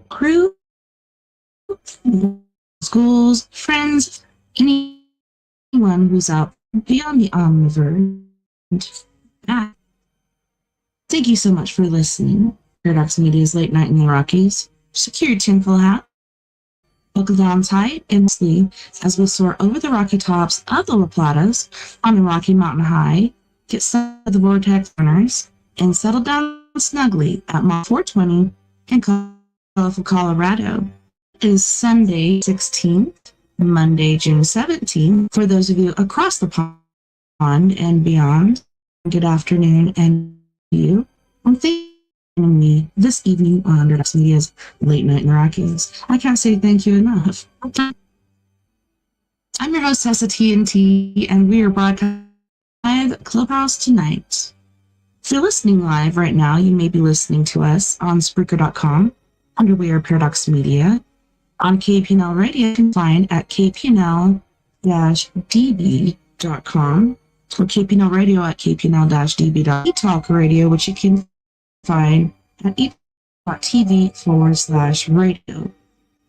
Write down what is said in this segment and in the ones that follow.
Crew, schools, friends, anyone who's out beyond the omniverse. Thank you so much for listening. Paradox Media's Late Night in the Rockies. Secure your tinfoil hat, buckle down tight, and sleep as we soar over the rocky tops of the La Platas on the Rocky Mountain High, get some of the vortex corners, and settle down snugly at Mach 420 in colorful Colorado. It is Sunday 16th, Monday June 17th. For those of you across the pond and beyond, good afternoon, and you. And thank me this evening on Paradox Media's Late Night in the Rockies. I can't say thank you enough. I'm your host, TessaTNT, and we are broadcasting live Clubhouse tonight. If you're listening live right now, you may be listening to us on Spreaker.com under We Are Paradox Media. On KPNL Radio, you can find at kpnl-db.com or KPNL Radio at kpnl-db.etalk radio, which you can find at e.tv/radio.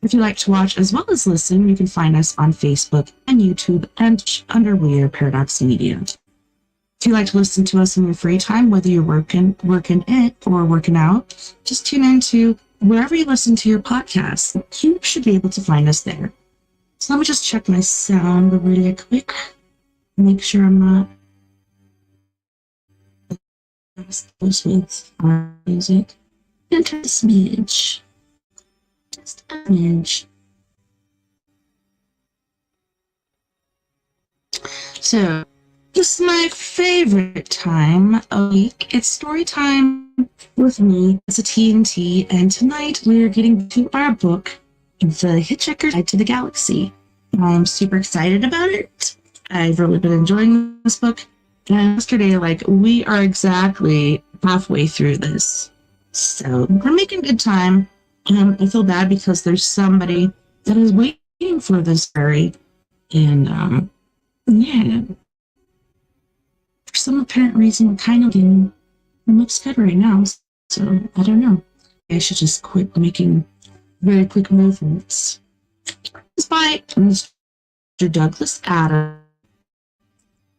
If you like to watch as well as listen, you can find us on Facebook and YouTube and under We Are Paradox Media. If you like to listen to us in your free time, whether you're working it or working out, just tune into wherever you listen to your podcasts. You should be able to find us there. So let me just check my sound really quick. Make sure I'm not close with our music. Enter a smidge. Just a smidge. So, this is my favorite time of week. It's story time with me as a TNT, and tonight we're getting to our book, The Hitchhikers Guide to the Galaxy. I'm super excited about it. I've really been enjoying this book. And yesterday, we are exactly halfway through this. So we're making good time. I feel bad because there's somebody that is waiting for this story. And, yeah. For some apparent reason, we're kind of getting looks good right now. So, I don't know. I should just quit making very quick movements. It's by Mr. Douglas Adams.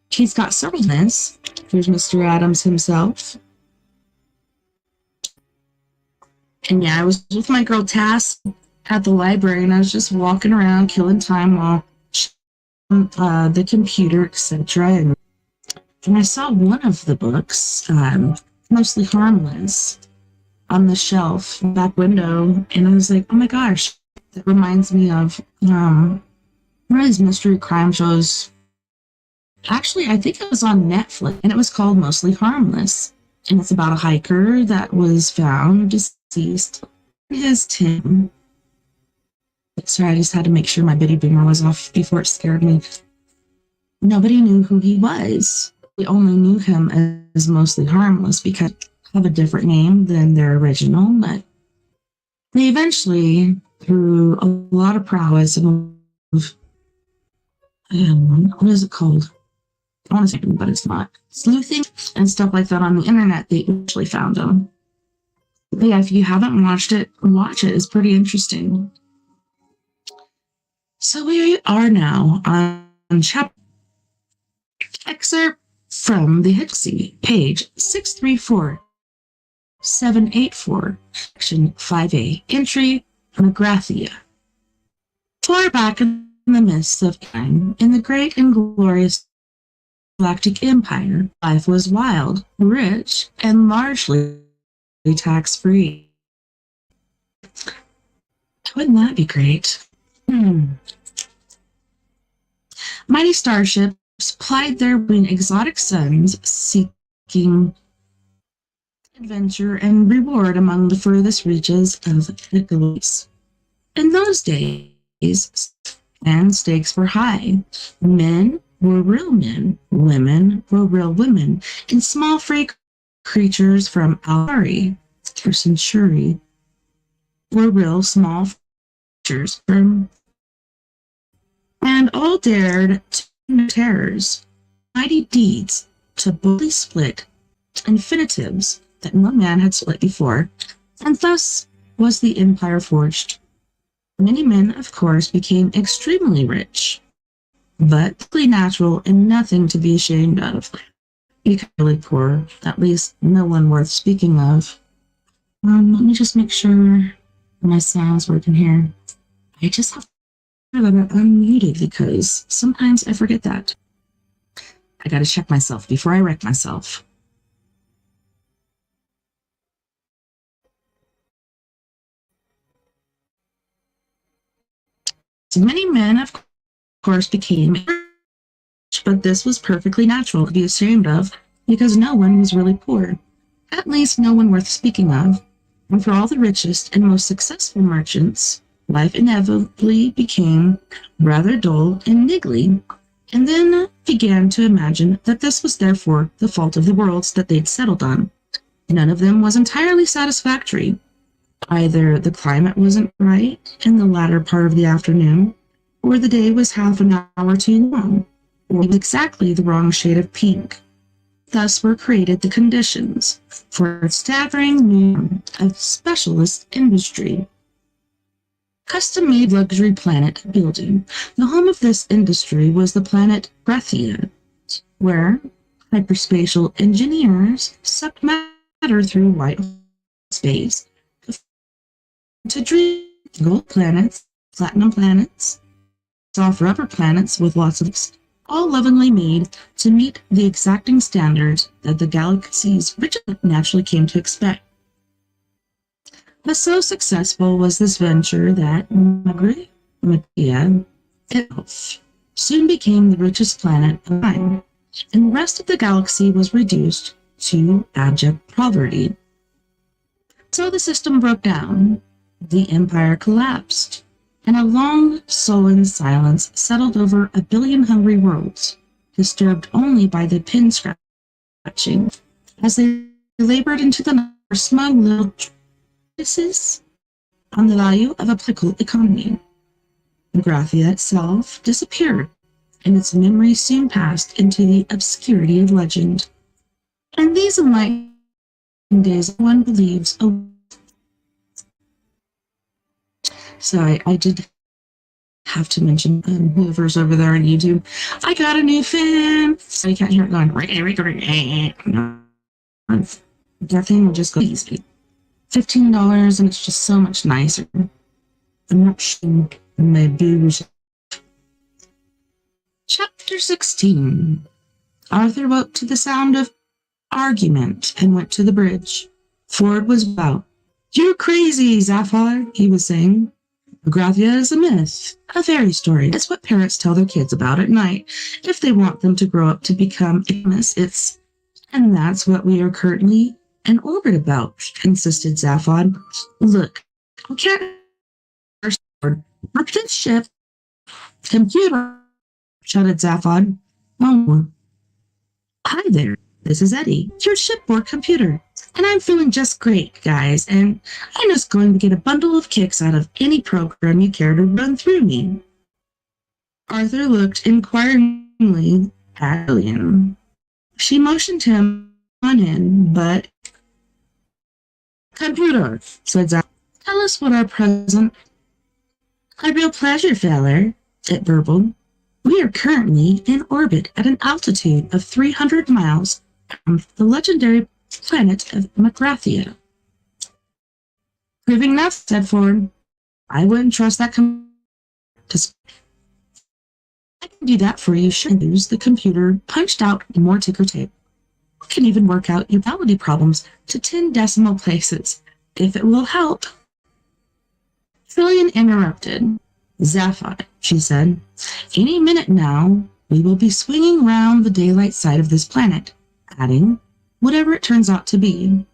He's got several names. Here's Mr. Adams himself. And yeah, I was with my girl Tass at the library, and I was just walking around killing time while she the computer, etc. And I saw one of the books, Mostly Harmless, on the shelf back window, and I was like, oh my gosh, that reminds me of one of these mystery crime shows. Actually, I think it was on Netflix, and it was called Mostly Harmless. And it's about a hiker that was found deceased in his tent. Sorry, I just had to make sure my bitty boomer was off before it scared me. Nobody knew who he was. We only knew him as Mostly Harmless because he had a different name than their original. But they eventually, through a lot of prowess and what is it called? I want to say, but it's not. Sleuthing and stuff like that on the internet, they actually found him. But yeah, if you haven't watched it, watch it. It's pretty interesting. So we are now on chapter excerpt from the Hitchhikers, page 634, 784, section 5A, entry Magrathea. Far back in the midst of time, in the great and glorious Galactic Empire, life was wild, rich, and largely tax-free. Wouldn't that be great? Mighty starships plied their wing exotic suns, seeking adventure and reward among the furthest reaches of the galaxies. In those days, and stakes were high. Men were real men, women were real women, and small free creatures from Alari or Centuri were real small creatures from, and all dared to do terrors, mighty deeds to boldly split infinitives that no man had split before, and thus was the empire forged. Many men, of course, became extremely rich, but perfectly natural and nothing to be ashamed of. Became really poor, at least no one worth speaking of. Let me just make sure my sound's working here. I just have to that I'm unmuted because sometimes I forget that. I gotta check myself before I wreck myself. So many men, of course, became rich, but this was perfectly natural to be ashamed of because no one was really poor. At least no one worth speaking of. And for all the richest and most successful merchants, life inevitably became rather dull and niggly, and then began to imagine that this was therefore the fault of the worlds that they'd settled on. None of them was entirely satisfactory. Either the climate wasn't right in the latter part of the afternoon, or the day was half an hour too long, or exactly the wrong shade of pink. Thus were created the conditions for a staggering new of specialist industry. Custom-made luxury planet building. The home of this industry was the planet Grathia, where hyperspatial engineers sucked matter through white space to dream gold planets, platinum planets, soft rubber planets with lots of all lovingly made to meet the exacting standards that the galaxy's rich naturally came to expect. But so successful was this venture that Magrathea itself soon became the richest planet of time, and the rest of the galaxy was reduced to abject poverty. So the system broke down, the empire collapsed, and a long, sullen silence settled over a billion hungry worlds, disturbed only by the pin scratching as they labored into the night for smug little treatises on the value of a political economy. Grathia itself disappeared, and its memory soon passed into the obscurity of legend. And these enlightened days, one believes. So I did have to mention whoever's over there on YouTube. I got a new fan, so you can't hear it going. That thing will just go easy. $15, and it's just so much nicer. I'm not sure my boobs. Chapter 16. Arthur woke to the sound of argument and went to the bridge. Ford was about. "You're crazy, Zaphod," he was saying. "Grathia is a myth, a fairy story. It's what parents tell their kids about at night if they want them to grow up to become famous. And that's what we are currently in orbit about," insisted Zaphod. "Look, we can't up this ship. Computer," shouted Zaphod. "Oh, hi there. This is Eddie, your shipboard computer. And I'm feeling just great, guys, and I'm just going to get a bundle of kicks out of any program you care to run through me." Arthur looked inquiringly at Lillian. She motioned him on in, but "Computer," said Zaphod, "tell us what our present—" "A real pleasure, feller," it burbled. "We are currently in orbit at an altitude of 300 miles from the legendary planet of Magrathia." "Proving enough," said Ford. "I wouldn't trust that to I can do that for you." The computer punched out more ticker tape. "I can even work out your reality problems to 10 decimal places, if it will help." Lillian interrupted. "Zaphod," she said, "any minute now, we will be swinging round the daylight side of this planet," adding, "whatever it turns out to be."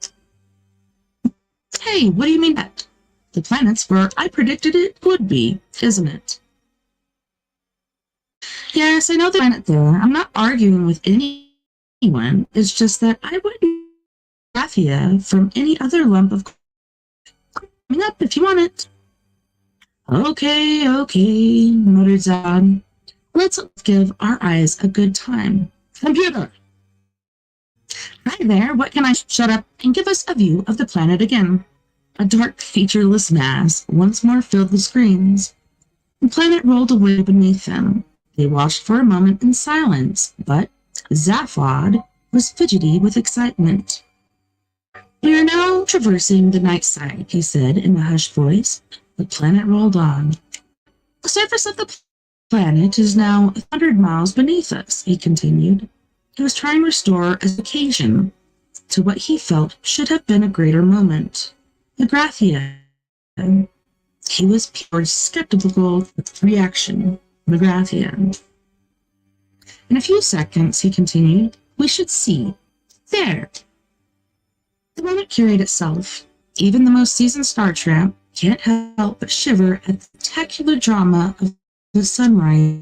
"Hey, what do you mean that? The planet's where I predicted it would be, isn't it?" "Yes, I know the planet there. I'm not arguing with anyone. It's just that I wouldn't Grathia from any other lump of coming up if you want it." Okay, muttered Zod. "Let's give our eyes a good time. Computer!" "Hi there, what can I—" "Shut up and give us a view of the planet again." A dark, featureless mass once more filled the screens. The planet rolled away beneath them. They watched for a moment in silence, but Zaphod was fidgety with excitement. "We are now traversing the night side," he said in a hushed voice. The planet rolled on. "The surface of the planet is now 100 miles beneath us," he continued. He was trying to restore a occasion to what he felt should have been a greater moment. Magrathia. He was pure skeptical reaction. Magrathia. "In a few seconds," he continued, "we should see. There." The moment carried itself. Even the most seasoned star tramp can't help but shiver at the spectacular drama of the sunrise.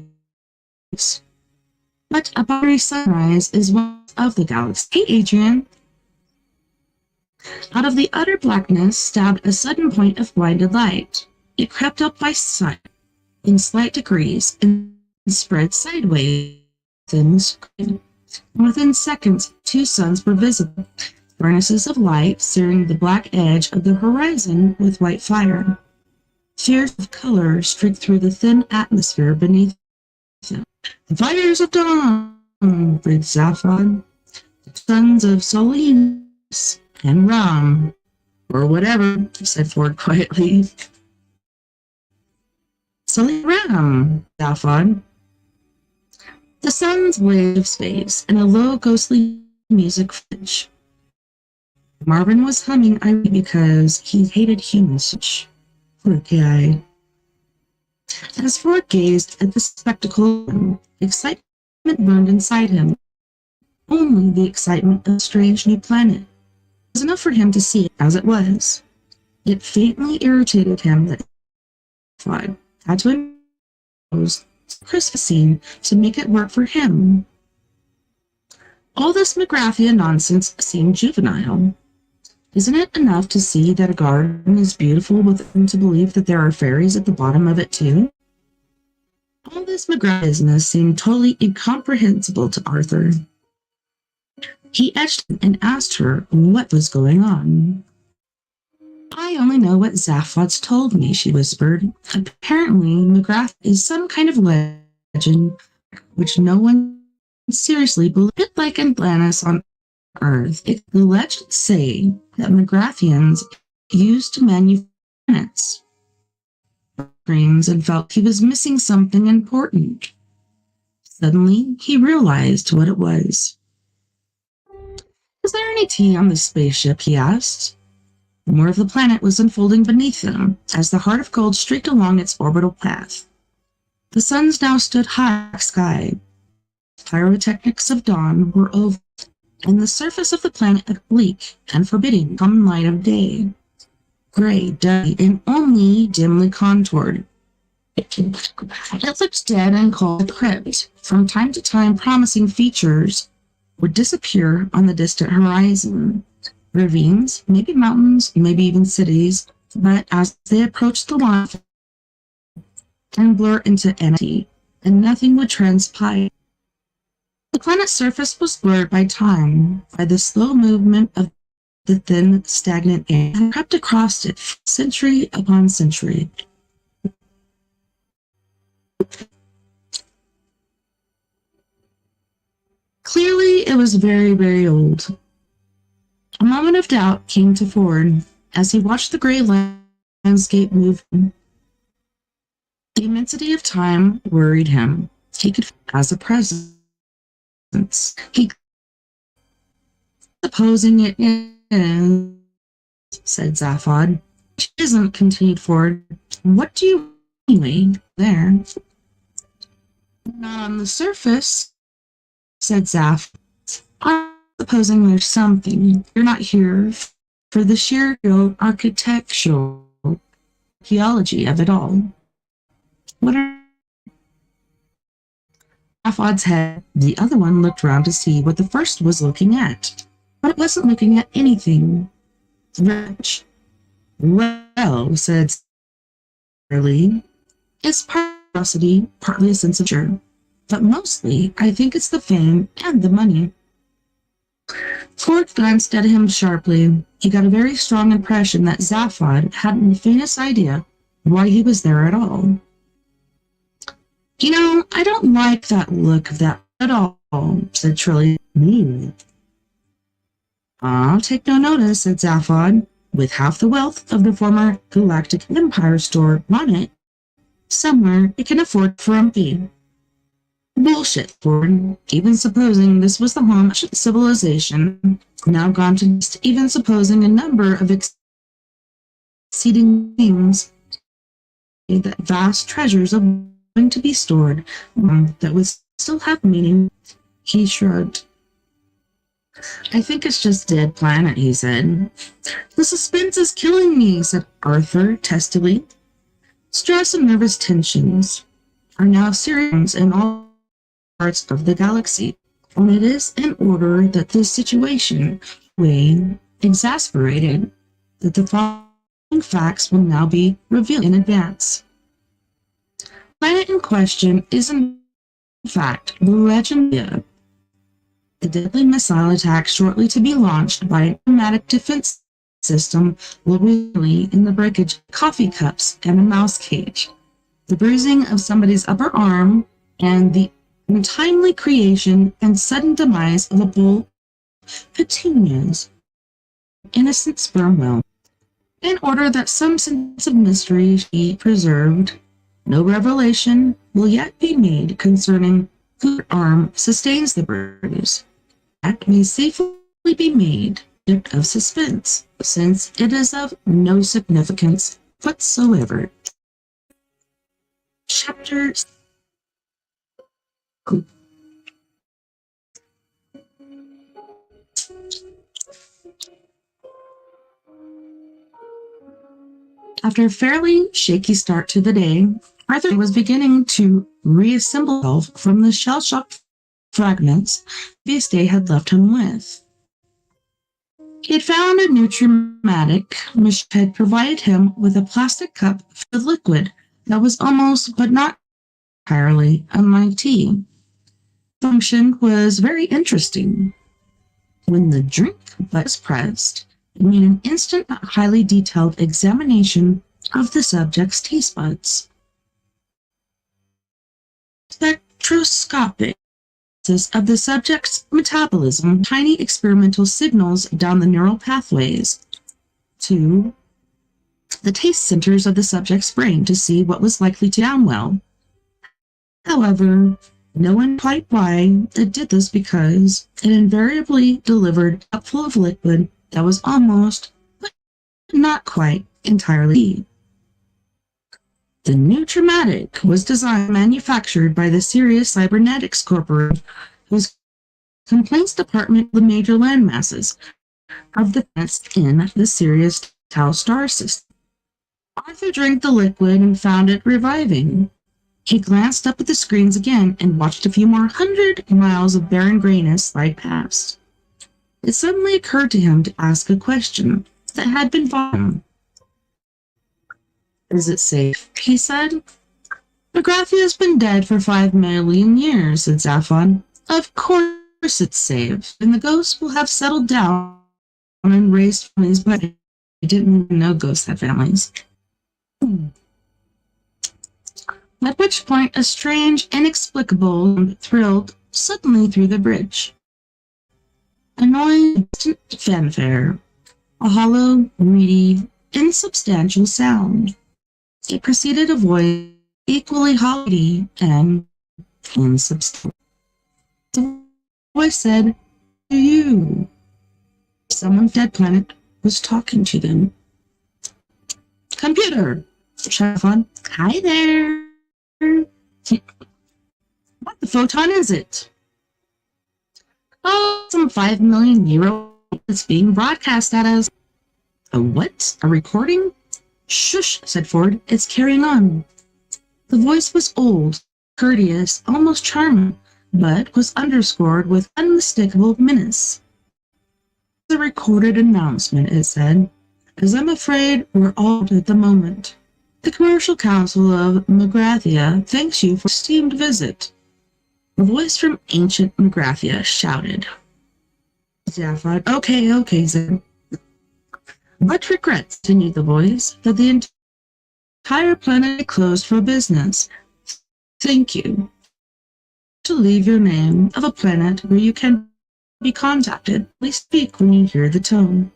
But a binary sunrise is one of the galaxy. "Hey, Adrian." Out of the utter blackness stabbed a sudden point of blinded light. It crept up by sight in slight degrees and spread sideways. Within seconds, 2 suns were visible, furnaces of light searing the black edge of the horizon with white fire. Spheres of color streaked through the thin atmosphere beneath them. "The fires of dawn," breathed Zaphod. "The sons of Solinus and Ram, or whatever," said Ford quietly. "Solinus Ram," Zaphod. The suns waved space, and a low, ghostly music flinch. Marvin was humming irate because he hated humans. Poor guy. As Ford gazed at the spectacle, excitement burned inside him. Only the excitement of a strange new planet was enough for him to see it as it was. It faintly irritated him that Ford had to impose a Christmas scene to make it work for him. All this Magrathia nonsense seemed juvenile. Isn't it enough to see that a garden is beautiful and to believe that there are fairies at the bottom of it too? All this Magrathia business seemed totally incomprehensible to Arthur. He edged and asked her what was going on. "I only know what Zaphod's told me," she whispered. "Apparently, Magrathia is some kind of legend which no one seriously believes, a bit like Atlantis on Earth. The legends say that Magrathians used to manufacture planets and felt he was missing something important. Suddenly, he realized what it was. "Is there any tea on this spaceship?" he asked. More of the planet was unfolding beneath them as the heart of gold streaked along its orbital path. The suns now stood high in the sky. Pyrotechnics of dawn were over, and the surface of the planet looked bleak and forbidding come light of day. Gray, dusty, and only dimly contoured. It looked dead and cold and crypt, from time to time promising features would disappear on the distant horizon. Ravines, maybe mountains, maybe even cities, but as they approached the line and blur into empty, and nothing would transpire. The planet's surface was blurred by time, by the slow movement of the thin, stagnant air that crept across it century upon century. Clearly, it was very, very old. A moment of doubt came to Ford as he watched the gray landscape move. The immensity of time worried him. He could feel it as a presence. He supposing it is, said Zaphod. It isn't, continued Ford. What do you mean there? Not on the surface, said Zaph. I'm supposing there's something. You're not here for the sheer architectural archaeology of it all. What are Zaphod's head? The other one looked round to see what the first was looking at, but it wasn't looking at anything. Rich. Well, said Lee, it's part curiosity, partly a sense of fear, but mostly I think it's the fame and the money. Ford glanced at him sharply. He got a very strong impression that Zaphod hadn't the faintest idea why he was there at all. You know, I don't like that look of that at all, said Trilly. I'll take no notice, said Zaphod. With half the wealth of the former Galactic Empire stored on it, somewhere it can afford frumpy. Bullshit, Ford. Even supposing this was the home of civilization, now gone to dust, even supposing a number of exceeding things, that vast treasures of going to be stored, that would still have meaning, he shrugged. I think it's just dead planet, he said. The suspense is killing me, said Arthur testily. Stress and nervous tensions are now serious in all parts of the galaxy, and it is in order that this situation way exasperated that the following facts will now be revealed in advance. The planet in question is in fact the Legendia. The deadly missile attack shortly to be launched by an automatic defense system will result in the breakage of coffee cups and a mouse cage, the bruising of somebody's upper arm, and the untimely creation and sudden demise of a bull petunias, innocent sperm whale. In order that some sense of mystery be preserved, no revelation will yet be made concerning whose arm sustains the bruise. That may safely be made of suspense, since it is of no significance whatsoever. Chapter 2. After a fairly shaky start to the day, Arthur was beginning to reassemble himself from the shell-shocked fragments the previous day had left him with. He had found a nutrimatic which had provided him with a plastic cup filled with liquid that was almost, but not entirely, unlike tea. The function was very interesting. When the drink was pressed, it made an instant, highly detailed examination of the subject's taste buds. Spectroscopic of the subject's metabolism, tiny experimental signals down the neural pathways to the taste centers of the subject's brain to see what was likely to down well. However, No one quite why it did this because it invariably delivered a cup full of liquid that was almost, but not quite, entirely. The new Dramatic was designed and manufactured by the Sirius Cybernetics Corporation, whose complaints department the major landmasses of the planets in the Sirius Tau star system. Arthur drank the liquid and found it reviving. He glanced up at the screens again and watched a few more 100 miles of barren grayness slide past. It suddenly occurred to him to ask a question that had been bothering him. Is it safe? He said. McGrathia has been dead for 5 million years, said Zaphon. Of course it's safe, and the ghosts will have settled down and raised families, but I didn't even know ghosts had families. At which point a strange, inexplicable thrilled suddenly through the bridge. Annoying, distant fanfare. A hollow, reedy, insubstantial sound. It preceded a voice equally hollow and insubstantial. The voice said, "To you." Someone from Dead Planet was talking to them. Computer! Zaphon. Hi there! What the photon is it? Oh, some 5 million euro. It's being broadcast at us. A what? A recording? Shush, said Ford. It's carrying on. The voice was old, courteous, almost charming, but was underscored with unmistakable menace. The recorded announcement, it said, as I'm afraid we're all at the moment. The Commercial Council of McGrathia thanks you for your esteemed visit. A voice from ancient McGrathia shouted. Zaphon, okay, said. But regrets, continued the voice, that the entire planet closed for business. Thank you. To leave your name of a planet where you can be contacted. Please speak when you hear the tone.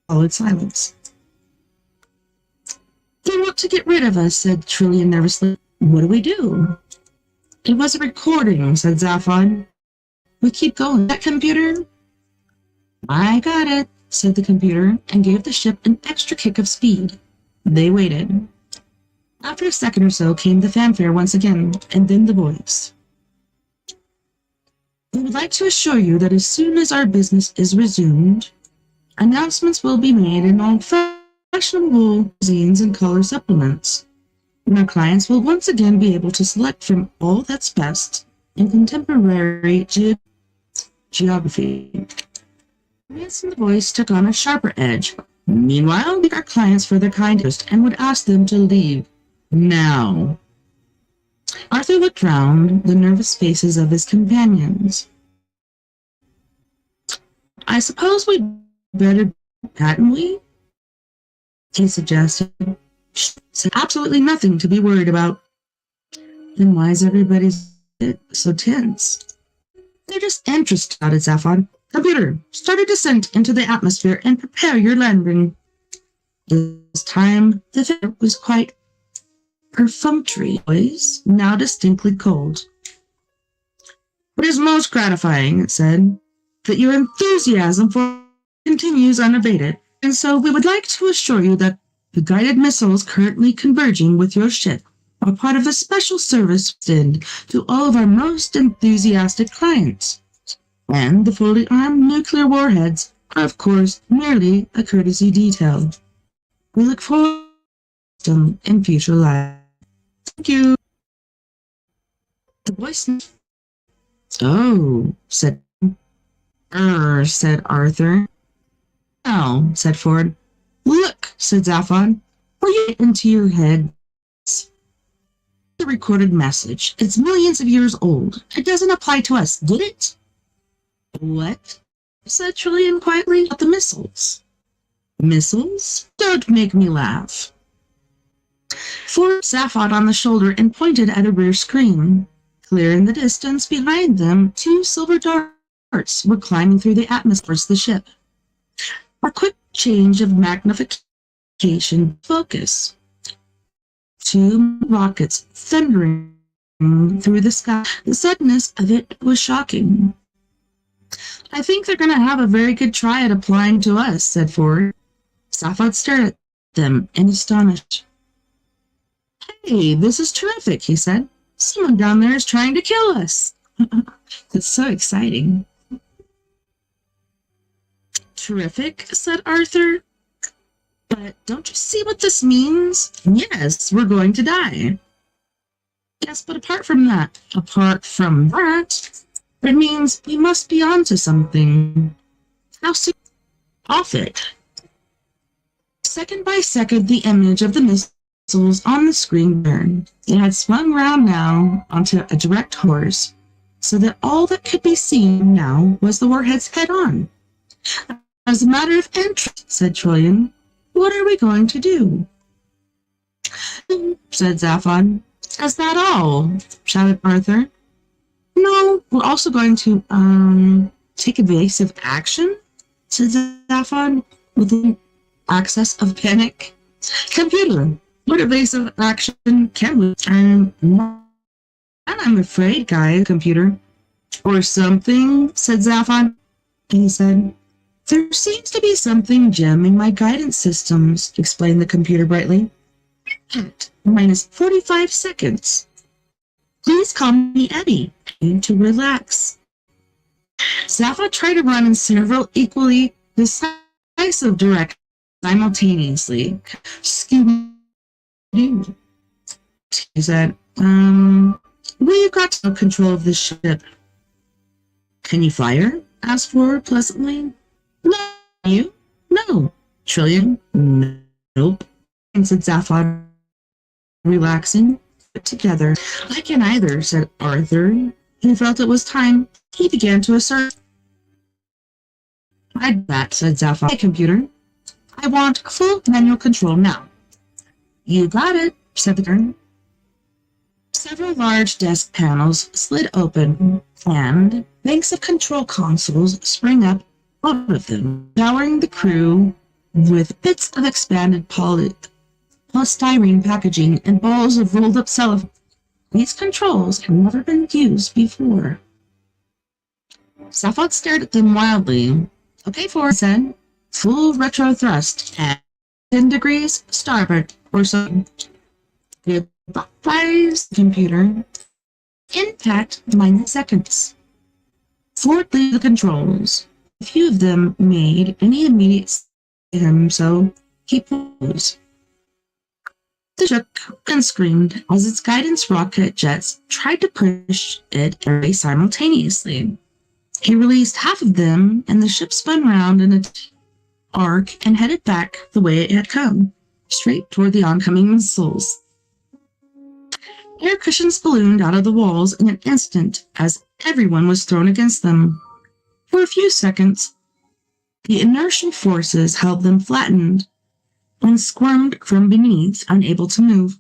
Followed silence. They want to get rid of us, said Trillian nervously. What do we do? It was a recording, said Zaphon. We keep going. That computer? I got it, said the computer, and gave the ship an extra kick of speed. They waited. After a second or so came the fanfare once again, and then the voice. We would like to assure you that as soon as our business is resumed, announcements will be made in all fashionable zines and color supplements, and our clients will once again be able to select from all that's best in contemporary geography. Yes, and the voice took on a sharper edge. Meanwhile, we thank our clients for their kind interest and would ask them to leave now. Arthur looked round the nervous faces of his companions. I suppose we'd better, hadn't we? He suggested. Absolutely nothing to be worried about. Then why is everybody so tense? They're just interested, shouted Zaphon. Computer, start a descent into the atmosphere and prepare your landing. This time, the fare was quite perfunctory, voice, now distinctly cold. It is most gratifying, it said, that your enthusiasm for continues unabated, and so we would like to assure you that the guided missiles currently converging with your ship are part of a special service extended to all of our most enthusiastic clients. And the fully armed nuclear warheads are, of course, merely a courtesy detail. We look forward to them in future life. Thank you. The voice. Oh, said Arthur. Oh, said Ford. Look, said Zaphon. Will you get into your head? The recorded message. It's millions of years old. It doesn't apply to us, did it? What? Said Trillian quietly. About the missiles. Missiles? Don't make me laugh. Ford Zaphon on the shoulder and pointed at a rear screen. Clear in the distance behind them, 2 silver darts were climbing through the atmosphere of the ship. A quick change of magnification focus. 2 rockets thundering through the sky. The suddenness of it was shocking. I think they're going to have a very good try at applying to us, said Ford. Safad stared at them in astonishment. Hey, this is terrific, he said. Someone down there is trying to kill us. That's so exciting. Terrific, said Arthur. But don't you see what this means? Yes, we're going to die. Yes, but apart from that, it means we must be onto something. How soon? Off it. Second by second, the image of the missiles on the screen turned. It had swung round now onto a direct course, so that all that could be seen now was the warheads head-on. As a matter of interest, said Trillian, what are we going to do? Said Zaphod. Is that all? Shouted Arthur. No, we're also going to take evasive action, said Zaphod, with an access of panic. Computer, what evasive action can we? I'm afraid, guys, computer. Or something, said Zaphod. And he said, there seems to be something jamming my guidance systems, explained the computer brightly. At minus 45 seconds. Please call me Eddie to relax. Zaphod tried to run in several equally decisive directions simultaneously. He said, we've got no control of this ship. Can you fire? Asked Ford pleasantly. No. You? No. Trillian? Nope. And said Zaphod, relaxing. But together. I can either, said Arthur. He felt it was time. He began to assert. I'd that, said Zaphod. Hey, computer. I want full manual control now. You got it, said the colonel. Several large desk panels slid open, and banks of control consoles sprang up out of them, showering the crew with bits of expanded polystyrene packaging and balls of rolled-up cellophane. These controls had never been used before. Zaphod stared at them wildly. Okay, Ford said. Full retro thrust at 10 degrees starboard or so. Goodbye, computer. Impact minus seconds. Ford lead the controls. A few of them made any immediate sense to him, so he paused. The shook and screamed as its guidance rocket jets tried to push it away simultaneously. He released half of them, and the ship spun round in an arc and headed back the way it had come, straight toward the oncoming missiles. Air cushions ballooned out of the walls in an instant as everyone was thrown against them. For a few seconds, the inertial forces held them flattened and squirmed from beneath, unable to move.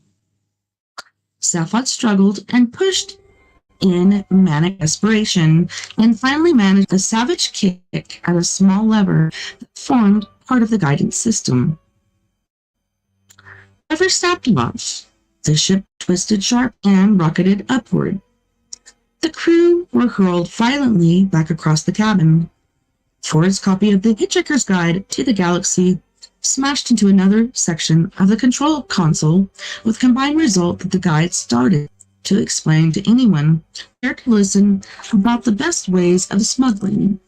Zaphod struggled and pushed in manic desperation, and finally managed a savage kick at a small lever that formed part of the guidance system. The lever snapped off. The ship twisted sharp and rocketed upward. The crew were hurled violently back across the cabin. Ford's copy of the Hitchhiker's Guide to the Galaxy smashed into another section of the control console, with combined result that the guide started to explain to anyone who cared to listen about the best ways of smuggling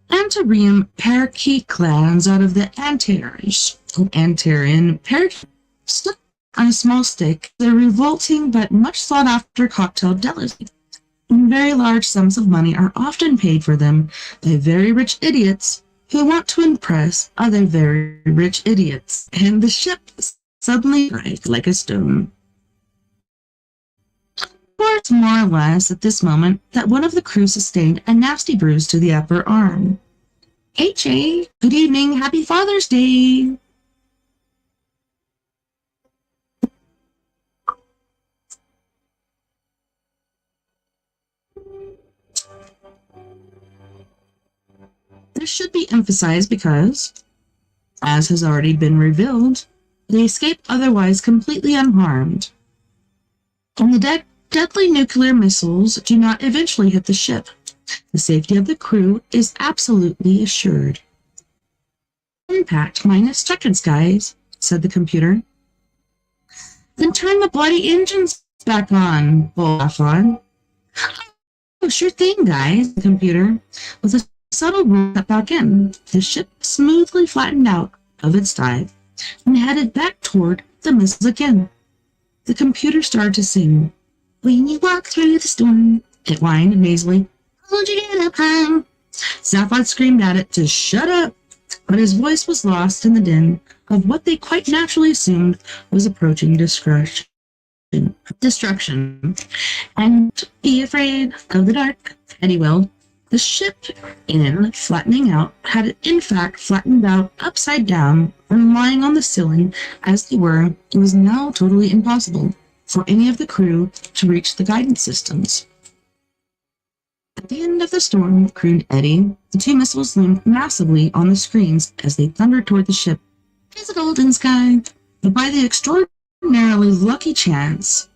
Antarian parakeet glands out of the antares. Antarian parakeet stuck on a small stick, the revolting but much sought-after cocktail delicacy. And very large sums of money are often paid for them by very rich idiots who want to impress other very rich idiots. And the ship suddenly cried like a stone. Reports more or less at this moment that one of the crew sustained a nasty bruise to the upper arm. H.A., good evening, happy Father's Day. This should be emphasized because, as has already been revealed, they escape otherwise completely unharmed. And the deadly nuclear missiles do not eventually hit the ship. The safety of the crew is absolutely assured. Impact minus seconds, guys, said the computer. Then turn the bloody engines back on, Bullafon. Oh, sure thing, guys, the computer. With a subtle roll cut back in, the ship smoothly flattened out of its dive and headed back toward the missiles again. The computer started to sing. When you walk through the storm, it whined nasally. Hold your head up high. Zaphod screamed at it to shut up, but his voice was lost in the din of what they quite naturally assumed was approaching destruction. And be afraid of the dark, Eddie willed. The ship, in flattening out, had in fact flattened out upside down and lying on the ceiling as they were. It was now totally impossible for any of the crew to reach the guidance systems. At the end of the storm, crooned Eddie, the two missiles loomed massively on the screens as they thundered toward the ship. It is a golden sky, but by the extraordinarily lucky chance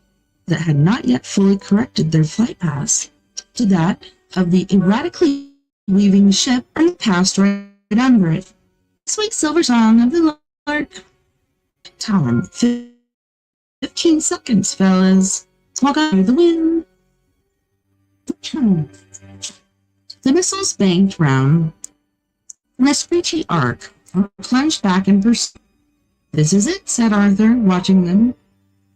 that had not yet fully corrected their flight paths to that of the erratically weaving ship and passed right under it. Sweet silver song of the lark. Time. 15 seconds, fellas. Walk under the wind. The missiles banged round in a screechy arc and plunged back in pursuit. This is it, said Arthur, watching them.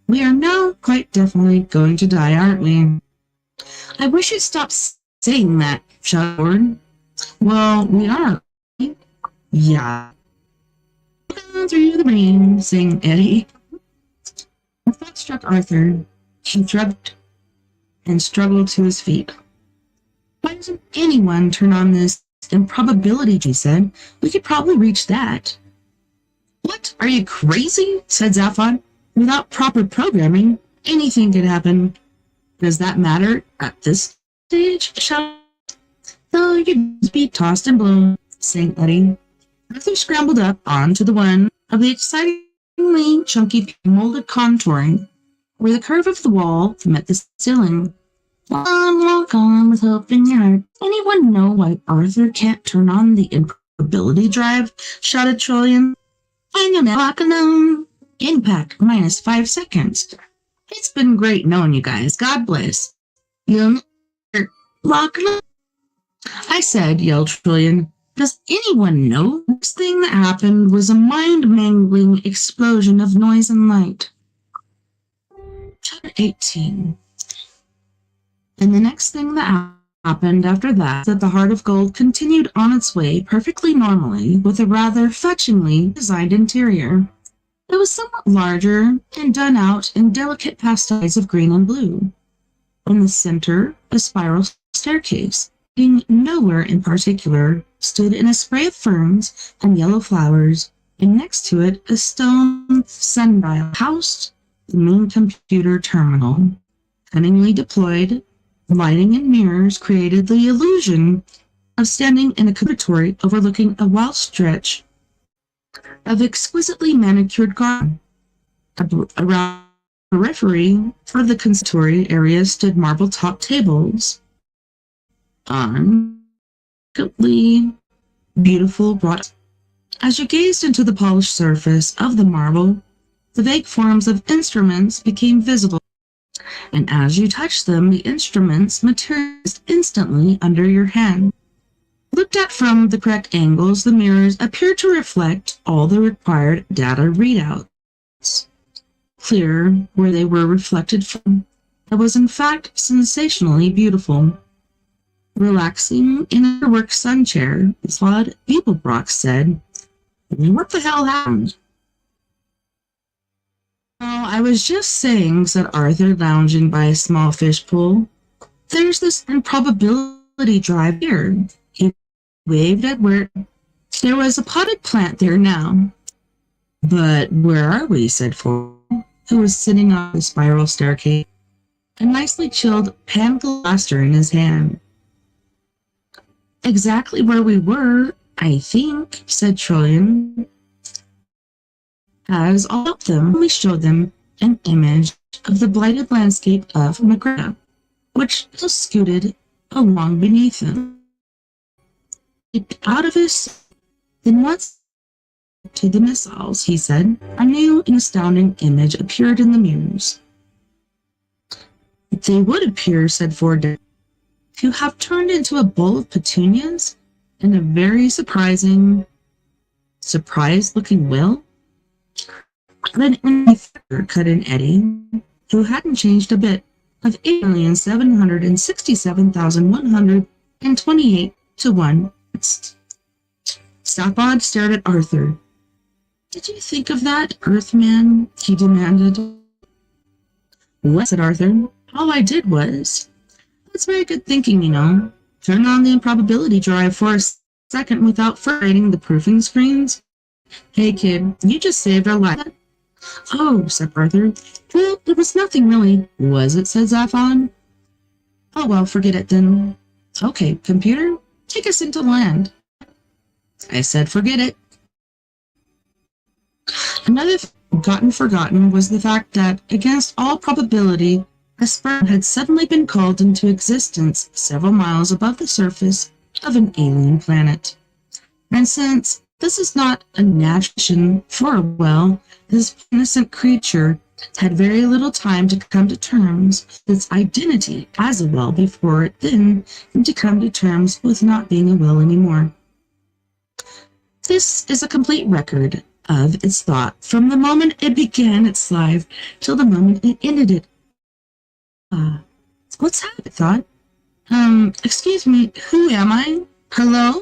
We are now quite definitely going to die, aren't we? I wish you'd stop saying that, shouted Ward. Well, we are. Yeah. Through the rain, sang Eddie. The thought struck Arthur. He shrugged and struggled to his feet. Why doesn't anyone turn on this improbability, he said. We could probably reach that. What? Are you crazy? Said Zaphod. Without proper programming, anything could happen. Does that matter at this stage? Shouted. Though you'd be tossed and blown, sang Eddie. Arthur scrambled up onto the one of the excitingly chunky molded contouring, where the curve of the wall met the ceiling. Walk on with hope in your heart. Anyone know why Arthur can't turn on the improbability drive? Shouted Trillian. I'm gonna walk alone. Impact minus 5 seconds. It's been great knowing you guys. God bless. You'll never walk alone. I said, yelled Trillian. Does anyone know? The next thing that happened was a mind-mangling explosion of noise and light. Chapter 18. And the next thing that happened after that the Heart of Gold continued on its way perfectly normally with a rather fetchingly designed interior. It was somewhat larger and done out in delicate pastels of green and blue. In the center, a spiral staircase, leading nowhere in particular, stood in a spray of ferns and yellow flowers, and next to it a stone sundial housed the main computer terminal. Cunningly deployed, lighting and mirrors created the illusion of standing in a laboratory overlooking a wild stretch of exquisitely manicured garden. Around the periphery of the conservatory area stood marble-topped tables on beautiful broad. As you gazed into the polished surface of the marble, the vague forms of instruments became visible, and as you touched them, the instruments materialized instantly under your hand. Looked at from the correct angles, the mirrors appeared to reflect all the required data readouts. Clear where they were reflected from, it was in fact sensationally beautiful. Relaxing in a work sun chair, Claude Beeblebrock said, "What the hell happened?" "Oh, I was just saying," said Arthur, lounging by a small fish pool. "There's this improbability drive here." He waved at where there was a potted plant there now. "But where are we?" said Ford, who was sitting on the spiral staircase, a nicely chilled pan-blaster in his hand. "Exactly where we were, I think," said Trillian. As all of them, we showed them an image of the blighted landscape of McGrath, which was scooted along beneath him. Out of his, then once to the missiles, he said, a new and astounding image appeared in the mirrors. They would appear, said Ford, to have turned into a bowl of petunias and a very surprised-looking will. Then cut in Eddie, who hadn't changed a bit, of 8,767,128 to 1. Stafford stared at Arthur. Did you think of that, Earthman? He demanded. What, said Arthur? All I did was... That's very good thinking, you know. Turn on the improbability drive for a second without frustrating the proofing screens. Hey, kid, you just saved our life. Oh, said Arthur. Well, it was nothing really. Was it, said Zaphon. Oh, well, forget it then. Okay, computer, take us into land. I said forget it. Another thing forgotten was the fact that, against all probability, a sperm had suddenly been called into existence several miles above the surface of an alien planet. And since this is not a natural for a well, this innocent creature had very little time to come to terms with its identity as a well before it then came to come to terms with not being a well anymore. This is a complete record of its thought from the moment it began its life till the moment it ended it. What's happened? Thought. Excuse me, who am I? Hello?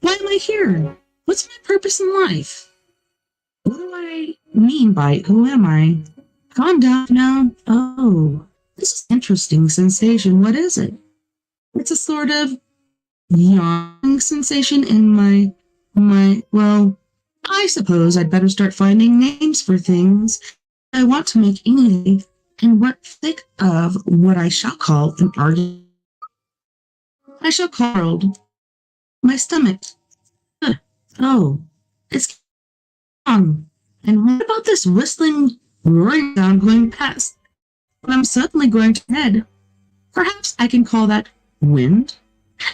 Why am I here? What's my purpose in life? What do I mean by who am I? Calm down now. Oh, this is an interesting sensation. What is it? It's a sort of yawning sensation in well, I suppose I'd better start finding names for things I want to make anything, and think of what I shall call an argument. I shall call my stomach. Oh, it's wrong. And what about this whistling, roaring sound going past? When I'm suddenly going to head. Perhaps I can call that wind.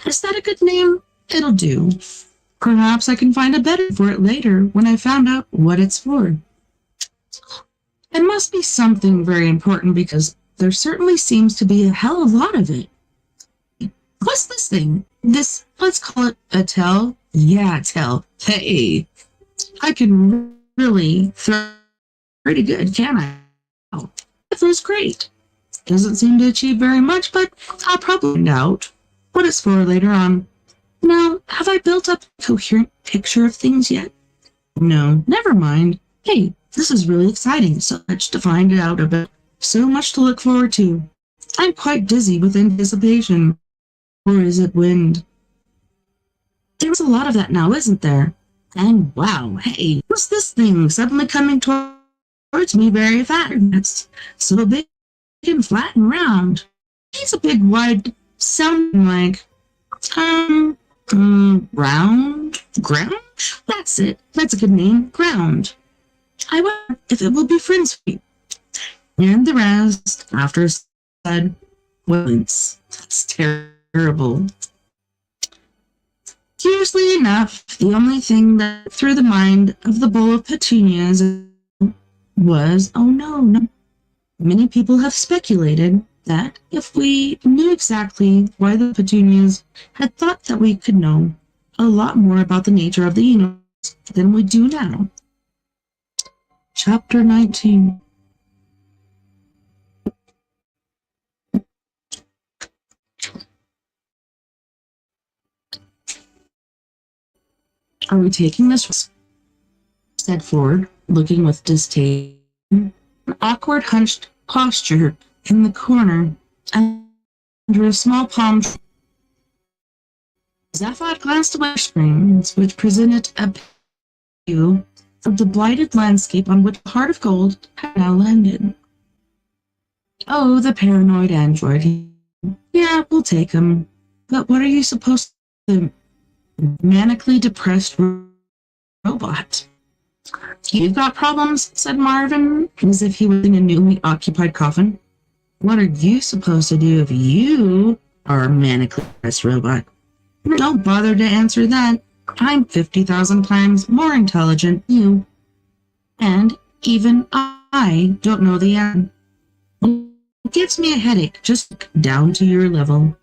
Is that a good name? It'll do. Perhaps I can find a better for it later when I found out what it's for. It must be something very important because there certainly seems to be a hell of a lot of it. What's this thing? This, let's call it a tell? Yeah, tell. Hey, I can really throw pretty good, can I? Oh, it feels great. Doesn't seem to achieve very much, but I'll probably find out what it's for later on. Now, have I built up a coherent picture of things yet? No, never mind. Hey, this is really exciting. So much to find out about. So much to look forward to. I'm quite dizzy with anticipation. Or is it wind? There's a lot of that now, isn't there? And wow, hey, what's this thing suddenly coming towards me very fast? So big and flat and round. It's a big, wide, sounding like, round? Ground? That's it. That's a good name. Ground. I wonder if it will be friends with me. And the rest, after said, once. That's terrible. Curiously enough, the only thing that through the mind of the bowl of petunias was, oh no. Many people have speculated that if we knew exactly why the petunias had thought that we could know a lot more about the nature of the universe than we do now. Chapter 19. Are we taking this? Said Ford, looking with distaste. An awkward, hunched posture in the corner under a small palm tree. Zaphod glanced away at screens, which presented a view of the blighted landscape on which the Heart of Gold had now landed. Oh, the paranoid android. Yeah, we'll take him. But what are you supposed to... Manically depressed robot? You've got problems, said Marvin, as if he was in a newly occupied coffin. What are you supposed to do if you are a manically dressed robot? Don't bother to answer that. I'm 50,000 times more intelligent than you. And even I don't know the answer. It gives me a headache just down to your level.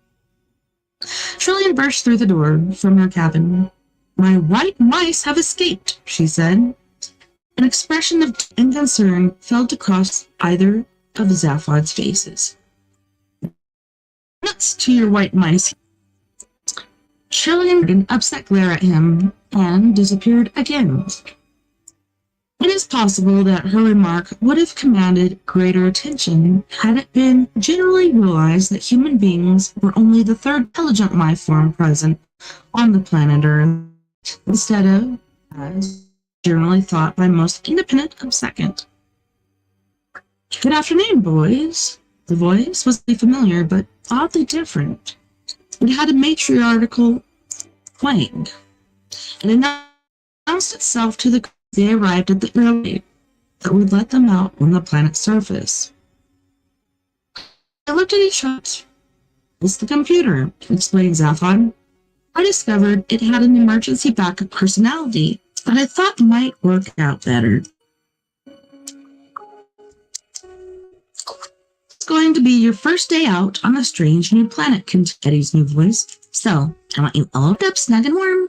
Trillian burst through the door from her cabin. My white mice have escaped, she said. An expression of concern fell across either of Zaphod's faces. Nuts to your white mice. Trillian an upset glare at him and disappeared again. It is possible that her remark would have commanded greater attention had it been generally realized that human beings were only the third intelligent life form present on the planet Earth, instead of, as generally thought by most independent, of second. Good afternoon, boys. The voice was familiar, but oddly different. It had a matriarchal twang. It announced itself to the they arrived at the airway that would let them out on the planet's surface. They looked at each other. It's the computer, explained Zaphod. I discovered it had an emergency backup personality that I thought might work out better. It's going to be your first day out on a strange new planet, continued Eddie's new voice. So, I want you all up, snug and warm.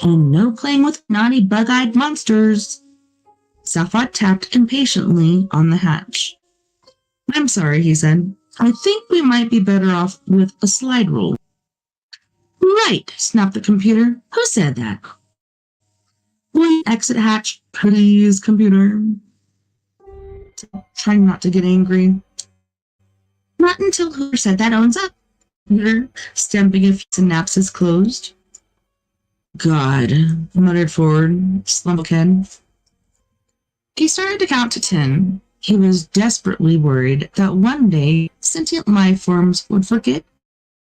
And no playing with naughty bug-eyed monsters. Zaphod tapped impatiently on the hatch. I'm sorry, he said. I think we might be better off with a slide rule. Right, snapped the computer. Who said that? Will exit hatch, please, computer? Trying not to get angry. Not until whoever said that owns up. Computer, stamping a few synapses closed. God, muttered Ford, slumpkin. He started to count to 10. He was desperately worried that one day sentient life forms would forget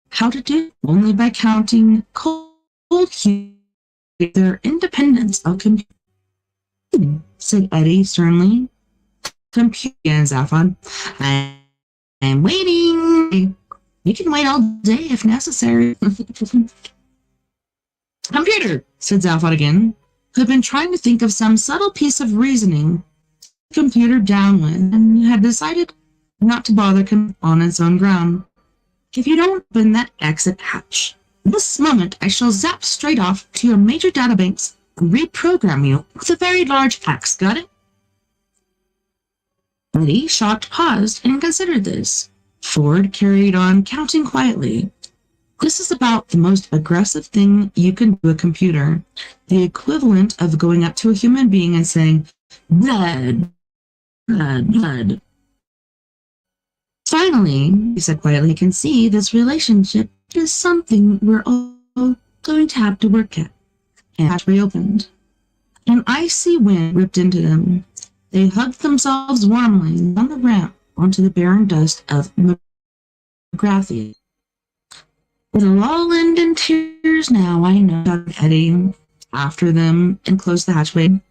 how to do it only by counting cold their independence of computing, said Eddie sternly. Computing, Zaphod. I'm waiting. You can wait all day if necessary. Computer, said Zaphod again, who had been trying to think of some subtle piece of reasoning the computer down with and had decided not to bother on its own ground. If you don't open that exit hatch, this moment I shall zap straight off to your major databanks and reprogram you with a very large axe, got it? Eddie, shocked, paused and considered this. Ford carried on, counting quietly. This is about the most aggressive thing you can do a computer, the equivalent of going up to a human being and saying, blood, blood, blood. Finally, he said quietly, you can see this relationship is something we're all going to have to work at. And the hatchway opened. An icy wind ripped into them. They hugged themselves warmly on the ramp onto the barren dust of McGrathia. It'll all end in tears now, I know, shouted Eddie after them and closed the hatchway. A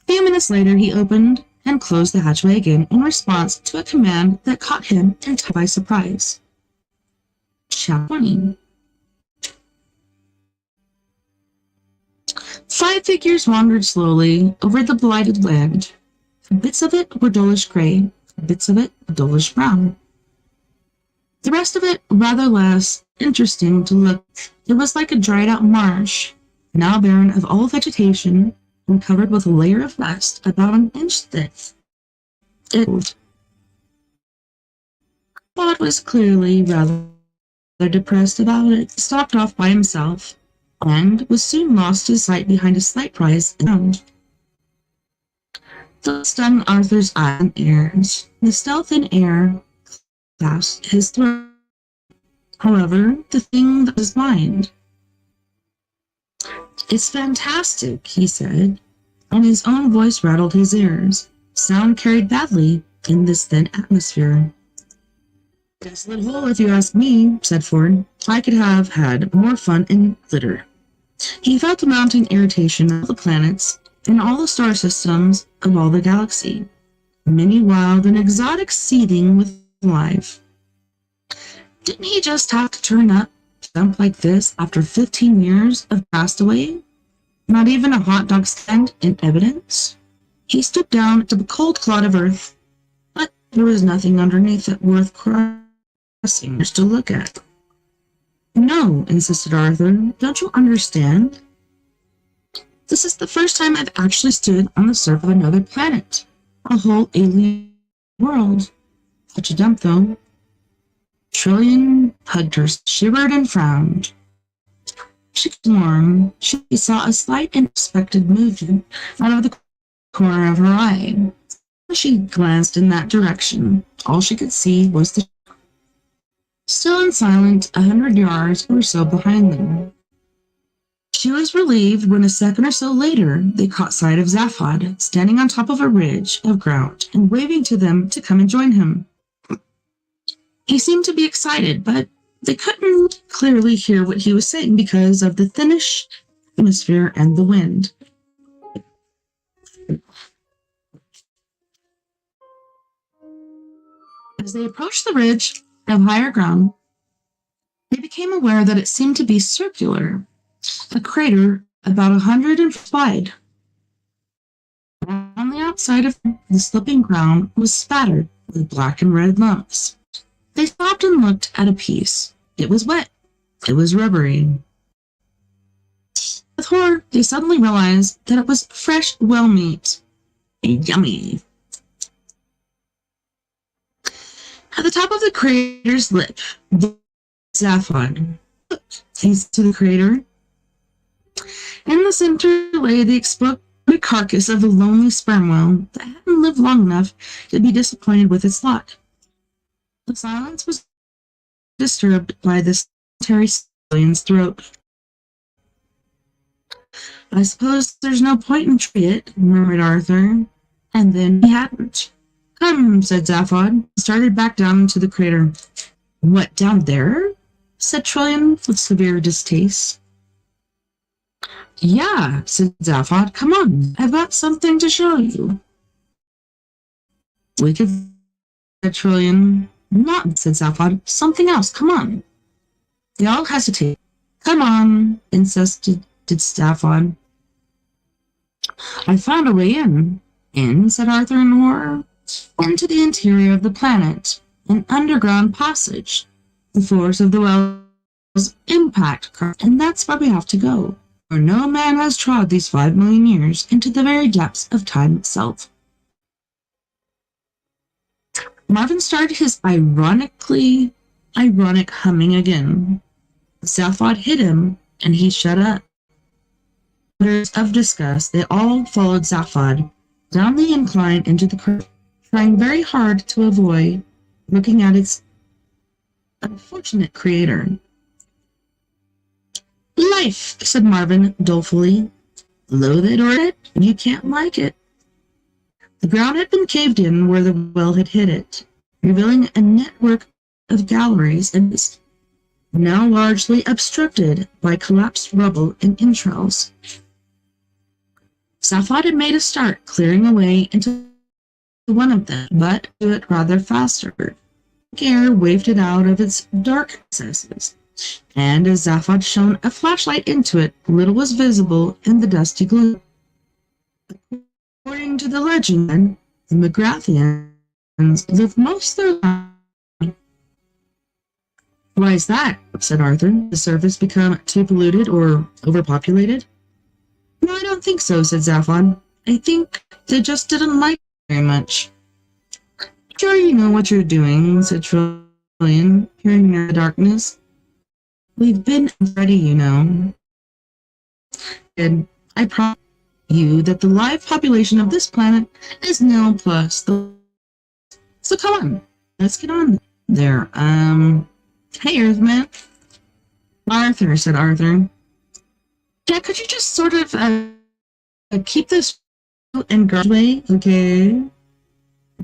few minutes later, he opened and closed the hatchway again in response to a command that caught him entirely by surprise. Chapter 20. 5 figures wandered slowly over the blighted land. Bits of it were dullish gray, bits of it dullish brown. The rest of it rather less interesting to look. It was like a dried-out marsh, now barren of all vegetation and covered with a layer of dust about an inch thick. Claude was clearly rather depressed about it. He stalked off by himself and was soon lost to sight behind a slight rise in the ground. The stung Arthur's eye and ears. The stealth in air clasped his throat. However, the thing that was his mind. It's fantastic, he said, and his own voice rattled his ears. Sound carried badly in this thin atmosphere. Desolate hole, if you ask me, said Ford. I could have had more fun in glitter. He felt a mounting irritation of the planets in all the star systems of all the galaxy, many wild and exotic seething with life. Didn't he just have to turn up, jump like this after 15 years of castaway? Not even a hot dog stand in evidence? He stooped down to the cold clod of earth, but there was nothing underneath it worth crossing just to look at. No, insisted Arthur, don't you understand? This is the first time I've actually stood on the surface of another planet, a whole alien world. Such a dump, though. Trillian hugged her, shivered and frowned. She was warm. She saw a slight unexpected movement out of the corner of her eye. As she glanced in that direction, all she could see was the still and silent 100 yards or so behind them. She was relieved when a second or so later they caught sight of Zaphod standing on top of a ridge of ground and waving to them to come and join him. He seemed to be excited, but they couldn't clearly hear what he was saying because of the thinnish atmosphere and the wind. As they approached the ridge of higher ground, they became aware that it seemed to be circular, a crater about 100 feet wide. On the outside of the sloping ground was spattered with black and red lumps. They stopped and looked at a piece. It was wet. It was rubbery. With horror, they suddenly realized that it was fresh whale meat. Yummy. At the top of the crater's lip, Zaphod looked to the crater. In the center lay the exploded carcass of a lonely sperm whale that hadn't lived long enough to be disappointed with its lot. The silence was disturbed by the solitary alien's throat. I suppose there's no point in trying it, murmured Arthur, and then he hadn't. Come, said Zaphod, and started back down into the crater. What, down there? Said Trillian with severe distaste. Yeah, said Zaphod, come on, I've got something to show you. Wicked, said Trillian. Not, said Zaphod, something else, come on. They all hesitated. Come on, insisted Zaphod. I found a way in. In, said Arthur in horror. Into the interior of the planet, an underground passage. The force of the whale's impact, and that's where we have to go, where no man has trod these 5 million years into the very depths of time itself. Marvin started his ironic humming again. Zaphod hit him, and he shut up. Of disgust, they all followed Zaphod down the incline into the crater, trying very hard to avoid looking at its unfortunate creator. Life, said Marvin dolefully. Loathe it or it, you can't like it. The ground had been caved in where the well had hit it, revealing a network of galleries and now largely obstructed by collapsed rubble and entrails. Zaphod had made a start clearing away into one of them, but do it rather faster. Air waved it out of its dark recesses, and as Zaphod shone a flashlight into it, little was visible in the dusty gloom. According to the legend, the McGrathians lived most of their lives. Why is that? Said Arthur. The surface become too polluted or overpopulated? No, I don't think so, said Zaphod. I think they just didn't like it very much. Sure you know what you're doing, said Trillian, peering in the darkness. We've been ready, you know. And I promise you that the live population of this planet is nil plus. So come on, let's get on there. Hey, Earthman. Arthur, said Arthur. Yeah, could you just sort of keep this and guard way, okay?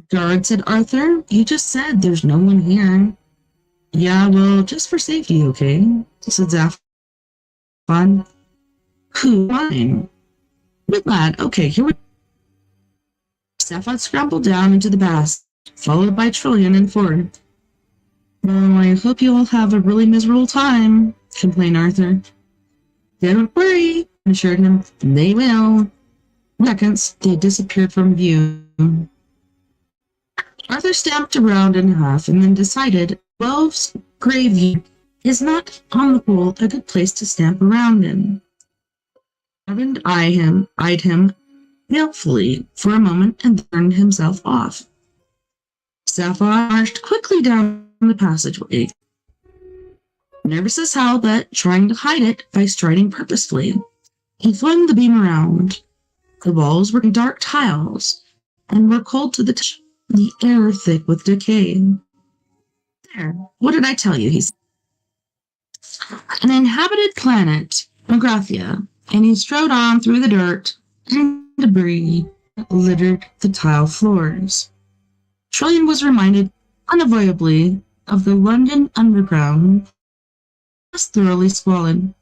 Guard, said Arthur. You just said there's no one here. Yeah, well, just for safety, okay? Said Zaphod. Who? Fine. Good lad. Okay, here we go. Sapphire scrambled down into the bath, followed by Trillian and Ford. Oh, I hope you all have a really miserable time, complained Arthur. Don't worry, assured him. They will. In seconds, they disappeared from view. Arthur stamped around in huff and then decided 12's graveyard is not, on the whole, a good place to stamp around in. Arvind eyed him balefully for a moment and turned himself off. Sapphire marched quickly down the passageway, nervous as hell, but trying to hide it by striding purposefully. He flung the beam around. The walls were dark tiles and were cold to the touch, the air thick with decay. There, what did I tell you? He said. An inhabited planet, Magrathia, and he strode on through the dirt and debris that littered the tile floors. Trillian was reminded unavoidably of the London Underground, was thoroughly squalid.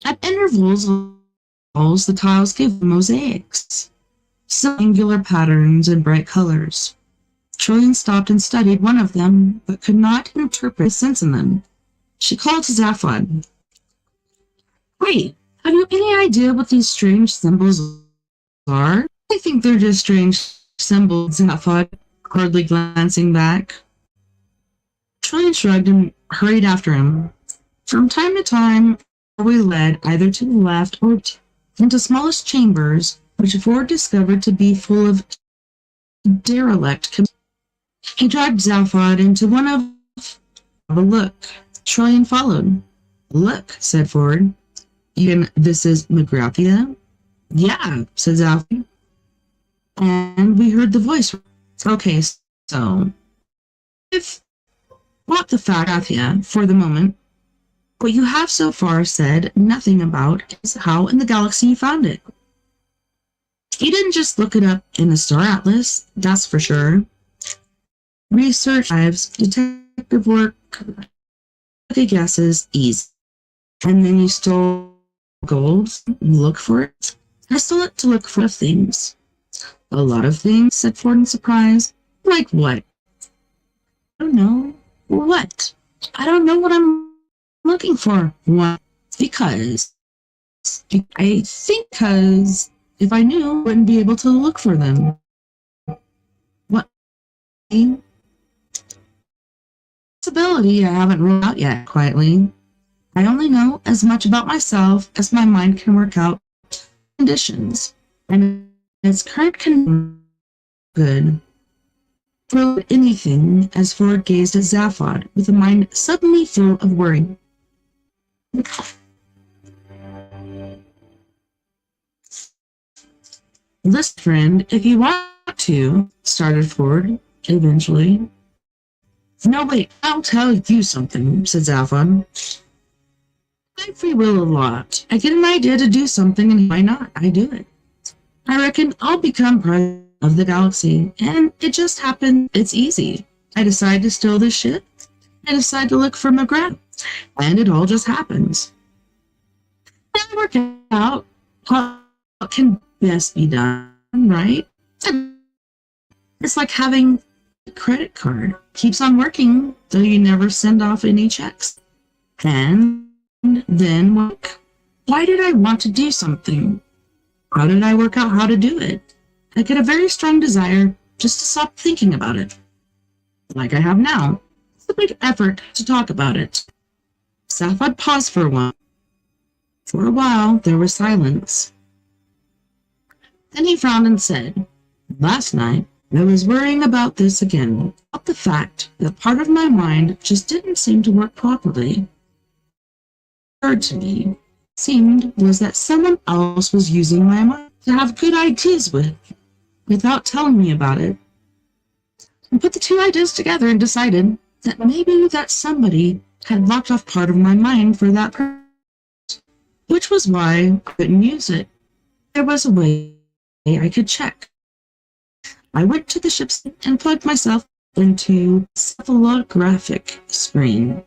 At intervals, the tiles gave mosaics, some angular patterns and bright colors. Trillian stopped and studied one of them, but could not interpret the sense in them. She called to Zaphod. Wait, have you any idea what these strange symbols are? I think they're just strange symbols, Zaphod, hardly glancing back. Trillian shrugged and hurried after him. From time to time, we led either to the left or into smallest chambers, which Ford discovered to be full of derelict. He dragged Zaphod into one of a look. Trillian followed. Look, said Ford. This is Magrathia? Yeah, said Zaphod. And we heard the voice. Okay, so if what the Magrathia for the moment, what you have so far said nothing about is how in the galaxy you found it. You didn't just look it up in the Star Atlas, that's for sure. Research lives, detective work, okay, guesses, easy. And then you stole gold, look for it. I stole it to look for things. A lot of things, said Ford in surprise. Like what? I don't know. What? I don't know what I'm looking for. What? Because I think because if I knew, I wouldn't be able to look for them. What? Possibility I haven't ruled out yet, quietly. I only know as much about myself as my mind can work out conditions, and its current condition good. For anything, as Ford gazed at Zaphod with a mind suddenly full of worry. Listen, friend, if you want to, started Ford, eventually. No, wait, I'll tell you something, said Zaphod. I free will a lot. I get an idea to do something, and why not? I do it. I reckon I'll become president of the galaxy, and it just happened. It's easy. I decide to steal this ship. I decide to look for McGrath, and it all just happens. I work out what can best be done, right? It's like having a credit card. Keeps on working, though you never send off any checks. And then, why did I want to do something? How did I work out how to do it? I get a very strong desire just to stop thinking about it. Like I have now. It's a big effort to talk about it. Zaphod paused for a while. For a while, there was silence. Then he frowned and said, Last night, I was worrying about this again, about the fact that part of my mind just didn't seem to work properly. What occurred to me seemed was that someone else was using my mind to have good ideas with, without telling me about it. I put the two ideas together and decided that maybe that somebody had locked off part of my mind for that purpose, which was why I couldn't use it. There was a way I could check. I went to the ship's and plugged myself into a cephalographic screen.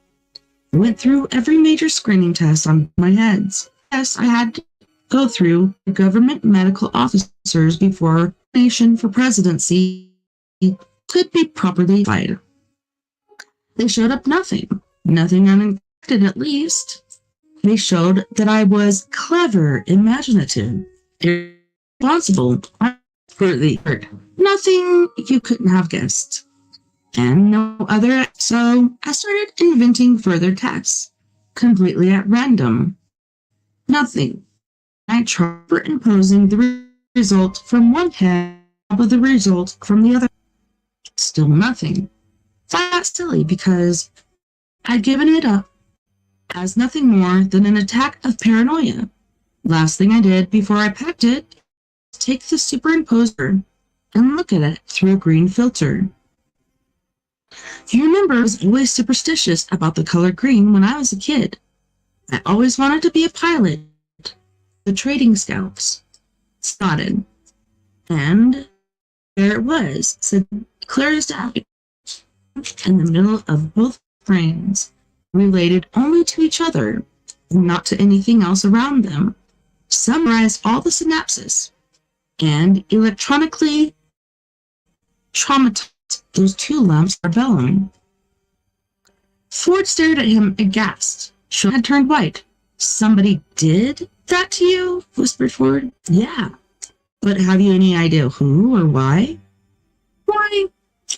I went through every major screening test on my heads. Yes, I had go through government medical officers before nomination for presidency could be properly applied. They showed up nothing unexpected at least. They showed that I was clever, imaginative, irresponsible, trustworthy, nothing you couldn't have guessed, and no other. So I started inventing further tests, completely at random. Nothing. I tried imposing the result from one head with the result from the other. Still nothing. That's silly because I'd given it up as nothing more than an attack of paranoia. Last thing I did before I packed it was take the superimposer and look at it through a green filter. You remember I was always superstitious about the color green when I was a kid. I always wanted to be a pilot. The trading scouts spotted. And there it was, said clear as day, in the middle of both brains, related only to each other and not to anything else around them, summarized all the synapses, and electronically traumatized those two lumps of bellum. Ford stared at him aghast. Sean had turned white. Somebody did that to you? Whispered Ford. Yeah. But have you any idea who or why? Why,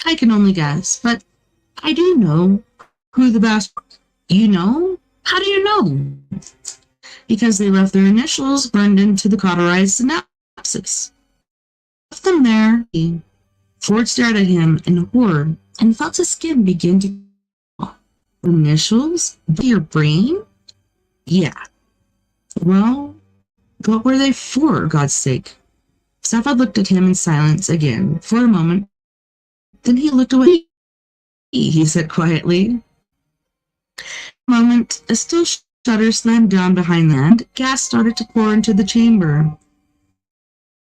I can only guess, but I do know who the bastard. You know? How do you know? Because they left their initials burned into the cauterized synapses. Left them there. Ford stared at him in horror and felt his skin begin to crawl. Initials? Your brain? Yeah. Well, what were they for, God's sake? Safa looked at him in silence again for a moment. Then he looked away. He said quietly. A moment, a steel shutter slammed down behind them, and gas started to pour into the chamber.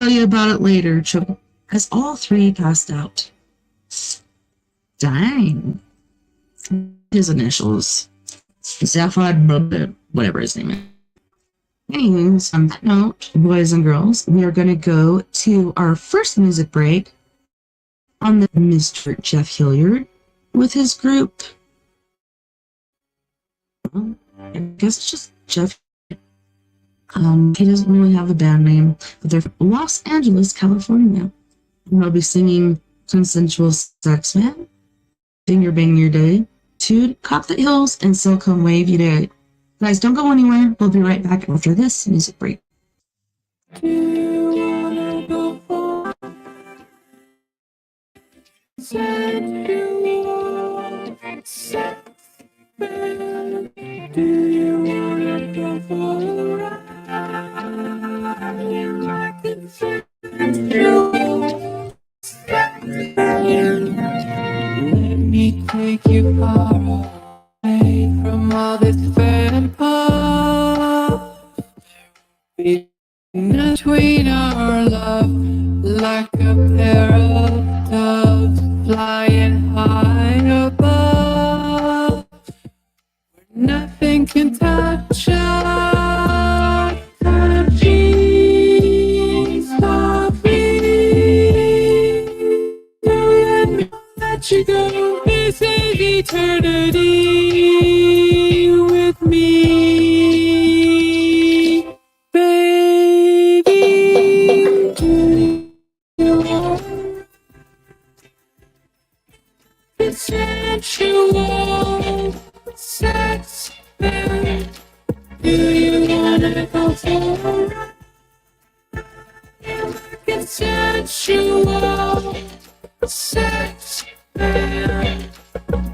I'll tell you about it later, Chuck, as all three passed out. Dang. His initials. Zaphod, whatever his name is. Anyways, on that note, boys and girls, we are going to go to our first music break on the Mr. Jeff Hilliard with his group. Well, I guess it's just Jeff. He doesn't really have a band name, but they're from Los Angeles, California. And they'll be singing Consensual Sex Man, Finger Bang Your Day, Tude, Cop the Hills, and Silicone Wave You Day. Guys, don't go anywhere. We'll be right back after this music break. Do you wanna go for sensual sex? Do you wanna go for a ride? You like it sensual sex. Let me take you far away from all this between our love, like a pair of doves flying high above, where nothing can touch us. Touching softly, don't let me let you go. This is eternity with me. Sensual sex, man. Do you wanna go for a ride? It's sensual sex, man.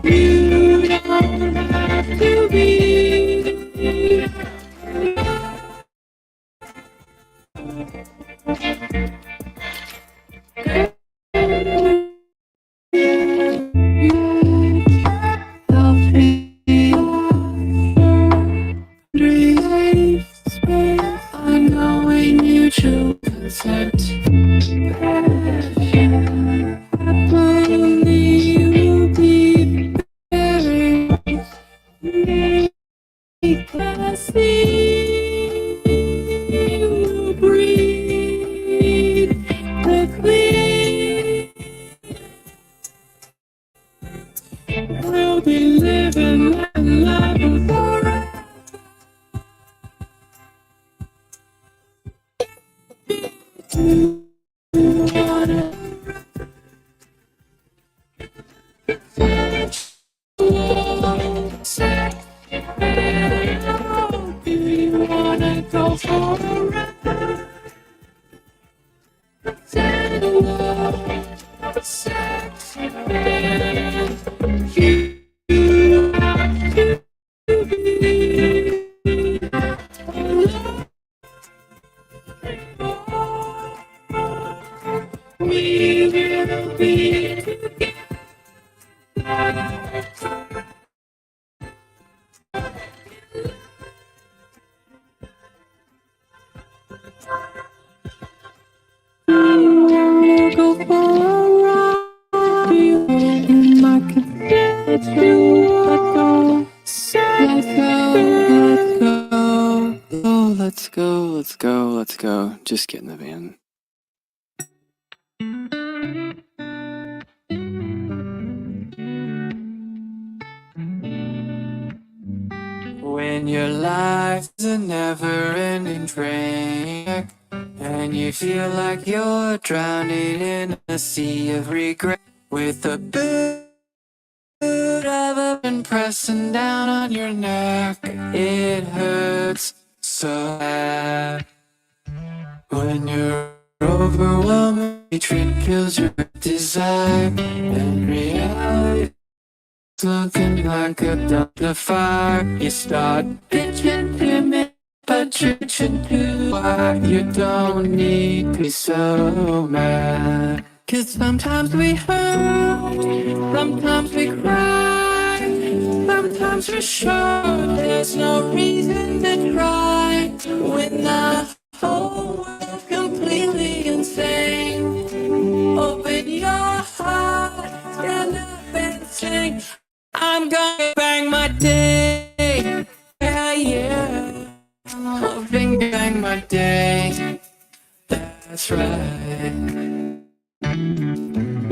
You don't have to be. Consent, passion, happily you will be. living and loving forever. Do you wanna go for a ride? Sexy man, you have to be. We will be together. Go for a ride in my cathedral. Let's go, let's go. Oh, let's go. Just get in the van. When your life is a never-ending train wreck, and you feel like you're drowning in a sea of regret, with the boot of a pen pressing down on your neck, it hurts so bad. When your overwhelming hatred kills your desire, and reality looking like a dumpster fire, you start bitching to me, but you're bitching to why you don't need to be so mad. 'Cause sometimes we hurt, sometimes we cry, sometimes we're sure there's no reason to try. When the whole world's completely insane, open your heart, stand up and sing. I'm gonna bang my day, yeah. I've been bang my day, that's right.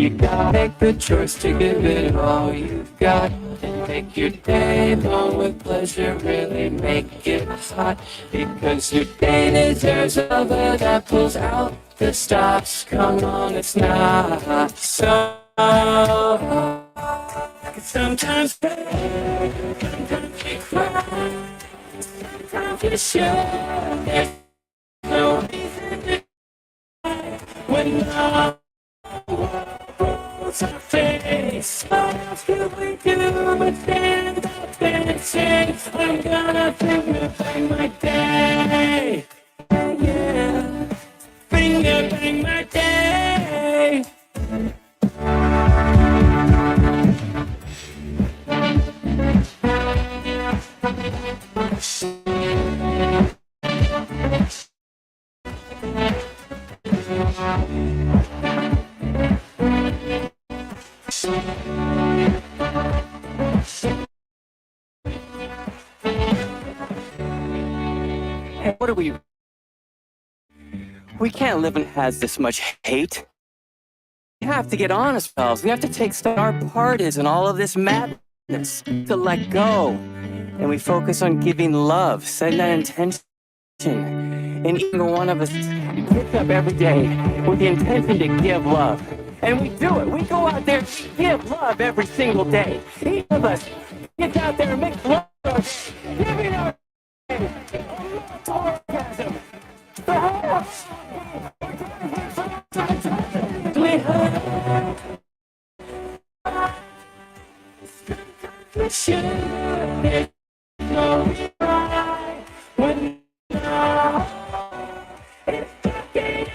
You gotta make the choice to give it all you've got, and make your day long with pleasure, really make it hot. Because your day deserves a lover that pulls out the stops. Come on, it's not so. Sometimes you cry, sometimes you show. There's no reason to cry when the world's our face. What else could we do but stand up and say, I'm gonna finger bang my day, yeah, finger bang my day. Hey, what are we? We can't live in has this much hate. We have to get on ourselves. We have to take stock our part is in all of this madness, to let go. And we focus on giving love, setting that intention. And each one of us gets up every day with the intention to give love. And we do it. We go out there and give love every single day. Each of us gets out there and makes love, giving our orgasm. Perhaps we hurt. We should know right when now it's getting.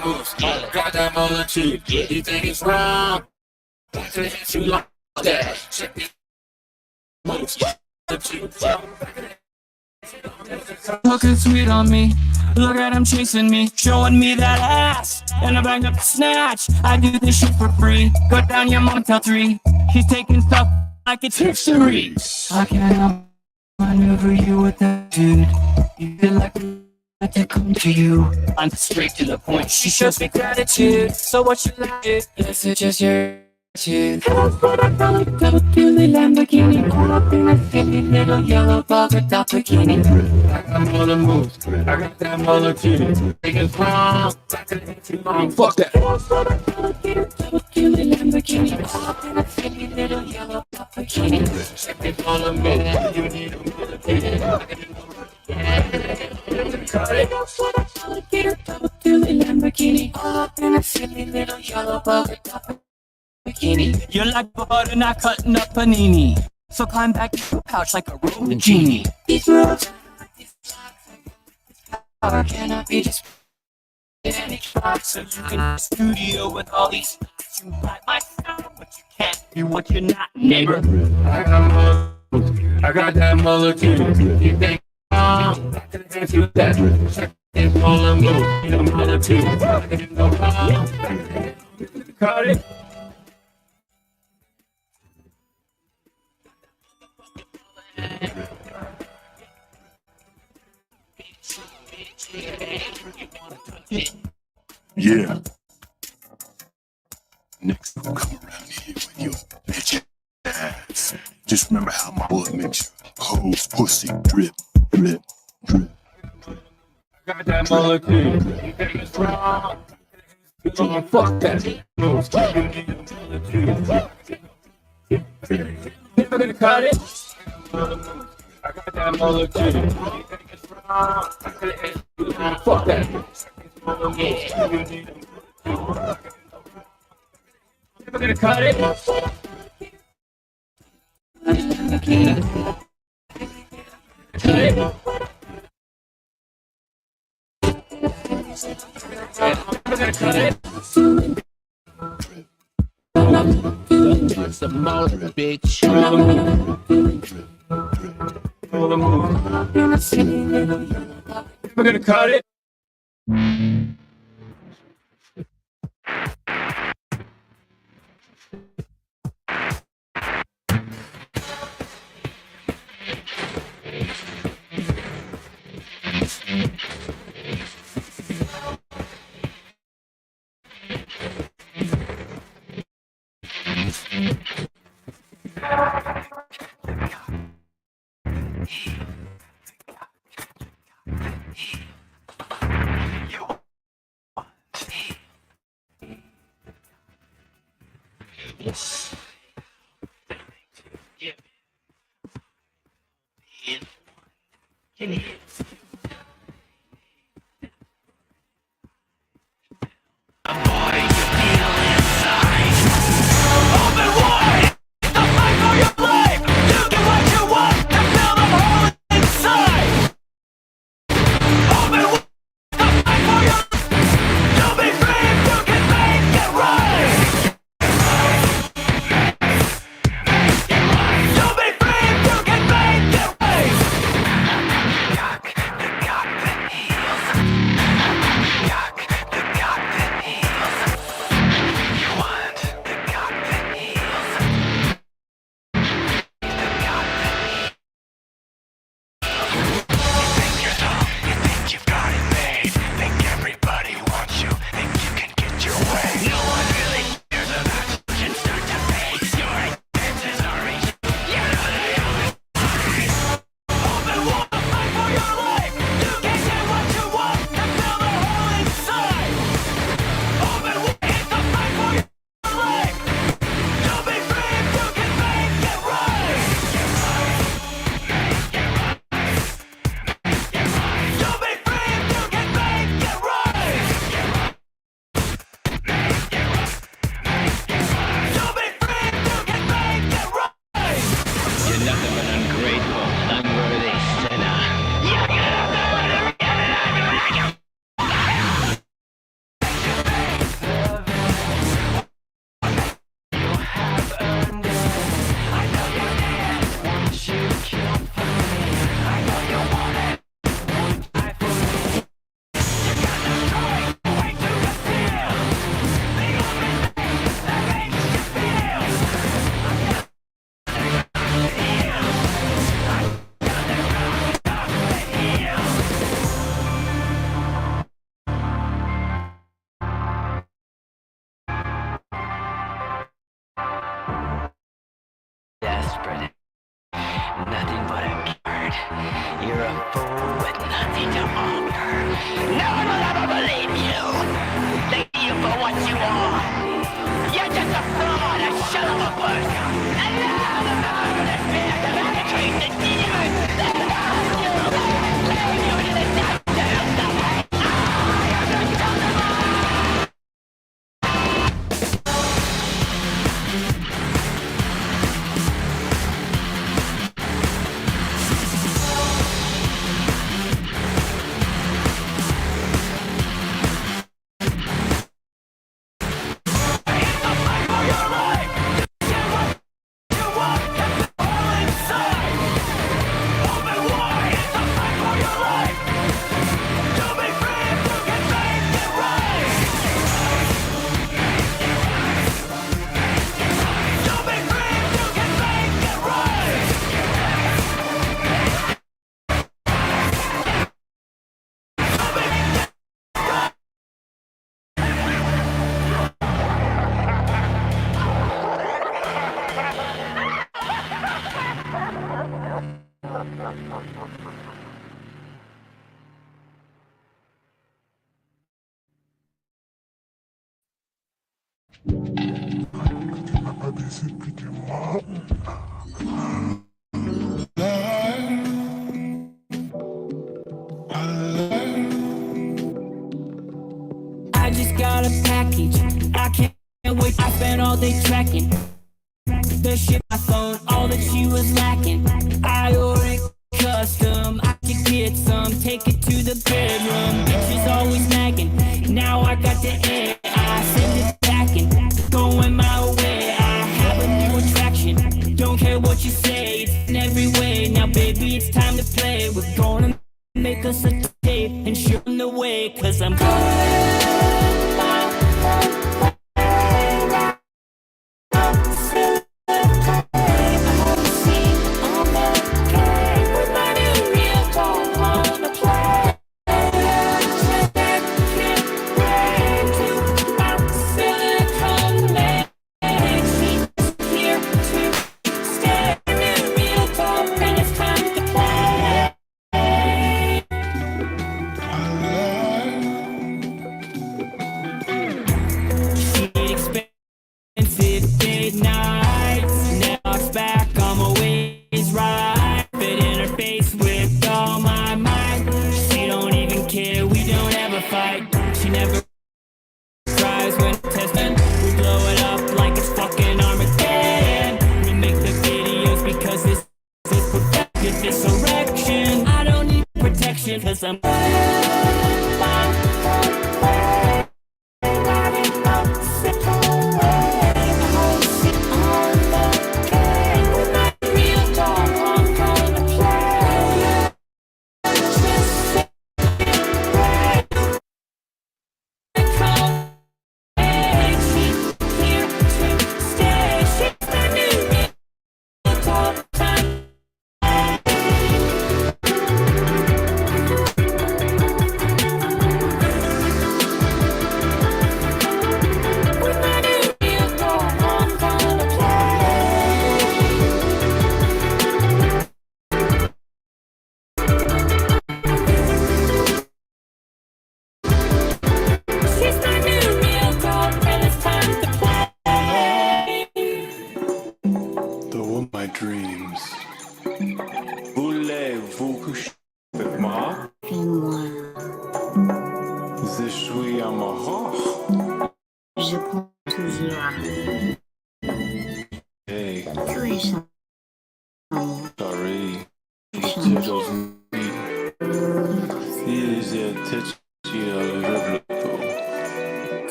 the moves, got that multitude. You think it's wrong? To hit you like that. Check these moves. Looking sweet on me. Look at him chasing me, showing me that ass. And I bang up the snatch. I do this shit for free. Go down your mom till 3. She's taking stuff like it's history. I can't maneuver you with that dude. You feel like I to come to you. I'm straight to the point. She shows me gratitude. So what you like it? Yes, it's just your attitude. Double Billy Lamborghini, all up in a silly little yellow polka dot bikini. I got all the moves. I got that multitude. Take it from. Fuck that. Double Billy Lamborghini, all up in a silly little yellow dot bikini. Check it all the moves. You need a multitude. Alligator, double Billy Lamborghini, all up in a silly little yellow polka dot bikini. You're like butter not cutting up panini. So climb back to your pouch like a rolling genie. These roads, these power cannot be just in any spot. So you can have a studio with all these spots. You like my style, but you can't do what you're not, neighbor. I got that multitude. You think I can dance with that? Check it all the moves. You know multitude. Cut it. Yeah. Next time come around here with your bitch ass. Just remember how my blood makes your hoes pussy drip, drip, drip. Got that molecule. You think it's wrong? Fuck that. Moves. Never gonna cut it. I got that molecule. You think it's wrong? Fuck that. Never gonna cut it. Cut it. Never gonna cut it. Some more, bitch. Never gonna cut it. Yes. No one will ever believe you. They see you for what you are. You're just a fraud, a shell of a person. And now the marvelous fears of attitude, the demons that love you, leave you to the doctor of the way. I am the son of a... I just got a package. I can't wait. I spent all day tracking the shit my phone, all that she was lacking. I ordered custom. I could get some, take it to the bedroom. She's always nagging. Now I got the air. I send it packing, going my way. I have a new attraction. Don't care what you say, it's in every way. Now baby, it's time to play. We're gonna make us a tape and show them the way. Cause I'm cause I'm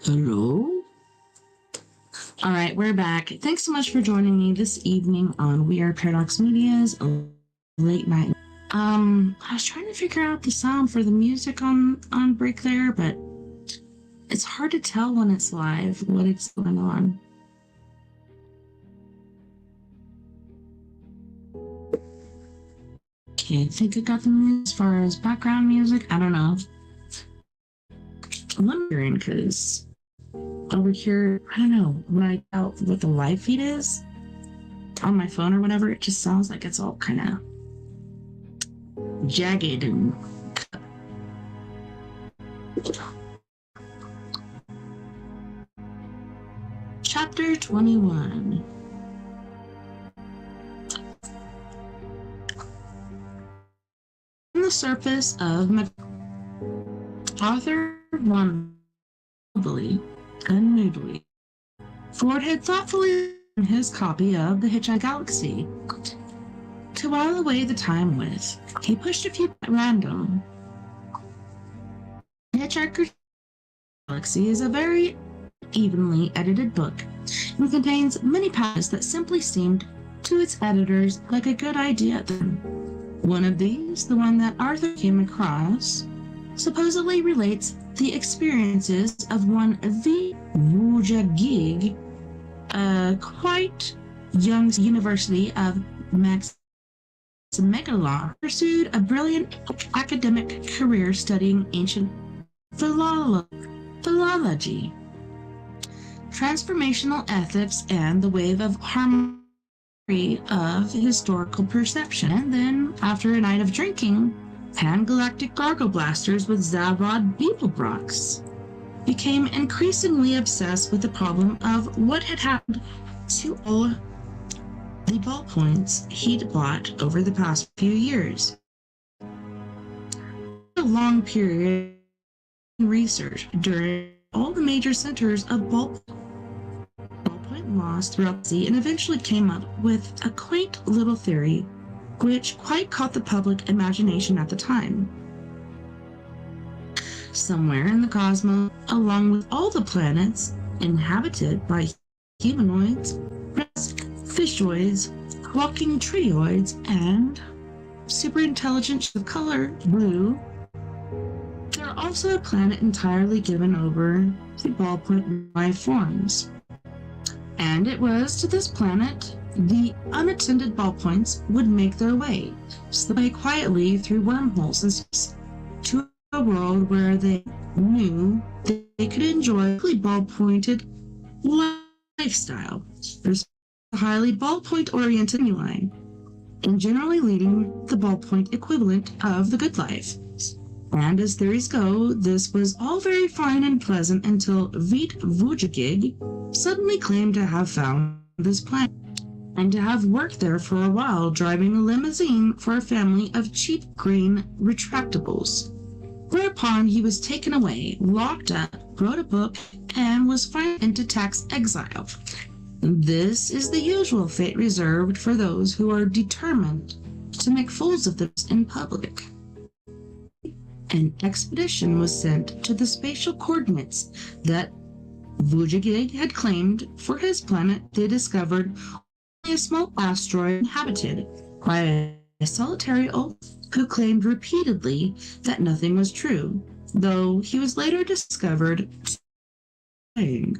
Hello? All right, we're back. Thanks so much for joining me this evening on We Are Paradox Media's late night. I was trying to figure out the sound for the music on break there, but it's hard to tell when it's live what it's going on. Okay, I think I got the music as far as background music. I don't know. I'm wondering because over here, I don't know, when I doubt what the live feed is on my phone or whatever, it just sounds like it's all kind of jagged and Chapter 21. On the surface of Arthur won and moodily. Ford had thoughtfully written his copy of The Hitchhikers Galaxy to while away the time with. He pushed a few at random. Hitchhikers Galaxy is a very evenly edited book and contains many passages that simply seemed to its editors like a good idea then. One of these, the one that Arthur came across, supposedly relates the experiences of one V. Wujagig, a quite young University of Megalon, pursued a brilliant academic career studying ancient philology, transformational ethics, and the wave of harmony of historical perception. And then, after a night of drinking, pan-galactic gargle blasters with Zavrod Beeblebrox, became increasingly obsessed with the problem of what had happened to all the ballpoints he'd bought over the past few years. A long period of research during all the major centers of ballpoint loss throughout the sea, and eventually came up with a quaint little theory which quite caught the public imagination at the time. Somewhere in the cosmos, along with all the planets inhabited by humanoids, fishoids, walking treeoids, and superintelligent of color blue, there are also a planet entirely given over to ballpoint life forms. And it was to this planet the unattended ballpoints would make their way, slip quietly through wormholes and to a world where they knew they could enjoy a ball-pointed lifestyle. There's a highly ballpoint-oriented line, and generally leading the ballpoint equivalent of the good life. And as theories go, this was all very fine and pleasant until Vít Vujagig suddenly claimed to have found this planet, and to have worked there for a while driving a limousine for a family of cheap green retractables. Whereupon he was taken away, locked up, wrote a book, and was fined into tax exile. This is the usual fate reserved for those who are determined to make fools of themselves in public. An expedition was sent to the spatial coordinates that Vujagig had claimed for his planet. They discovered a small asteroid inhabited by a solitary old who claimed repeatedly that nothing was true, though he was later discovered lying.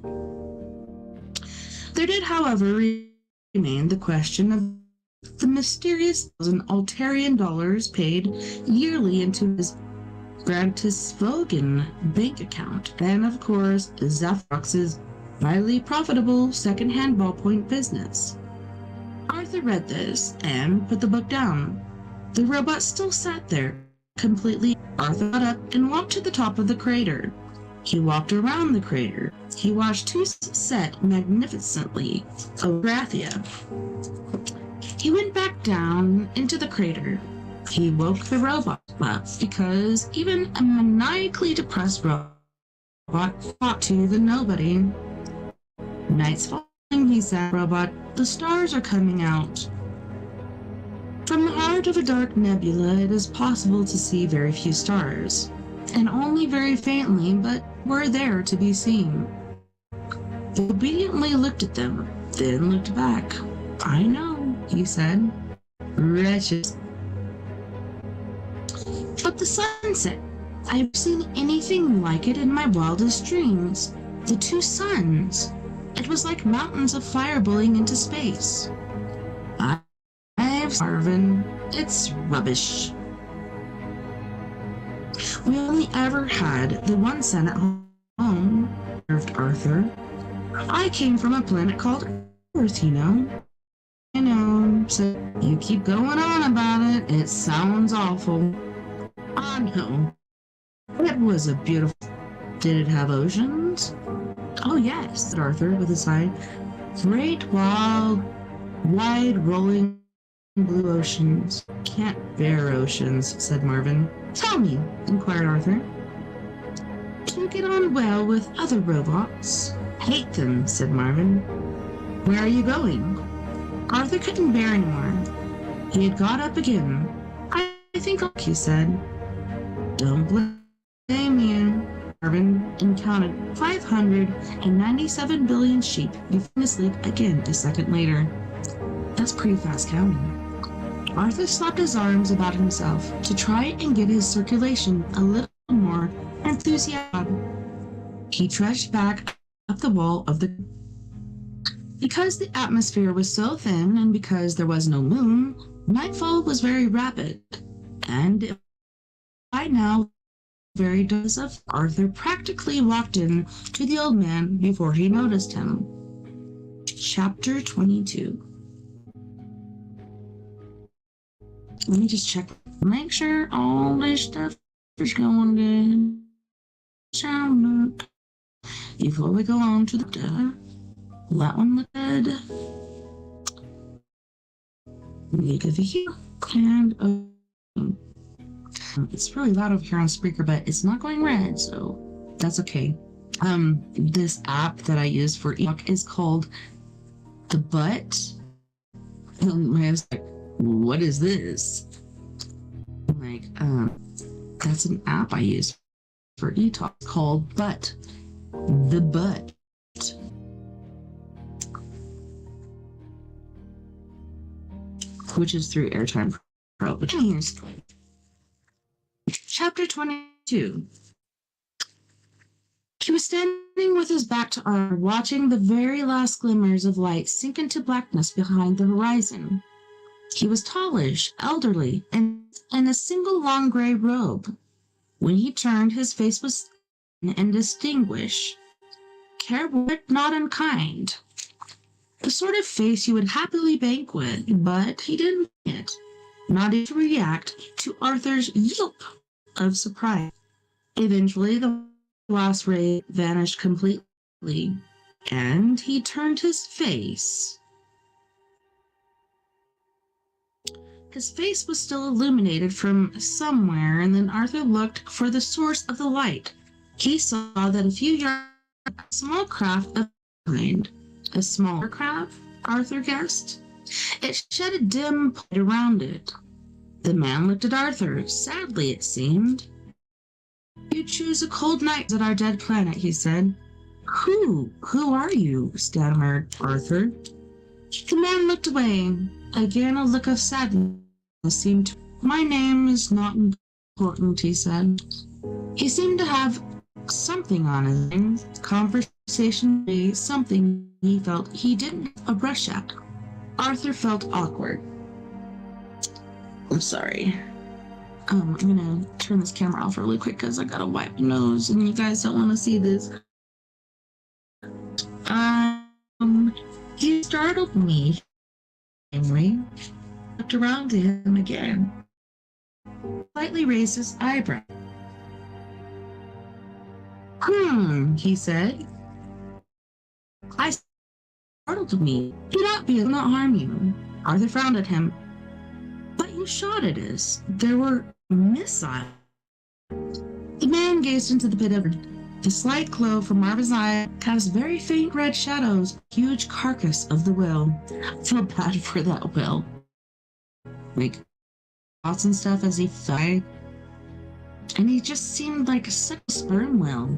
There did, however, remain the question of the mysterious Altarian dollars paid yearly into his Grantisvogen bank account, and of course Zathrox's highly profitable second-hand ballpoint business. Arthur read this and put the book down. The robot still sat there, completely. Arthur got up and walked to the top of the crater. He walked around the crater. He watched two set magnificently of Grathia. He went back down into the crater. He woke the robot up because even a maniacally depressed robot fought to the nobody. Night's falling, he said, robot. The stars are coming out. From the heart of a dark nebula, it is possible to see very few stars. and only very faintly, but were there to be seen. He obediently looked at them, then looked back. "I know," he said. "Wretches." But the sunset, I've seen anything like it in my wildest dreams. The two suns. It was like mountains of fire blowing into space. I've Marvin. It's rubbish. We only ever had the one sun at home, observed Arthur. I came from a planet called Earth, you know. I know, so you keep going on about it. It sounds awful. I know. It was a beautiful... Did it have oceans? "Oh yes," said Arthur with a sigh. "Great, wild, wide, rolling blue oceans." "Can't bear oceans," said Marvin. "Tell me," inquired Arthur. "Do you get on well with other robots?" "Hate them," said Marvin. "Where are you going?" Arthur couldn't bear anymore. He had got up again. I think, he said. "Don't blame you." Marvin and counted 597 billion sheep before asleep again a second later. That's pretty fast counting. Arthur slapped his arms about himself to try and get his circulation a little more enthusiastic. He trudged back up the wall of the... Because the atmosphere was so thin and because there was no moon, nightfall was very rapid, and by now very does of Arthur practically walked in to the old man before he noticed him. Chapter 22. Let me just check, make sure all this stuff is going good. Sound good. Before we go on to the that one look good. Look over here and it's really loud over here on speaker, but it's not going red, so that's okay. This app that I use for ebook is called The Butt. And I was like, "What is this?" I'm like, that's an app I use for e-talk called Butt. The Butt. Which is through Airtime Pro. But here's Chapter 22. He was standing with his back to Arthur, watching the very last glimmers of light sink into blackness behind the horizon. He was tallish, elderly, and in a single long gray robe. When he turned, his face was thin and distinguished, careworn, not unkind. The sort of face you would happily bank with, but he didn't it, not even to react to Arthur's yelp of surprise. Eventually, the last ray vanished completely, and he turned his face. His face was still illuminated from somewhere, and then Arthur looked for the source of the light. He saw that a few yards a small craft of behind. A smaller craft, Arthur guessed. It shed a dim light around it. The man looked at Arthur, sadly it seemed. "You choose a cold night at our dead planet," he said. Who are you?" stammered Arthur. The man looked away. Again a look of sadness seemed to... "My name is not important," he said. He seemed to have something on his mind. Conversation, something he felt he didn't have a brush at. Arthur felt awkward. I'm sorry. I'm gonna turn this camera off really quick because I gotta wipe my nose and you guys don't want to see this. He startled me. Henry looked around to him again. Slightly raised his eyebrow. He said. "I startled me. Do not be, I will not harm you." Arthur frowned at him. "But you shot at us. There were missiles." The man gazed into the pit of the slight glow from Marvin's eye cast very faint red shadows, huge carcass of the whale. I feel bad for that whale. Like, thoughts and stuff as he died. and he just seemed like such a sperm whale.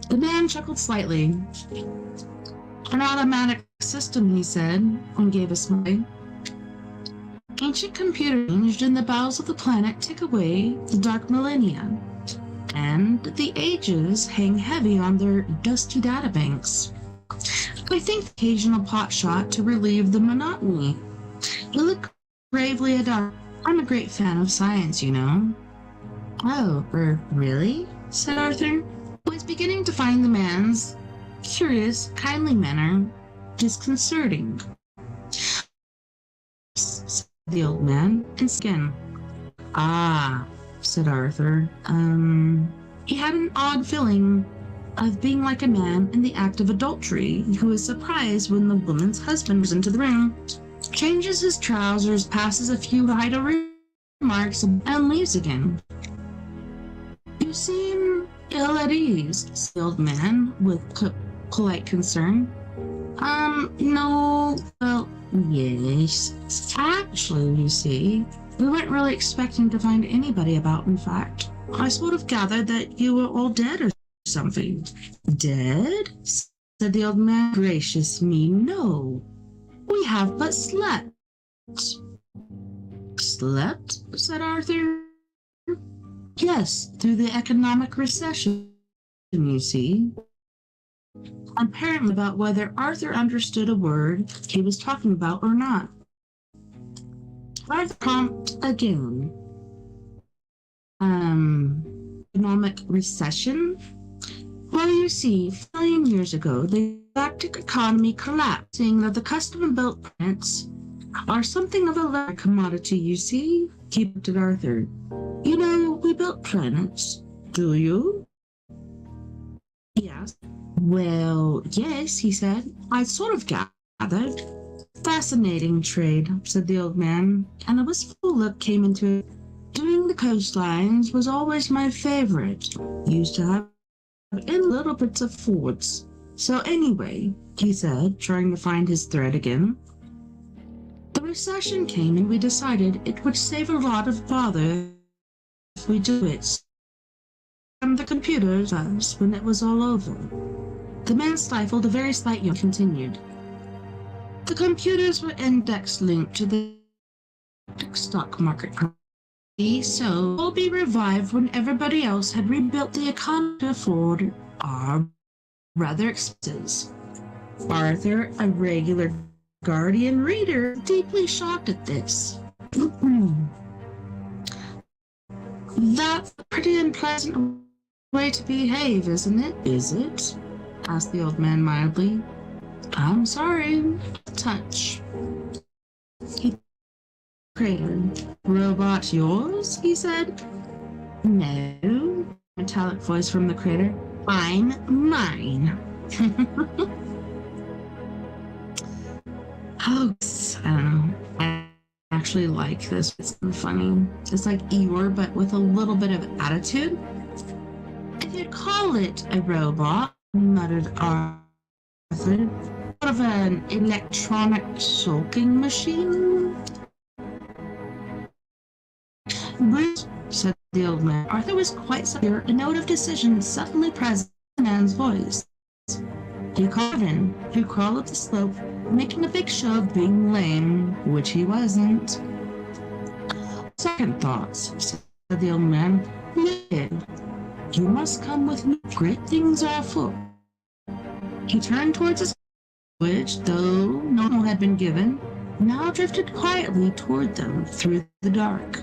The man chuckled slightly. An automatic system, he said, and gave a smile. Ancient computers ranged in the bowels of the planet tick away the dark millennia, and the ages hang heavy on their dusty databanks. I think occasional pot shot to relieve the monotony. He looked gravely at us. I'm a great fan of science, you know. Oh, really? Said Arthur, who was beginning to find the man's curious, kindly manner disconcerting. Said the old man, and skin. Ah, said Arthur. He had an odd feeling of being like a man in the act of adultery who is surprised when the woman's husband comes into the room, changes his trousers, passes a few idle remarks, and leaves again. You seem ill at ease, said the old man with polite concern. No, well, yes. Actually, you see, we weren't really expecting to find anybody about, in fact. I sort of gathered that you were all dead or something. Dead? Said the old man. Gracious me, no. We have but slept. Slept? Said Arthur. Yes, through the economic recession, you see. Apparently about whether Arthur understood a word he was talking about or not. Arthur prompted again. Economic recession? Well, you see, 5 million years ago, the galactic economy collapsed, seeing that the custom-built planets are something of a rare commodity, you see, he looked at Arthur. You know, we built planets, do you? He asked. Well, yes, he said. I sort of gathered. Fascinating trade, said the old man, and a wistful look came into it. Doing the coastlines was always my favorite. Used to have in little bits of forts. So anyway, he said, trying to find his thread again. The recession came and we decided it would save a lot of bother if we do it. And the computers us when it was all over. The man stifled a very slight yawn and continued. The computers were index linked to the stock market, so will be revived when everybody else had rebuilt the economy to afford our rather expenses. Arthur, a regular Guardian reader, deeply shocked at this. That's a pretty unpleasant way to behave, isn't it? Is it? Asked the old man mildly. I'm sorry. Touch. He cratered. Robot yours? He said. No. Metallic voice from the crater. I'm mine. Oh, I don't know. I actually like this. It's funny. It's like Eeyore, but with a little bit of attitude. If you'd call it a robot, muttered Arthur. Sort of an electronic sulking machine? Bruce, said the old man. Arthur was quite severe, a note of decision suddenly present in the man's voice. He called in, who crawled up the slope, making a big show of being lame, which he wasn't. Second thoughts, said the old man. You must come with me. Great things are afoot. He turned towards his which, though no had been given, now drifted quietly toward them through the dark.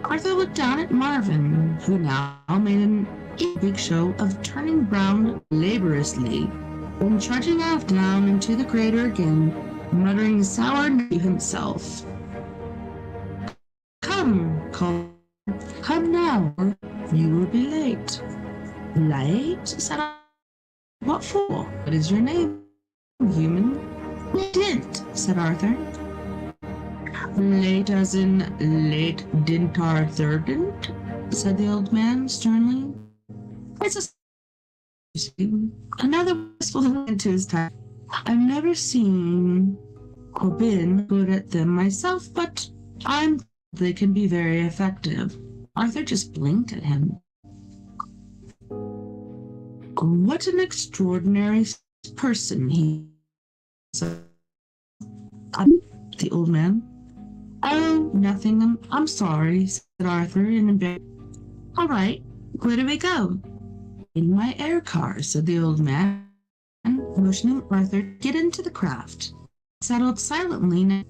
Arthur looked down at Marvin, who now made a big show of turning round laboriously, and trudging off down into the crater again, muttering sourly to himself. Come, called. Come now, or you will be late. Late? Said I. What for? What is your name, human? Dint, said Arthur. Late as in late dint Arthur dint, said the old man sternly. It's another wistful look into his time. I've never seen I've been good at them myself, but they can be very effective. Arthur just blinked at him. What an extraordinary person, he said. The old man. Oh, nothing. I'm sorry, said Arthur in a bit. All right, where do we go? In my air car, said the old man, motioning Arthur to get into the craft. Settled silently now.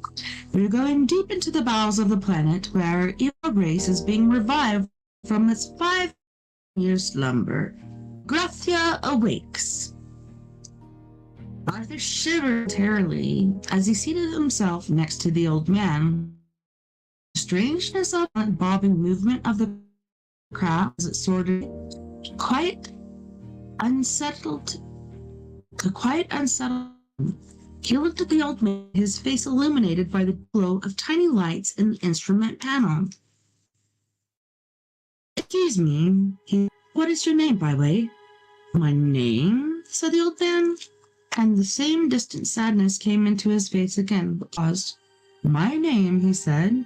We're going deep into the bowels of the planet where our evil race is being revived from its 5-year slumber. Gracia awakes. Arthur shivered terribly as he seated himself next to the old man. The strangeness of the bobbing movement of the craft as it soared quite unsettled. He looked at the old man, his face illuminated by the glow of tiny lights in the instrument panel. Excuse me, what is your name, by the way? My name? Said the old man, and the same distant sadness came into his face again, but paused. My name, he said,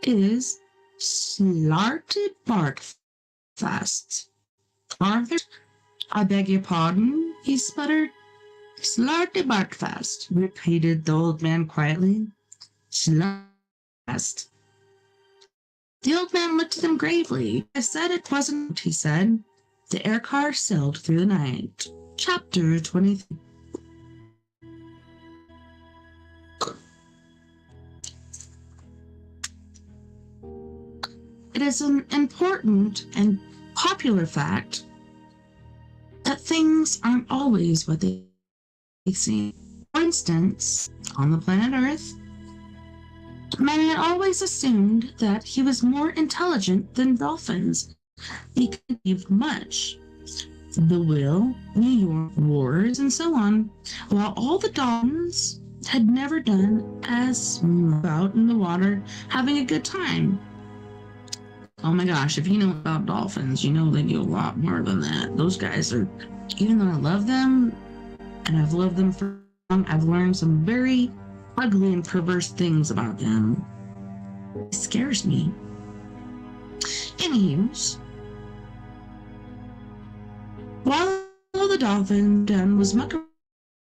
is Slarty Barkfast. Arthur, I beg your pardon, he sputtered. Slarty Barkfast, repeated the old man quietly. Slarty. The old man looked at him gravely. I said it wasn't, he said. The air car sailed through the night. Chapter 23. It is an important and popular fact that things aren't always what they seem. For instance, on the planet Earth, man had always assumed that he was more intelligent than dolphins. He conceived much. The Will, New York, wars, and so on, while all the dolphins had never done as much out in the water having a good time. Oh my gosh, if you know about dolphins, you know they do a lot more than that. Those guys are, even though I love them, and I've loved them for long, I've learned some very ugly and perverse things about them. It scares me. Anywho, while the dolphin was mucking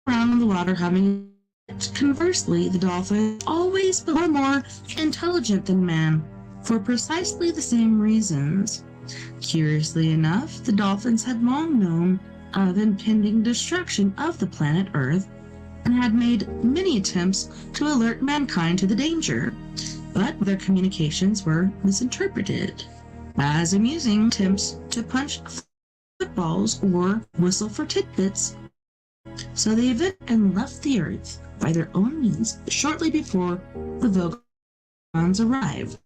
around in the water having it, conversely, the dolphin always was more intelligent than man for precisely the same reasons. Curiously enough, the dolphins had long known of impending destruction of the planet Earth and had made many attempts to alert mankind to the danger, but their communications were misinterpreted as amusing attempts to punch footballs or whistle for tidbits. So they eventually left the Earth by their own means shortly before the Vogons arrived.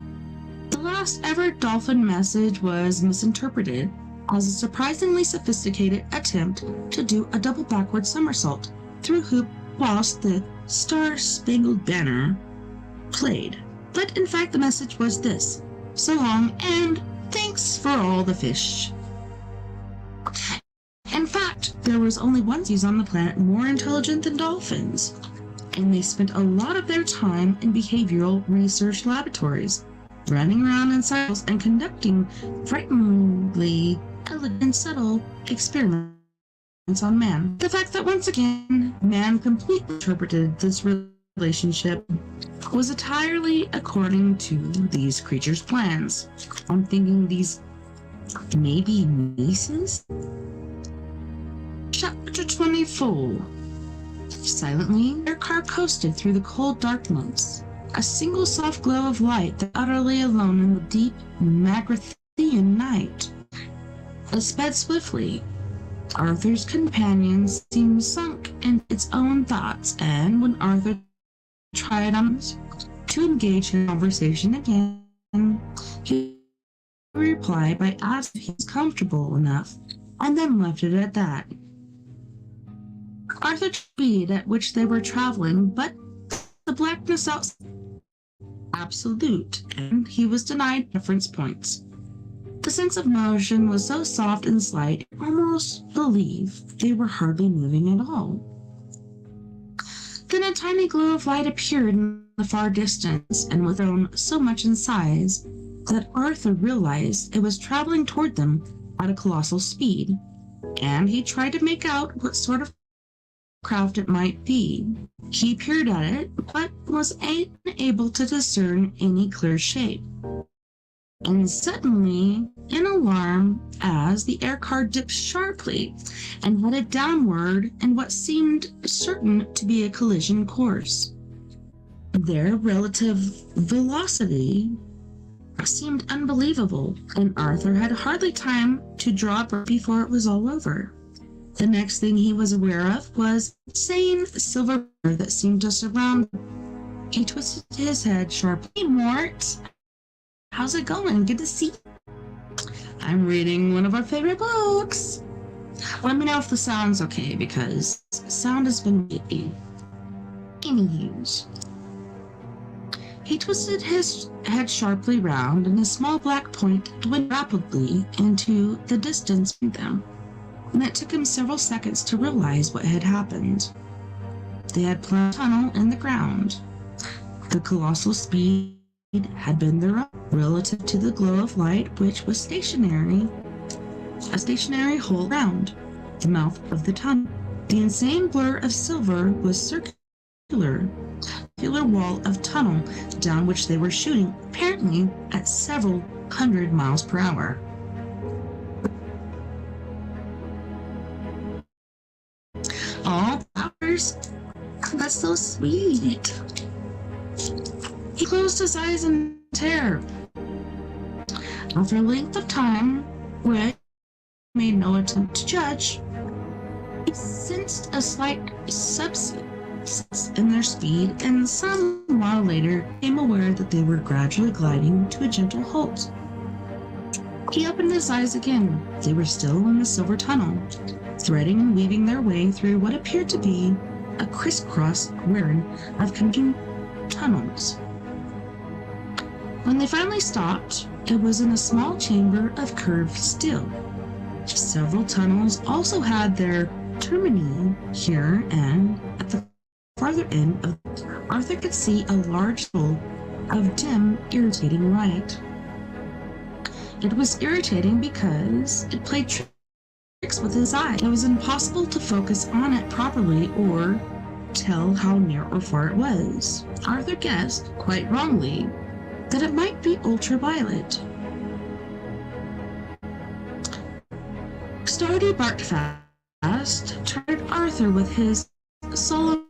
The last ever dolphin message was misinterpreted as a surprisingly sophisticated attempt to do a double backward somersault through hoop whilst the Star-Spangled Banner played. But in fact the message was this: so long and thanks for all the fish. In fact, there was only one species on the planet more intelligent than dolphins, and they spent a lot of their time in behavioral research laboratories, running around in circles and conducting frighteningly elegant and subtle experiments on man. The fact that once again, man completely interpreted this relationship was entirely according to these creatures' plans. I'm thinking these maybe nieces? Chapter 24. Silently, their car coasted through the cold dark months. A single soft glow of light that utterly alone in the deep Magrathian night. It sped swiftly. Arthur's companions seemed sunk in its own thoughts, and when Arthur tried to engage in conversation again, he replied by asking if he was comfortable enough, and then left it at that. Arthur tried the speed at which they were traveling, but the blackness outside absolute, and he was denied reference points. The sense of motion was so soft and slight, I almost believe they were hardly moving at all. Then a tiny glow of light appeared in the far distance and was grown so much in size that Arthur realized it was traveling toward them at a colossal speed, and he tried to make out what sort of craft it might be. He peered at it, but was unable to discern any clear shape. And suddenly, in alarm, as the air car dipped sharply and headed downward in what seemed certain to be a collision course. Their relative velocity seemed unbelievable, and Arthur had hardly time to draw a breath before it was all over. The next thing he was aware of was insane silver that seemed to surround him. He twisted his head sharply. "Hey, Mort, how's it going? Good to see you." "I'm reading one of our favorite books." Let me know if the sound's okay, because sound has been waiting. Anywho's. He twisted his head sharply round, and a small black point went rapidly into the distance between them, and it took him several seconds to realize what had happened. They had plowed a tunnel in the ground. The colossal speed had been their own, relative to the glow of light, which was stationary, a stationary hole around the mouth of the tunnel. The insane blur of silver was circular wall of tunnel down which they were shooting, apparently at several hundred miles per hour. "Oh, flowers, that's so sweet." He closed his eyes in terror. After a length of time, which he made no attempt to judge, he sensed a slight substance in their speed, and some while later became aware that they were gradually gliding to a gentle halt. He opened his eyes again. They were still in the silver tunnel, threading and weaving their way through what appeared to be a crisscross wearing of connecting tunnels. When they finally stopped, it was in a small chamber of curved steel. Several tunnels also had their termini here, and at the farther end of Arthur could see a large hole of dim, irritating light. It was irritating because it played tricks with his eye. It was impossible to focus on it properly or tell how near or far it was. Arthur guessed, quite wrongly, that it might be ultraviolet. Stardy barked fast, turned Arthur with his solemn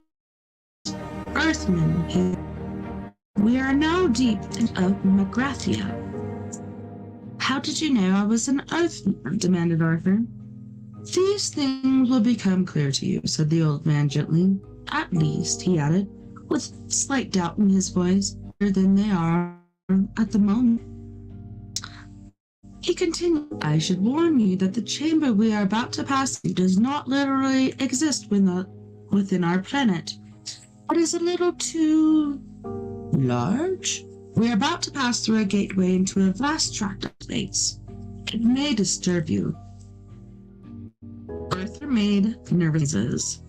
Earthman. "We are now deep in Magrathia." "How did you know I was an Earthman?" demanded Arthur. "These things will become clear to you," said the old man gently. "At least," he added, with slight doubt in his voice, "better than they are at the moment." He continued, "I should warn you that the chamber we are about to pass through does not literally exist within our planet. It is a little too large. We are about to pass through a gateway into a vast tract of space. It may disturb you." Arthur made nervous noises.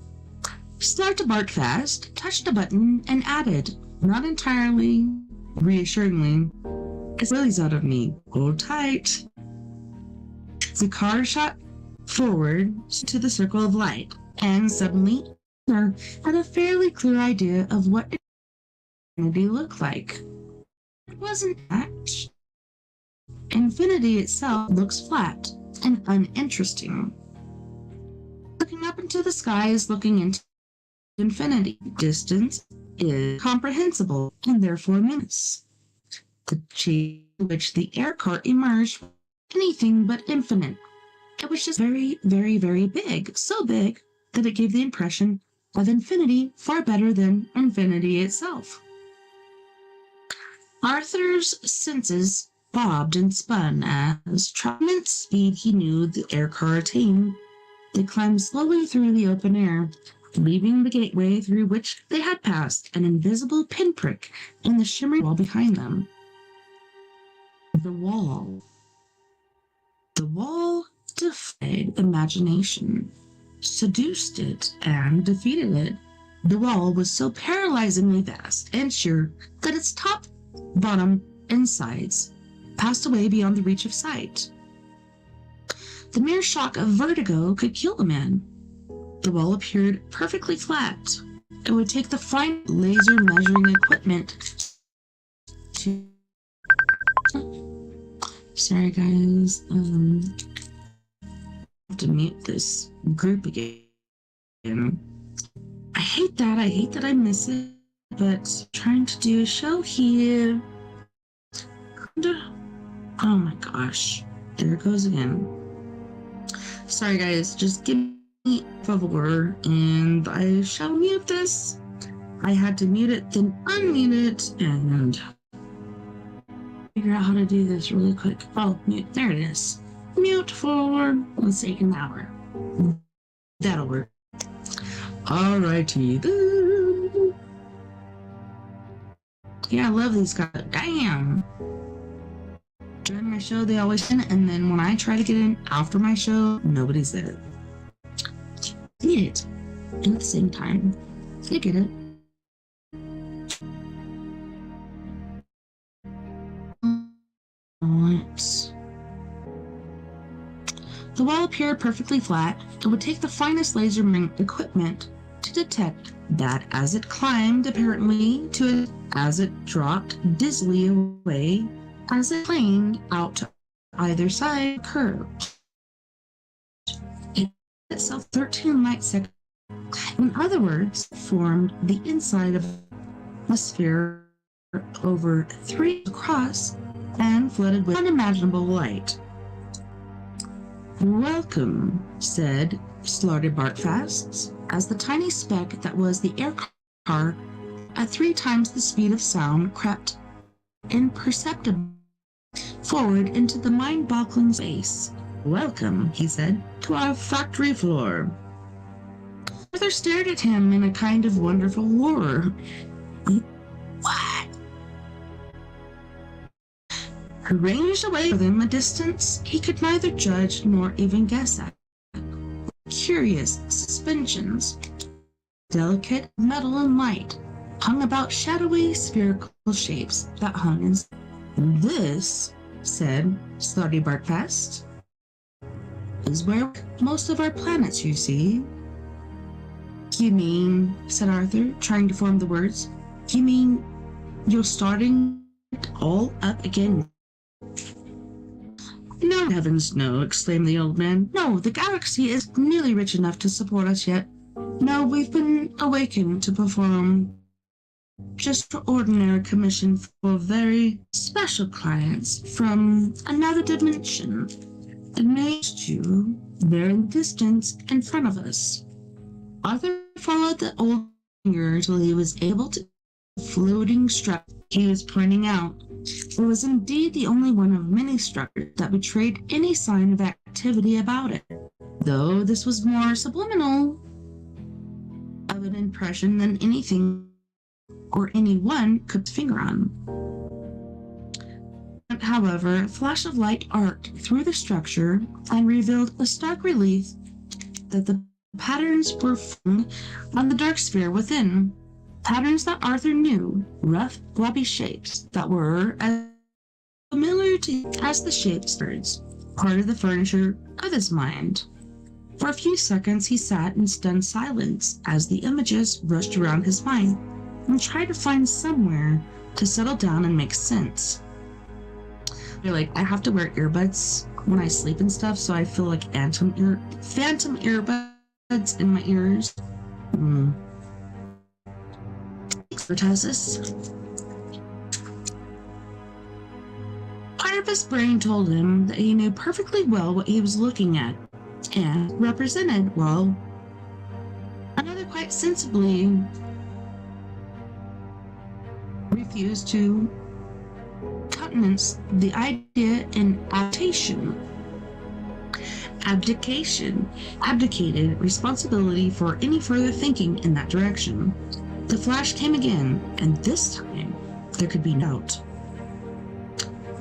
He started to bark fast, touched a button, and added, not entirely reassuringly, "It's willies out of me. Hold tight." The car shot forward to the circle of light, and suddenly Arthur had a fairly clear idea of what infinity looked like. It wasn't that. Infinity itself looks flat and uninteresting. Looking up into the sky is looking into infinity. Distance is comprehensible and therefore meaningless. The shape in which the air car emerged was anything but infinite. It was just very, very, very big, so big that it gave the impression of infinity far better than infinity itself. Arthur's senses bobbed and spun as, traveling at speed he knew the air car attained, they climbed slowly through the open air, leaving the gateway through which they had passed an invisible pinprick in the shimmering wall behind them. The wall. The wall defied imagination, seduced it, and defeated it. The wall was so paralyzingly vast and sheer that its top, bottom, and sides passed away beyond the reach of sight. The mere shock of vertigo could kill a man. The wall appeared perfectly flat. It would take the fine laser measuring equipment to... Sorry guys, I have to mute this group again. I hate that I miss it, but trying to do a show here. Oh my gosh, there it goes again. Sorry guys, just give me a favor and I shall mute this. I had to mute it, then unmute it, and figure out how to do this really quick. Oh, mute, there it is. Mute for, let's say, an hour. That'll work. Alrighty then. Yeah, I love these guys. Damn. During my show, they always in, and then when I try to get in after my show, nobody's there. Need it. And at the same time, you get it. The wall appeared perfectly flat. It would take the finest laser equipment to detect that as it climbed, apparently, to it as it dropped dizzily away, as it planed out to either side curve. It itself 13 light seconds. In other words, formed the inside of a sphere over 3 across and flooded with unimaginable light. "Welcome," said Slarty Bartfast, as the tiny speck that was the air car at 3 times the speed of sound crept imperceptibly forward into the mind-boggling space. "Welcome," he said, "to our factory floor." Arthur stared at him in a kind of wonderful horror. What? Ranged away from them a distance he could neither judge nor even guess at. Curious suspensions, delicate metal and light, hung about shadowy spherical shapes that hung in. "This," said Slarty Bartfast, "is where most of our planets, you see." "You mean," said Arthur, trying to form the words, "you mean you're starting it all up again?" "No, heavens, no," exclaimed the old man. "No, the galaxy is nearly rich enough to support us yet. No, we've been awakened to perform just ordinary commission for very special clients from another dimension. It makes you there in the distance in front of us." Arthur followed the old finger till he was able to floating structure he was pointing out. It was indeed the only one of many structures that betrayed any sign of activity about it, though this was more subliminal of an impression than anything or anyone could finger on. However, a flash of light arced through the structure and revealed a stark relief that the patterns were found on the dark sphere within. Patterns that Arthur knew, rough, blobby shapes that were as familiar to him as the shapes birds, part of the furniture of his mind. For a few seconds he sat in stunned silence as the images rushed around his mind and tried to find somewhere to settle down and make sense. You're like, I have to wear earbuds when I sleep and stuff, so I feel like phantom earbuds in my ears. Tassus. Part of his brain told him that he knew perfectly well what he was looking at and represented, while another quite sensibly refused to countenance the idea in abdicated responsibility for any further thinking in that direction. The flash came again, and this time there could be no doubt.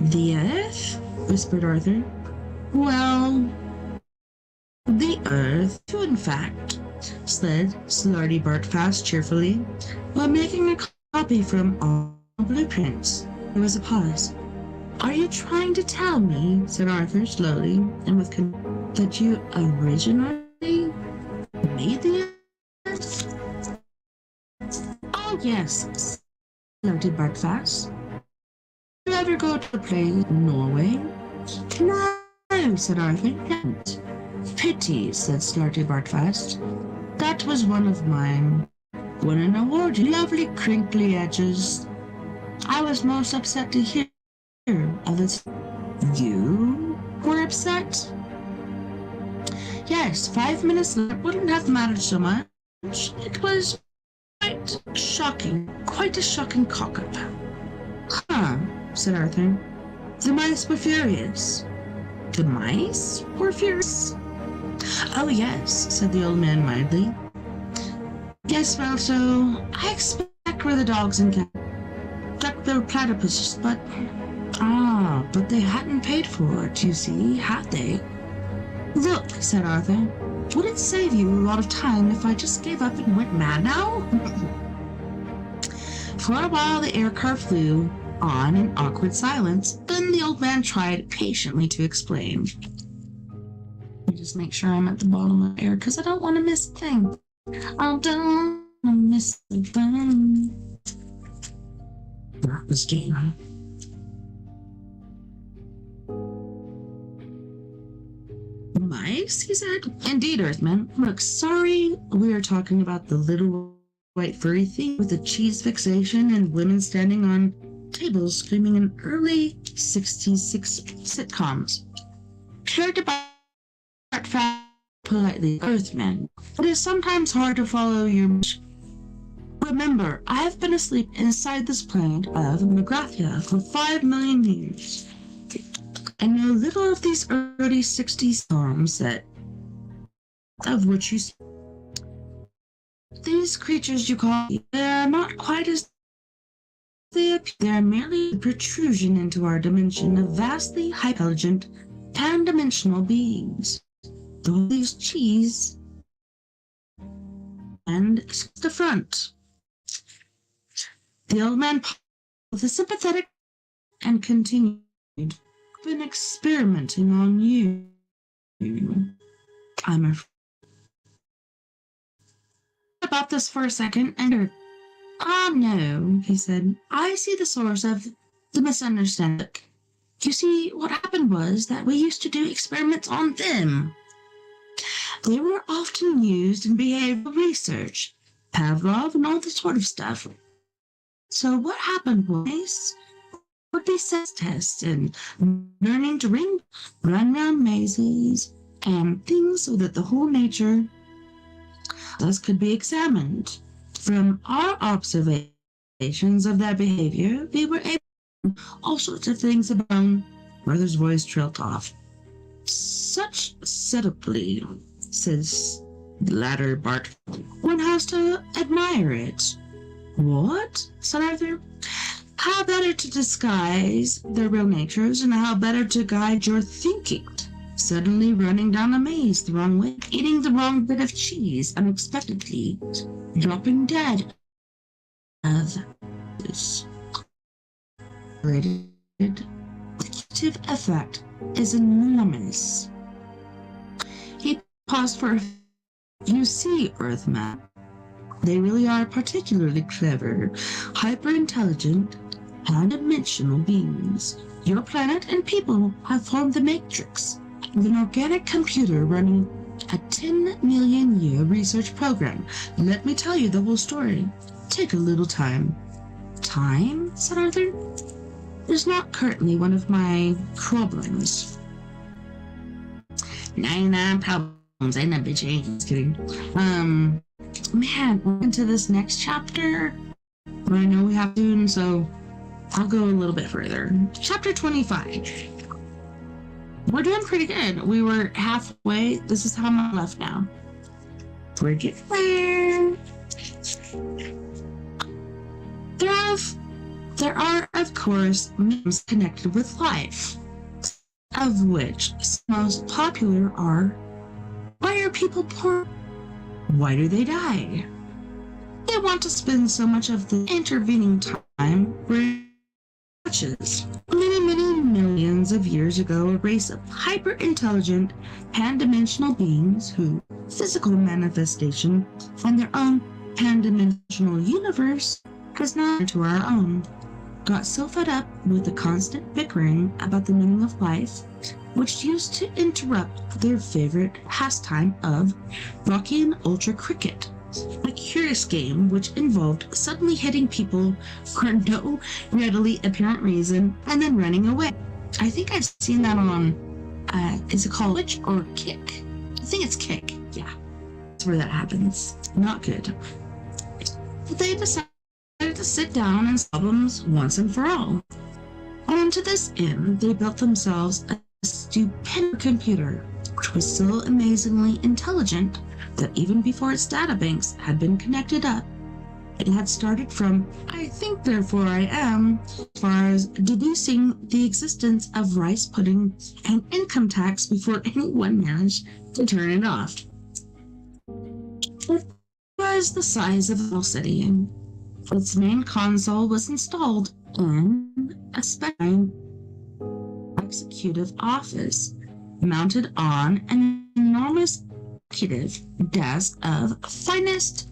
"The Earth?" whispered Arthur. "Well, the Earth, too, in fact, said Slarty Bartfast cheerfully, while making a copy from all blueprints. There was a pause. Are you trying to tell me, said Arthur slowly and with that you originally made the Earth? Oh, yes, blurted Bartfast. Did you ever go to a place in Norway? No, said Arthur. Pity, said Slarty Bartfast. That was one of mine. Won an award, lovely crinkly edges. I was most upset to hear of it. You were upset? Yes, 5 minutes later wouldn't have mattered so much. It was quite a shocking cock-up. Huh, said Arthur. The mice were furious. The mice were furious? Oh, yes, said the old man mildly. Yes, well, so I expect we're the dogs and cats. Duck the platypuses, but they hadn't paid for it, you see, had they? Look, said Arthur, would it save you a lot of time if I just gave up and went mad now? For a while, the aircar flew on in awkward silence. Then the old man tried patiently to explain. Let me just make sure I'm at the bottom of the air because I don't want to miss a thing. I don't want to miss a thing. That was game. Mice, he said. Indeed, Earthman. Look, sorry we are talking about the little white furry thing with the cheese fixation and women standing on tables screaming in early 60s sitcoms. Sure to politely, Earthman. It is sometimes hard to follow your... Remember, I have been asleep inside this planet of Magrathia for 5 million years. I know little of these early 60s storms of which you speak. These creatures you call, they are not quite as they appear. They are merely a protrusion into our dimension of vastly hyperligent, pan-dimensional beings. Though these cheese and the front. The old man paused with a sympathetic and continued. Been experimenting on you. I'm afraid about this for a second and no, he said. I see the source of the misunderstanding. You see, what happened was that we used to do experiments on them. They were often used in behavioral research, Pavlov and all this sort of stuff. So what happened was would be sex tests and learning to run around mazes and things so that the whole nature thus could be examined. From our observations of their behavior, we were able to learn all sorts of things about Brother's voice trailed off. Such setup-ly, says the latter Bart. One has to admire it. What? Said Arthur. How better to disguise their real natures and how better to guide your thinking. Suddenly running down a maze the wrong way, eating the wrong bit of cheese unexpectedly, dropping dead of this. The cumulative effect is enormous. He paused for a You see, Earthman, they really are particularly clever, hyper-intelligent, pan-dimensional beings. Your planet and people have formed the Matrix, with an organic computer running a 10 million year research program. Let me tell you the whole story. Take a little time. Time? Said Arthur. Is not currently one of my problems. 99 problems, ain't that bitch? Just kidding. Man, we're into this next chapter. I know we have to, so I'll go a little bit further. Chapter 25. We're doing pretty good. We were halfway. This is how I'm left now. We're getting there. There are, of course, memes connected with life, of which most popular are Why are people poor? Why do they die? They want to spend so much of the intervening time where watches. Many millions of years ago, a race of hyper-intelligent, pan-dimensional beings who physical manifestation and their own pan-dimensional universe is not to our own, got so fed up with the constant bickering about the meaning of life, which used to interrupt their favorite pastime of Rocky and Ultra Cricket, a curious game which involved suddenly hitting people for no readily apparent reason and then running away. I think I've seen that on, is it called Twitch or Kick? I think it's Kick, yeah. That's where that happens. Not good. But they decided to sit down and solve problems once and for all. And to this end, they built themselves a stupendous computer, which was so amazingly intelligent that even before its databanks had been connected up, it had started from I think therefore I am, as far as deducing the existence of rice pudding and income tax before anyone managed to turn it off. It was the size of a little city, and its main console was installed in a special executive office mounted on an enormous executive desk of finest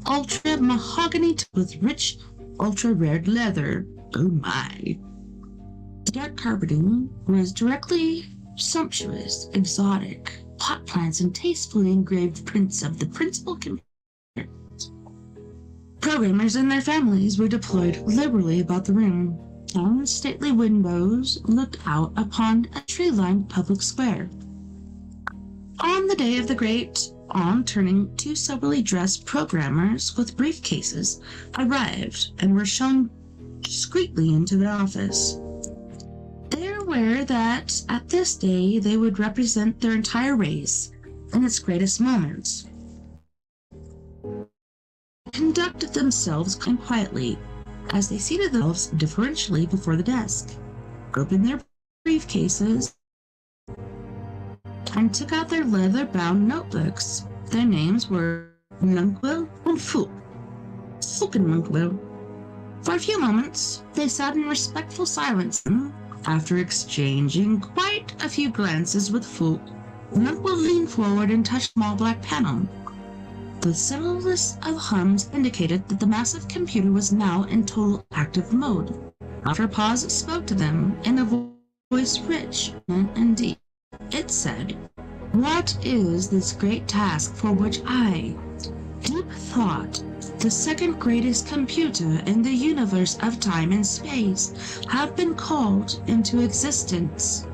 ultra mahogany with rich ultra red leather. Oh my. The dark carpeting was directly sumptuous, exotic, pot plants and tastefully engraved prints of the principal computer. Programmers and their families were deployed liberally about the room, and stately windows looked out upon a tree-lined public square. On the day of the great on-turning, two soberly dressed programmers with briefcases arrived and were shown discreetly into the office. They were aware that at this day they would represent their entire race in its greatest moments. They conducted themselves quietly as they seated themselves deferentially before the desk, opened their briefcases, and took out their leather-bound notebooks. Their names were Lunkwell and Fook. Fook and Lunkwell. For a few moments, they sat in respectful silence. After exchanging quite a few glances with Fook, Lunkwell leaned forward and touched a small black panel. The simplest of hums indicated that the massive computer was now in total active mode. After a pause, it spoke to them in a voice rich and deep. It said, "What is this great task for which I, Deep Thought, the second greatest computer in the universe of time and space, have been called into existence?"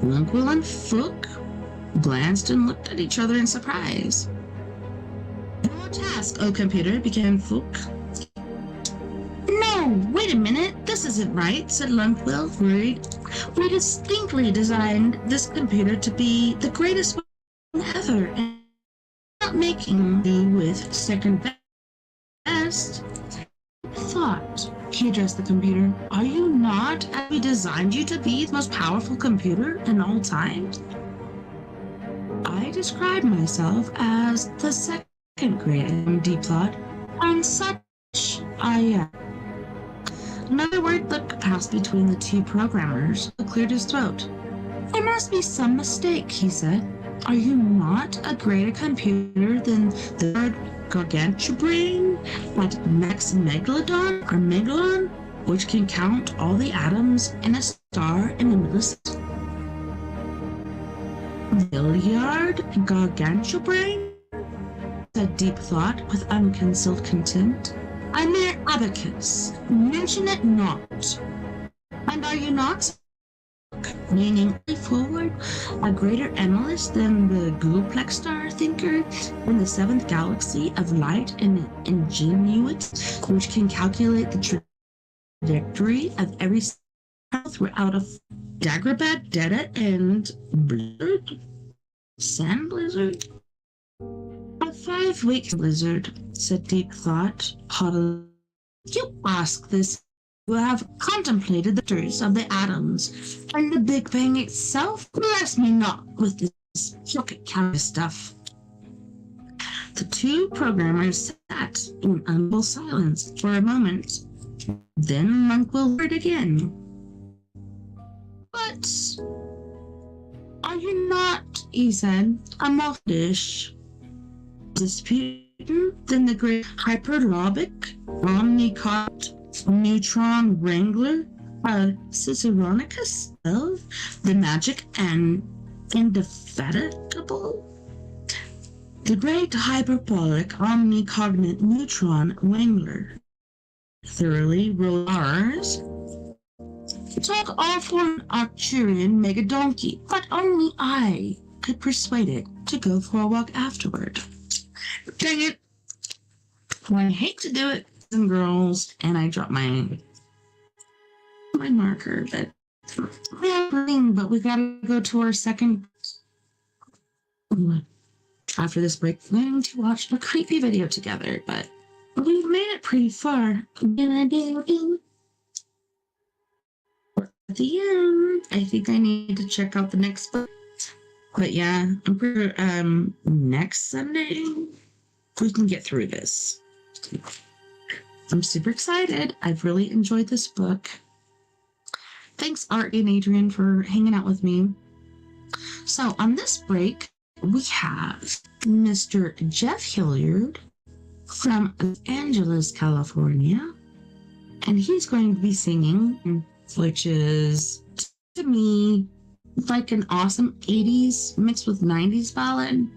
Lunkwell and Fook glanced and looked at each other in surprise. "Your task, O computer," began Fook. "No, wait a minute, this isn't right," said Lunkwell, worried. "We distinctly designed this computer to be the greatest one ever, and not making do with second best." "Thought," he addressed the computer, "are you not, as we designed you to be, the most powerful computer in all time?" "I describe myself as the second greatest," Deep Thought, "and such I am." Another word that passed between the two programmers cleared his throat. "There must be some mistake," he said. "Are you not a greater computer than the third gargantuan, that Max Megalodon or Megalon, which can count all the atoms in a star in a millisecond? Billiard gargantuan?" said Deep Thought with unconcealed contempt. "A mere abacus. Mention it not. And are you not, leaning forward, a greater analyst than the Googleplex star thinker in the seventh galaxy of light and ingenuity, which can calculate the trajectory of every star throughout a Dagobah data and blizzard? Sand blizzard?" "A 5-week blizzard," said Deep Thought haughtily. "You ask this who have contemplated the truths of the atoms and the Big Bang itself? Bless me not with this look at counter stuff. The two programmers sat in audible silence for a moment. Then Monk will heard again. But are you not, he said, a modish disputant than the great hyperlobic omnicot neutron wrangler Ciceronicus of the magic and indefatigable? The great hyperbolic omnicognate neutron wrangler thoroughly rollars took all for an Arcturian megadonkey, but only I could persuade it to go for a walk afterward. Dang it. Well, I hate to do it, girls, and I dropped my marker, but but we gotta go to our second. After this break, we're going to watch a creepy video together, but we've made it pretty far. At the end, I think I need to check out the next book. But yeah, I'm pretty next Sunday we can get through this. I'm super excited. I've really enjoyed this book. Thanks, Art and Adrian, for hanging out with me. So on this break, we have Mr. Jeff Hilliard from Los Angeles, California, and he's going to be singing, which is, to me, like an awesome 80s mixed with 90s ballad.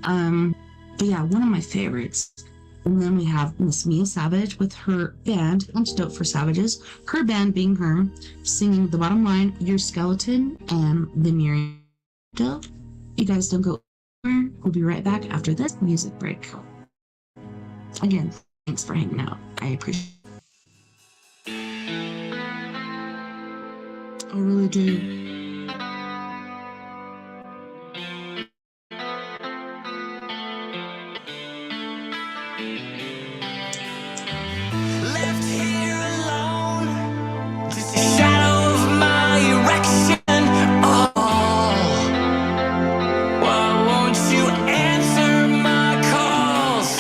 But yeah, one of my favorites. And then we have Miss Mia Savage with her band, Antidote for Savages, her band being her, singing The Bottom Line, Your Skeleton, and The Miriam. You guys don't go anywhere. We'll be right back after this music break. Again, thanks for hanging out. I appreciate it. I really do. Left here alone, just a shadow of my erection. Oh, why won't you answer my calls?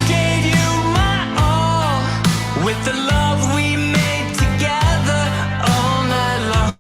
Gave you my all with the love we made together all night long.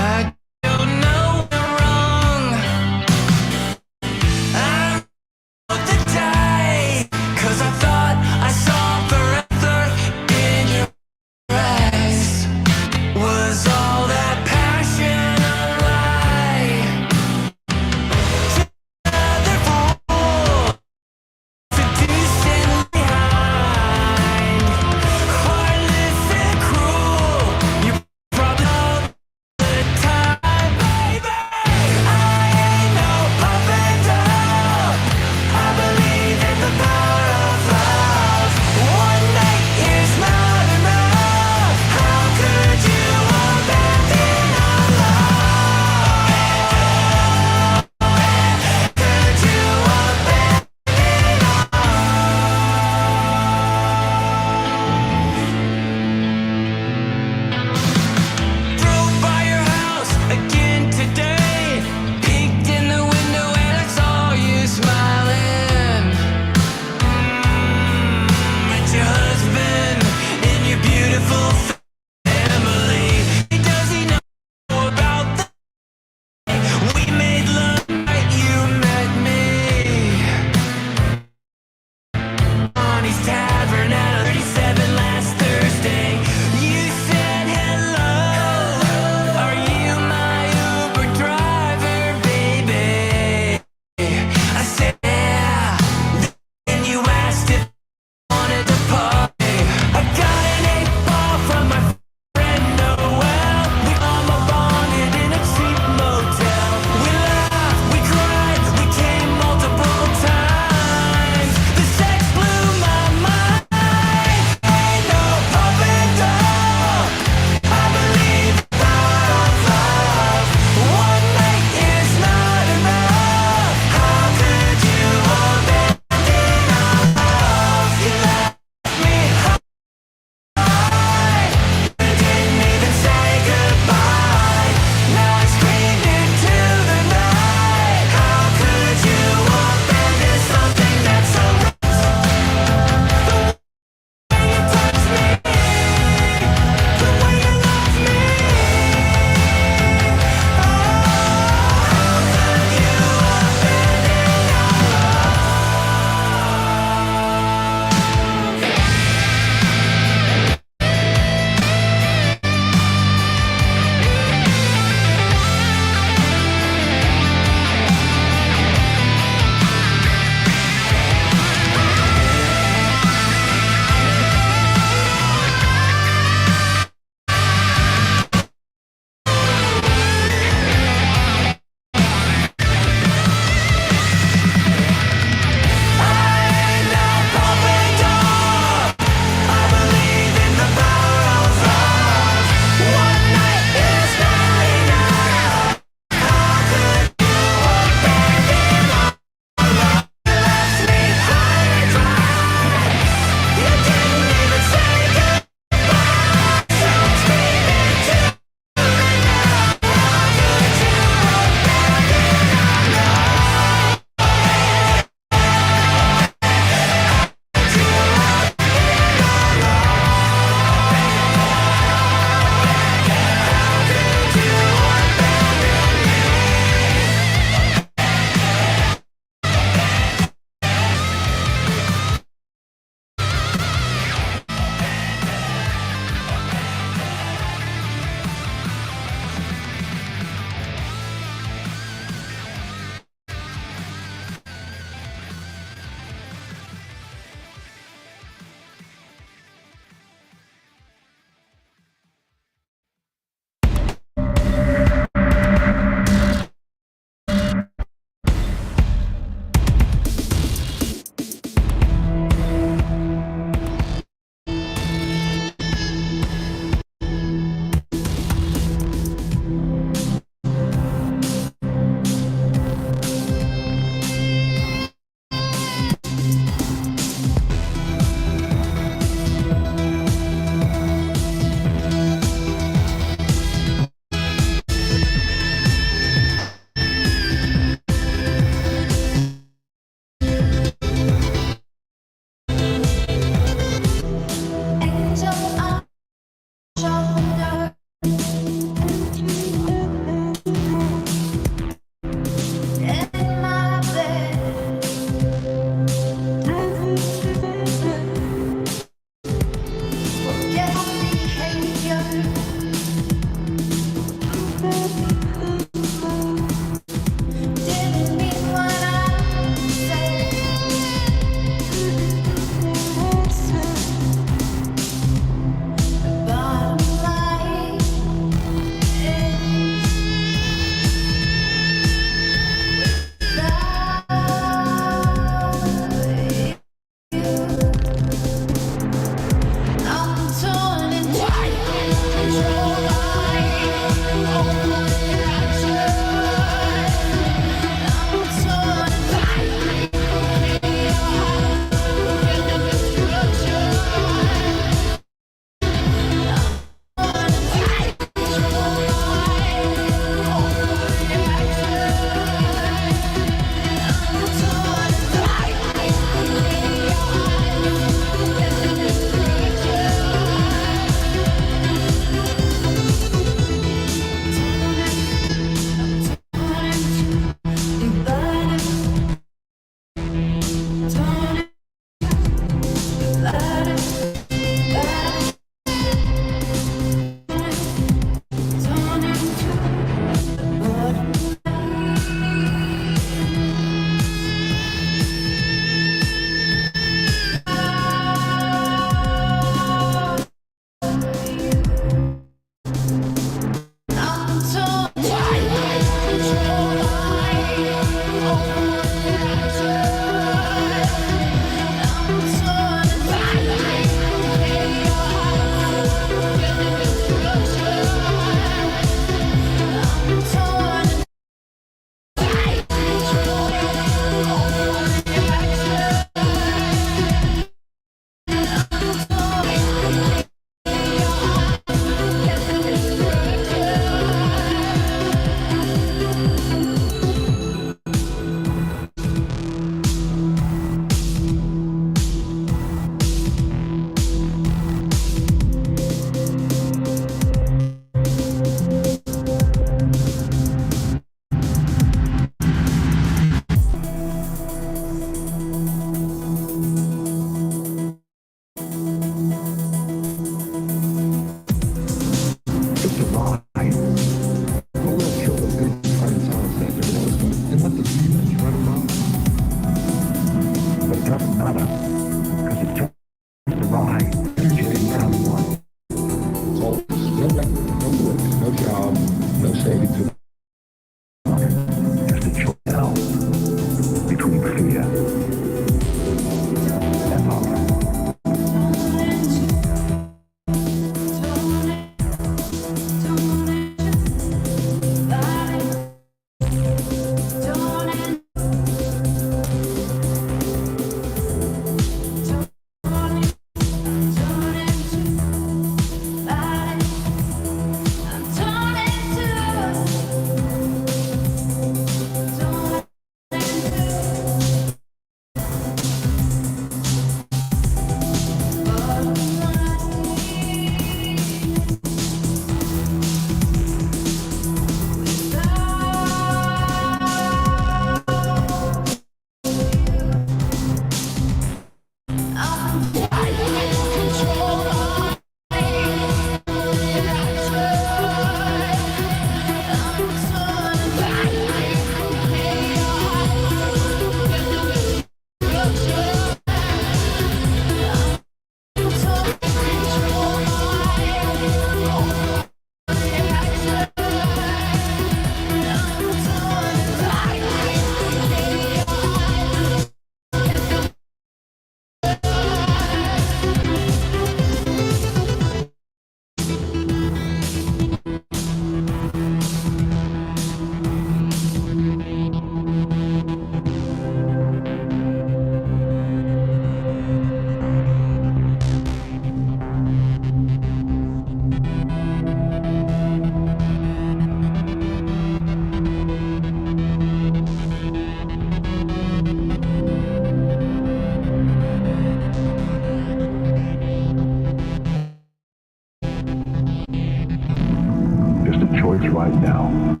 choice right now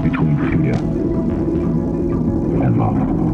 between fear and love.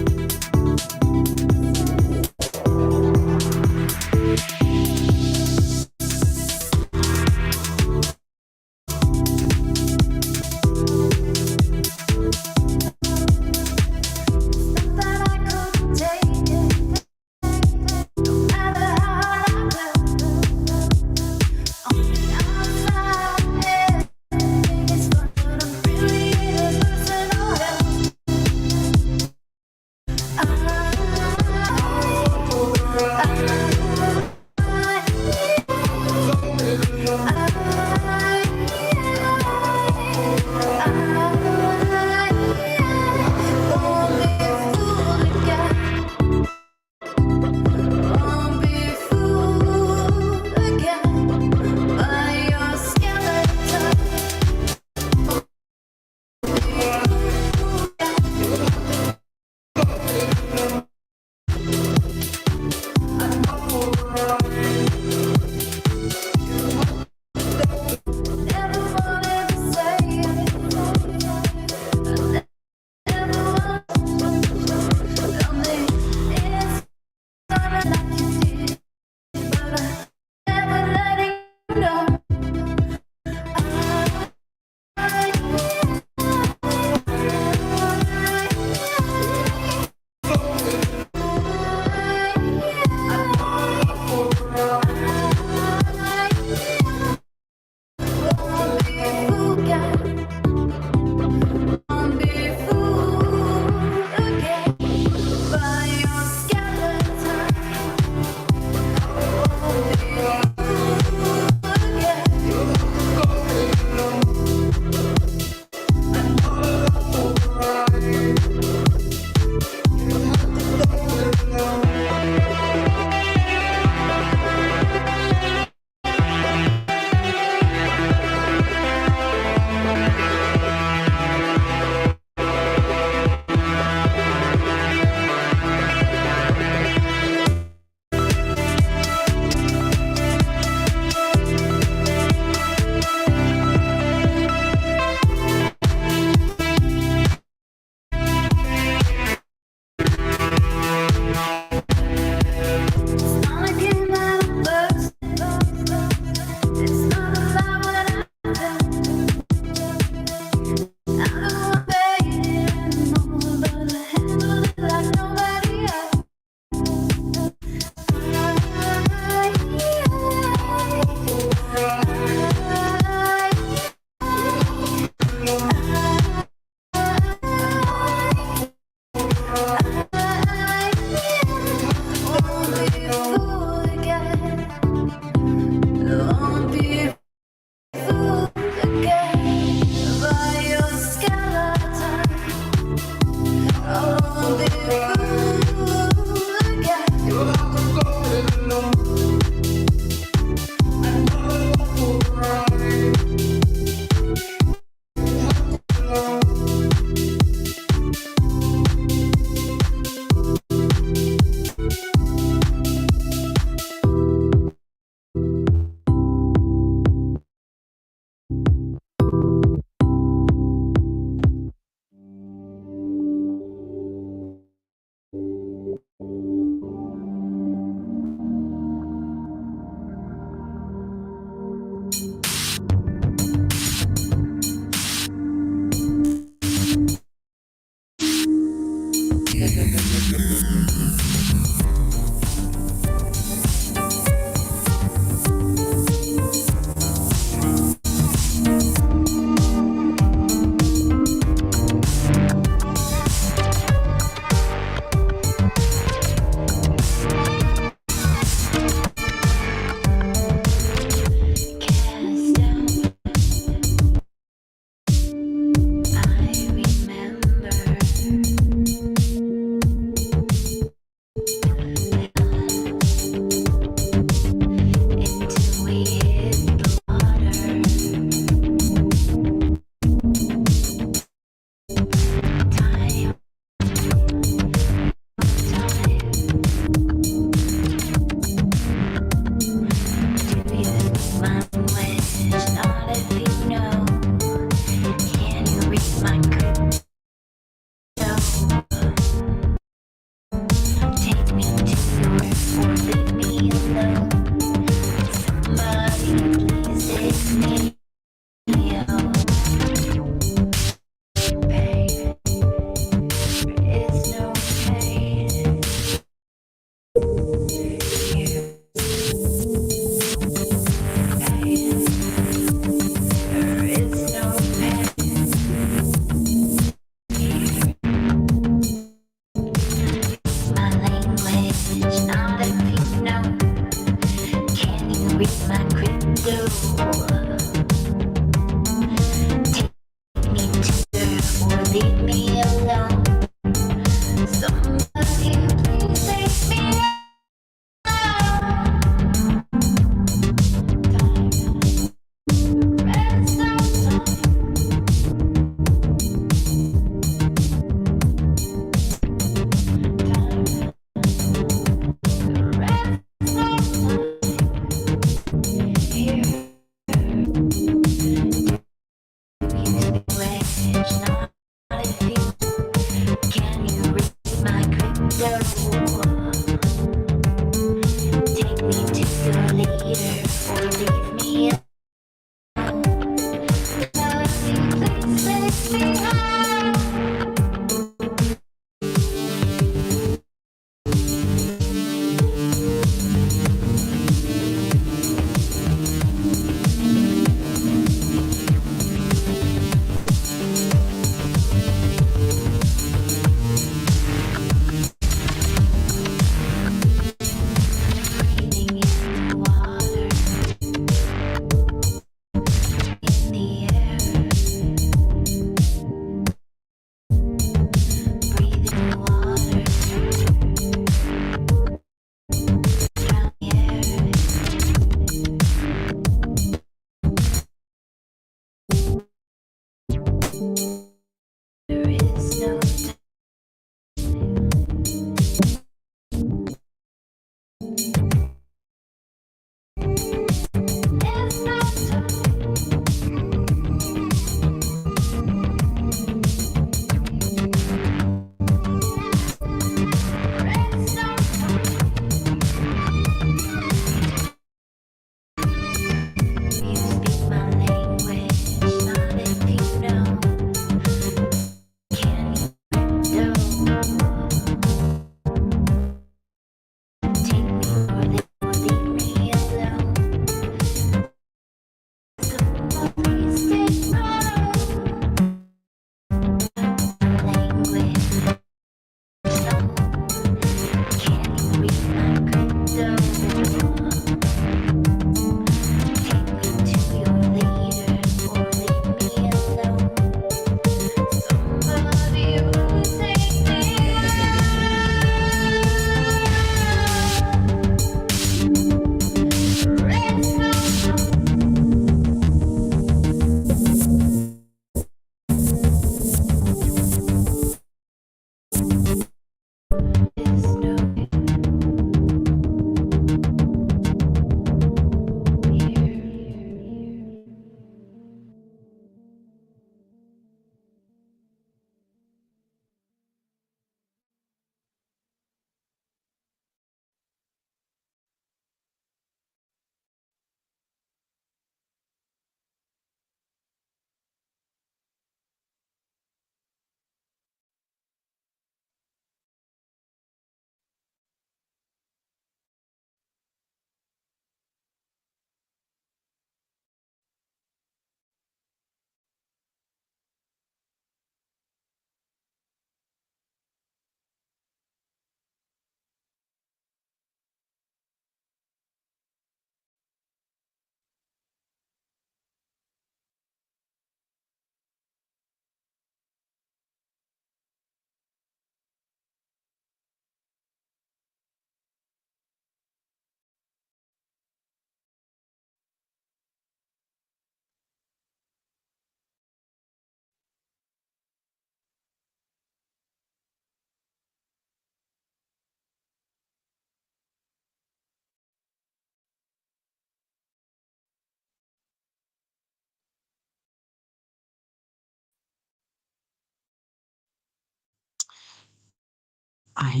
I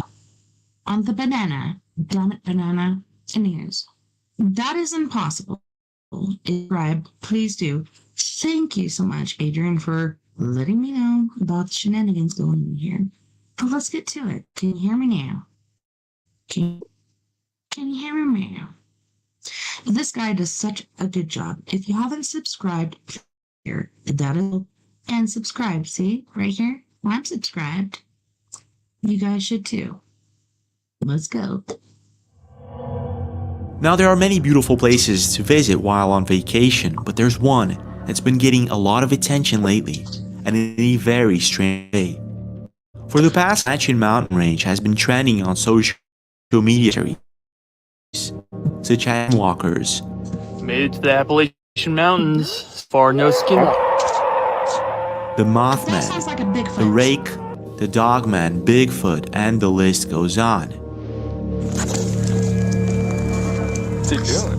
on the banana. Damn it, banana. Anyways, that is impossible. Subscribe, please do. Thank you so much, Adrian, for letting me know about the shenanigans going on here. But let's get to it. Can you hear me now? Can you hear me now? This guy does such a good job. If you haven't subscribed, here, that is, and subscribe. See, right here? I'm subscribed. You guys should too. Let's go. Now, there are many beautiful places to visit while on vacation, but there's one that's been getting a lot of attention lately, and in a very strange way. For the past, Appalachian mountain range has been trending on social media, such as walkers. Made it to the Appalachian Mountains. Far no skin. The That sounds Mothman, like a Bigfoot. the Rake, the Dogman, Bigfoot, and the list goes on. What's he doing?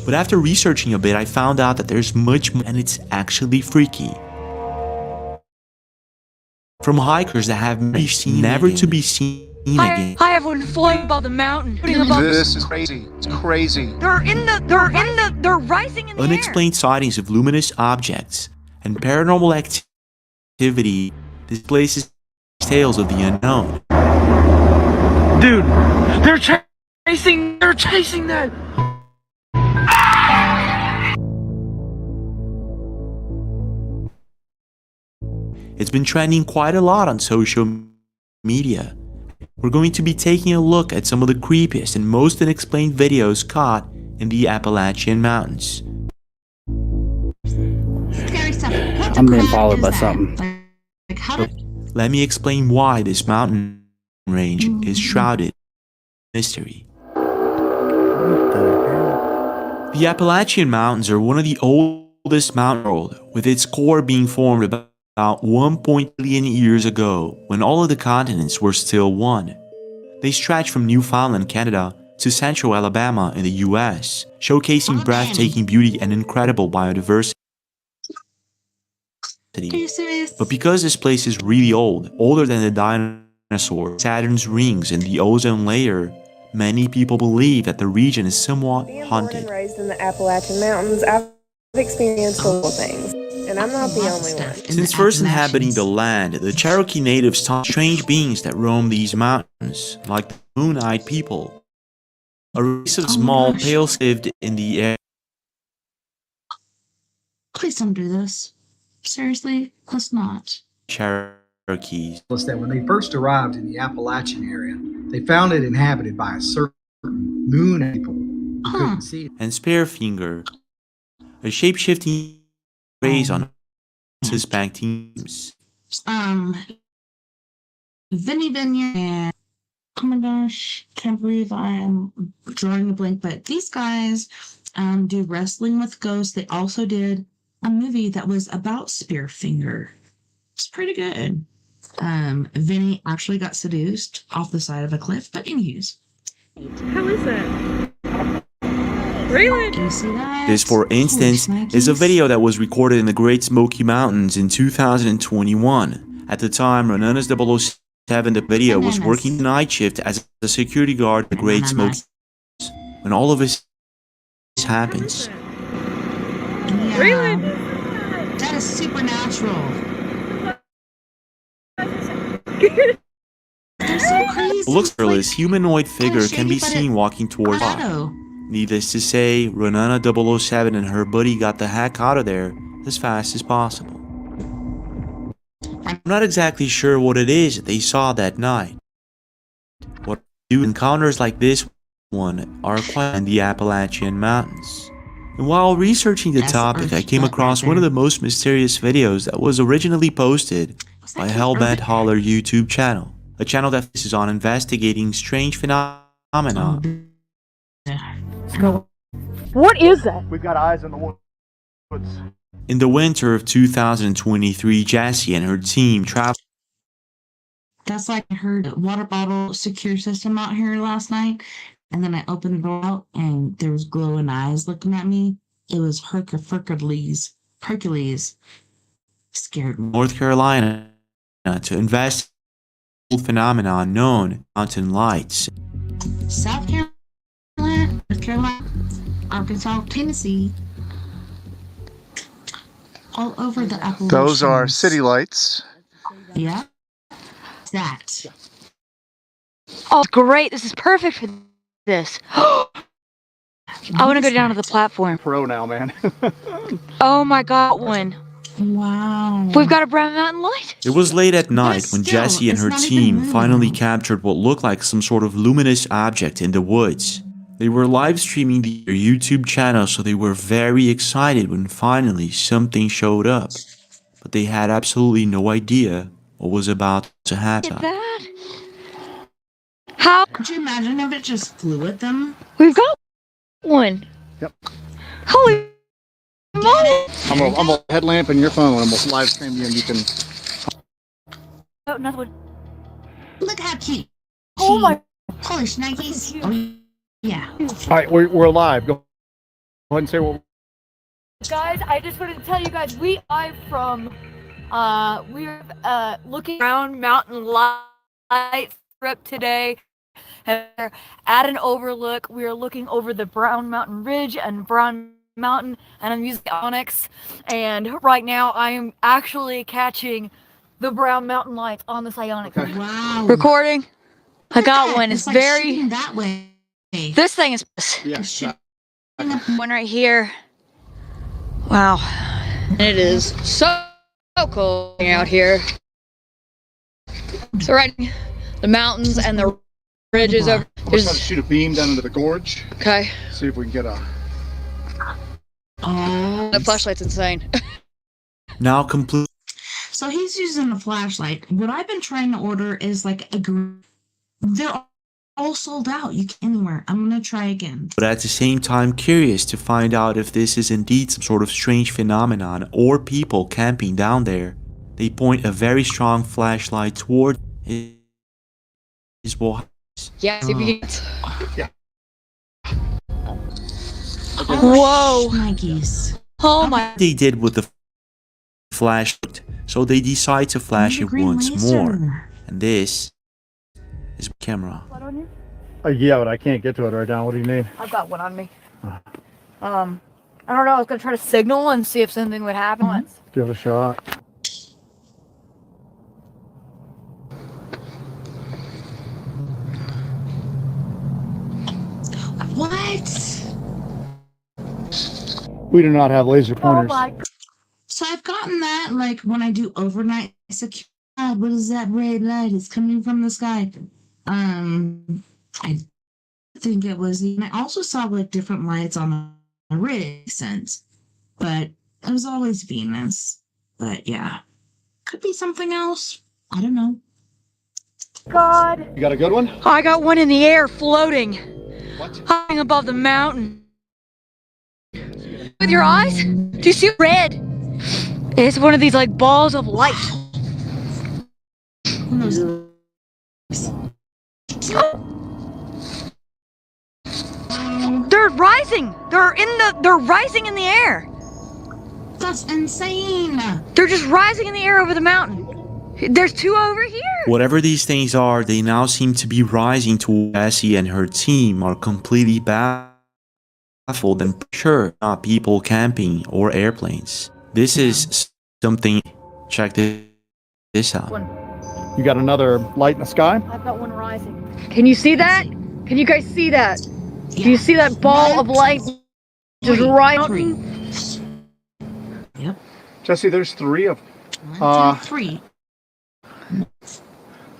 But after researching a bit, I found out that there's much more, and it's actually freaky. From hikers that have never to be seen again. Hi everyone, flying above the mountain. This is crazy. It's crazy. They're rising in the Unexplained sightings of luminous objects and paranormal activity displaces tales of the unknown. Dude, they're chasing that. It's been trending quite a lot on social media. We're going to be taking a look at some of the creepiest and most unexplained videos caught in the Appalachian Mountains. Scary stuff. What the I'm being crap followed is by that? something. Like how did Let me explain why this mountain range is shrouded in mystery. The Appalachian Mountains are one of the oldest mountains in the world, with its core being formed about 1 billion years ago, when all of the continents were still one. They stretch from Newfoundland, Canada, to central Alabama in the US, showcasing breathtaking beauty and incredible biodiversity. are you serious? But because this place is really old, older than the dinosaurs, Saturn's rings, and the ozone layer, many people believe that the region is somewhat Being born and haunted. raised in the Appalachian Mountains, I've experienced little things, and I'm not the only one. Since first inhabiting the land, the Cherokee natives taught strange beings that roam these mountains, like the moon-eyed people, a race of small, pale-skinned in the air. Please don't do this. Seriously, let's not. Cherokees. Was that when they first arrived in the Appalachian area, they found it inhabited by a certain moon people who couldn't see it. And Sparefinger, a shape-shifting race on suspect teams. Vinny Vineyard and oh my gosh, can't believe I'm drawing a blank, but these guys do wrestling with ghosts. They also did a movie that was about Spearfinger. It's pretty good. Vinny actually got seduced off the side of a cliff, but anyways. How is that? Really? Can you see that? This, for instance, is a video that was recorded in the Great Smoky Mountains in 2021. At the time, Renana's 007, the video, was working the night shift as a security guard in the Great Smoky Mountains. When all of this happens. Yeah, Really? that is supernatural. They're so crazy. A looks humanoid figure can be shady, but seen walking towards us. Shadow. Needless to say, Renana 007 and her buddy got the heck out of there as fast as possible. I'm not exactly sure what it is that they saw that night. What do encounters like this one are quite in the Appalachian Mountains. And while researching the That's topic, I Earth came Butt across right one of there. the most mysterious videos that was originally posted Was by that Hellbent Earth? Holler YouTube channel, a channel that focuses on investigating strange phenomena. What is that? We've got eyes in the woods. In the winter of 2023, Jessie and her team traveled. That's like I heard a water bottle secure system out here last night, and then I opened the door out, and there was glowing eyes looking at me. It was Hercules. Scared me. North Carolina to investigate phenomenon known mountain lights. South Carolina, North Carolina, Arkansas, Tennessee, all over the Appalachians. Those are city lights. Yeah. That. Oh, great. This is perfect for this. I want to go down to the platform. Pro now, man. Oh my God, one. Wow. We've got a brown mountain light. It was late at night when still, Jessie and it's her not even team moving. finally captured what looked like some sort of luminous object in the woods. They were live streaming their YouTube channel, so they were very excited when finally something showed up. But they had absolutely no idea what was about to happen. Look at that. How? Could you imagine if it just flew at them? We've got one. Yep. Holy moly. I'm a headlamp in your phone. I'm gonna live stream you, and you can. Oh, another one. Look how cute. Oh my. Holy shnikes. Oh, yeah. All right, we're live. Go ahead and say what. Guys, I just wanted to tell you guys we are from we're looking around Mountain Light Strip today. And we're at an overlook. We are looking over the Brown Mountain Ridge and Brown Mountain, and I'm using Onyx. And right now I am actually catching the Brown Mountain lights on the Ionic. Okay. Wow. Recording. I got one. It's like very. shooting that way. This thing is. Yeah. One right here. Wow. It is so cold out here. So right, the mountains and the ridges over. We're trying to shoot a beam down into the gorge. Okay. See if we can get a. Oh. The flashlight's insane. Now complete. So he's using a flashlight. What I've been trying to order is like a group. They're all sold out. You can anywhere. I'm gonna try again. But at the same time curious to find out if this is indeed some sort of strange phenomenon or people camping down there. They point a very strong flashlight toward his wall. Yeah, see if you can. Yeah. Whoa. Nikes. Oh my. They did with the flashlight, so they decide to flash it once more. And this is camera. Yeah, but I can't get to it right now. What do you need? I've got one on me. I don't know. I was gonna try to signal and see if something would happen. Give it a shot. What? We do not have laser pointers. So I've gotten that like when I do overnight security. What is that red light? It's coming from the sky. I think it was. And I also saw like different lights on the rig sense, but it was always Venus. But yeah, could be something else. I don't know. God. You got a good one? I got one in the air floating. What? High above the mountain. With your eyes? Do you see red? It's one of these like balls of light. Who knows? They're rising. They're rising in the air. That's insane. They're just rising in the air over the mountain. There's two over here. Whatever these things are, they now seem to be rising to Jessie and her team are completely baffled and sure not people camping or airplanes. This is something. Check this out. You got another light in the sky? I've got one rising. Can you see that? Can you guys see that? Do you see that ball of light just rising? Yep. Jesse, there's 3 of them. 1, 2, 3.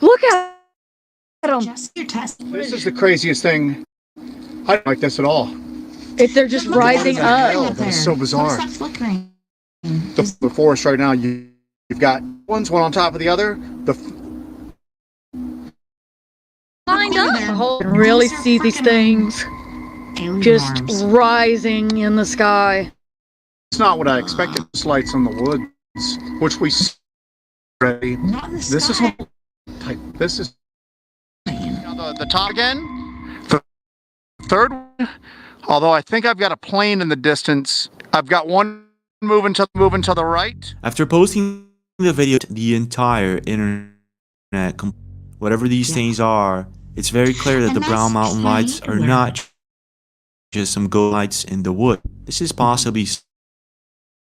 Look at them. Just your test. This is the craziest thing. I don't like this at all. If they're just rising up. That is so bizarre. Stop flickering. The forest right now, you've got one on top of the other. Lined up. I can really see these things just rising in the sky. It's not what I expected. This light's in the woods, which we see already. Not in the This is sky. type. This is the top again. The third one. Although I think I've got a plane in the distance. I've got one moving to the right. After posting the video, the entire internet whatever these things are, it's very clear that And the Brown that's Mountain lights are clear. not just some ghost lights in the wood. This is possibly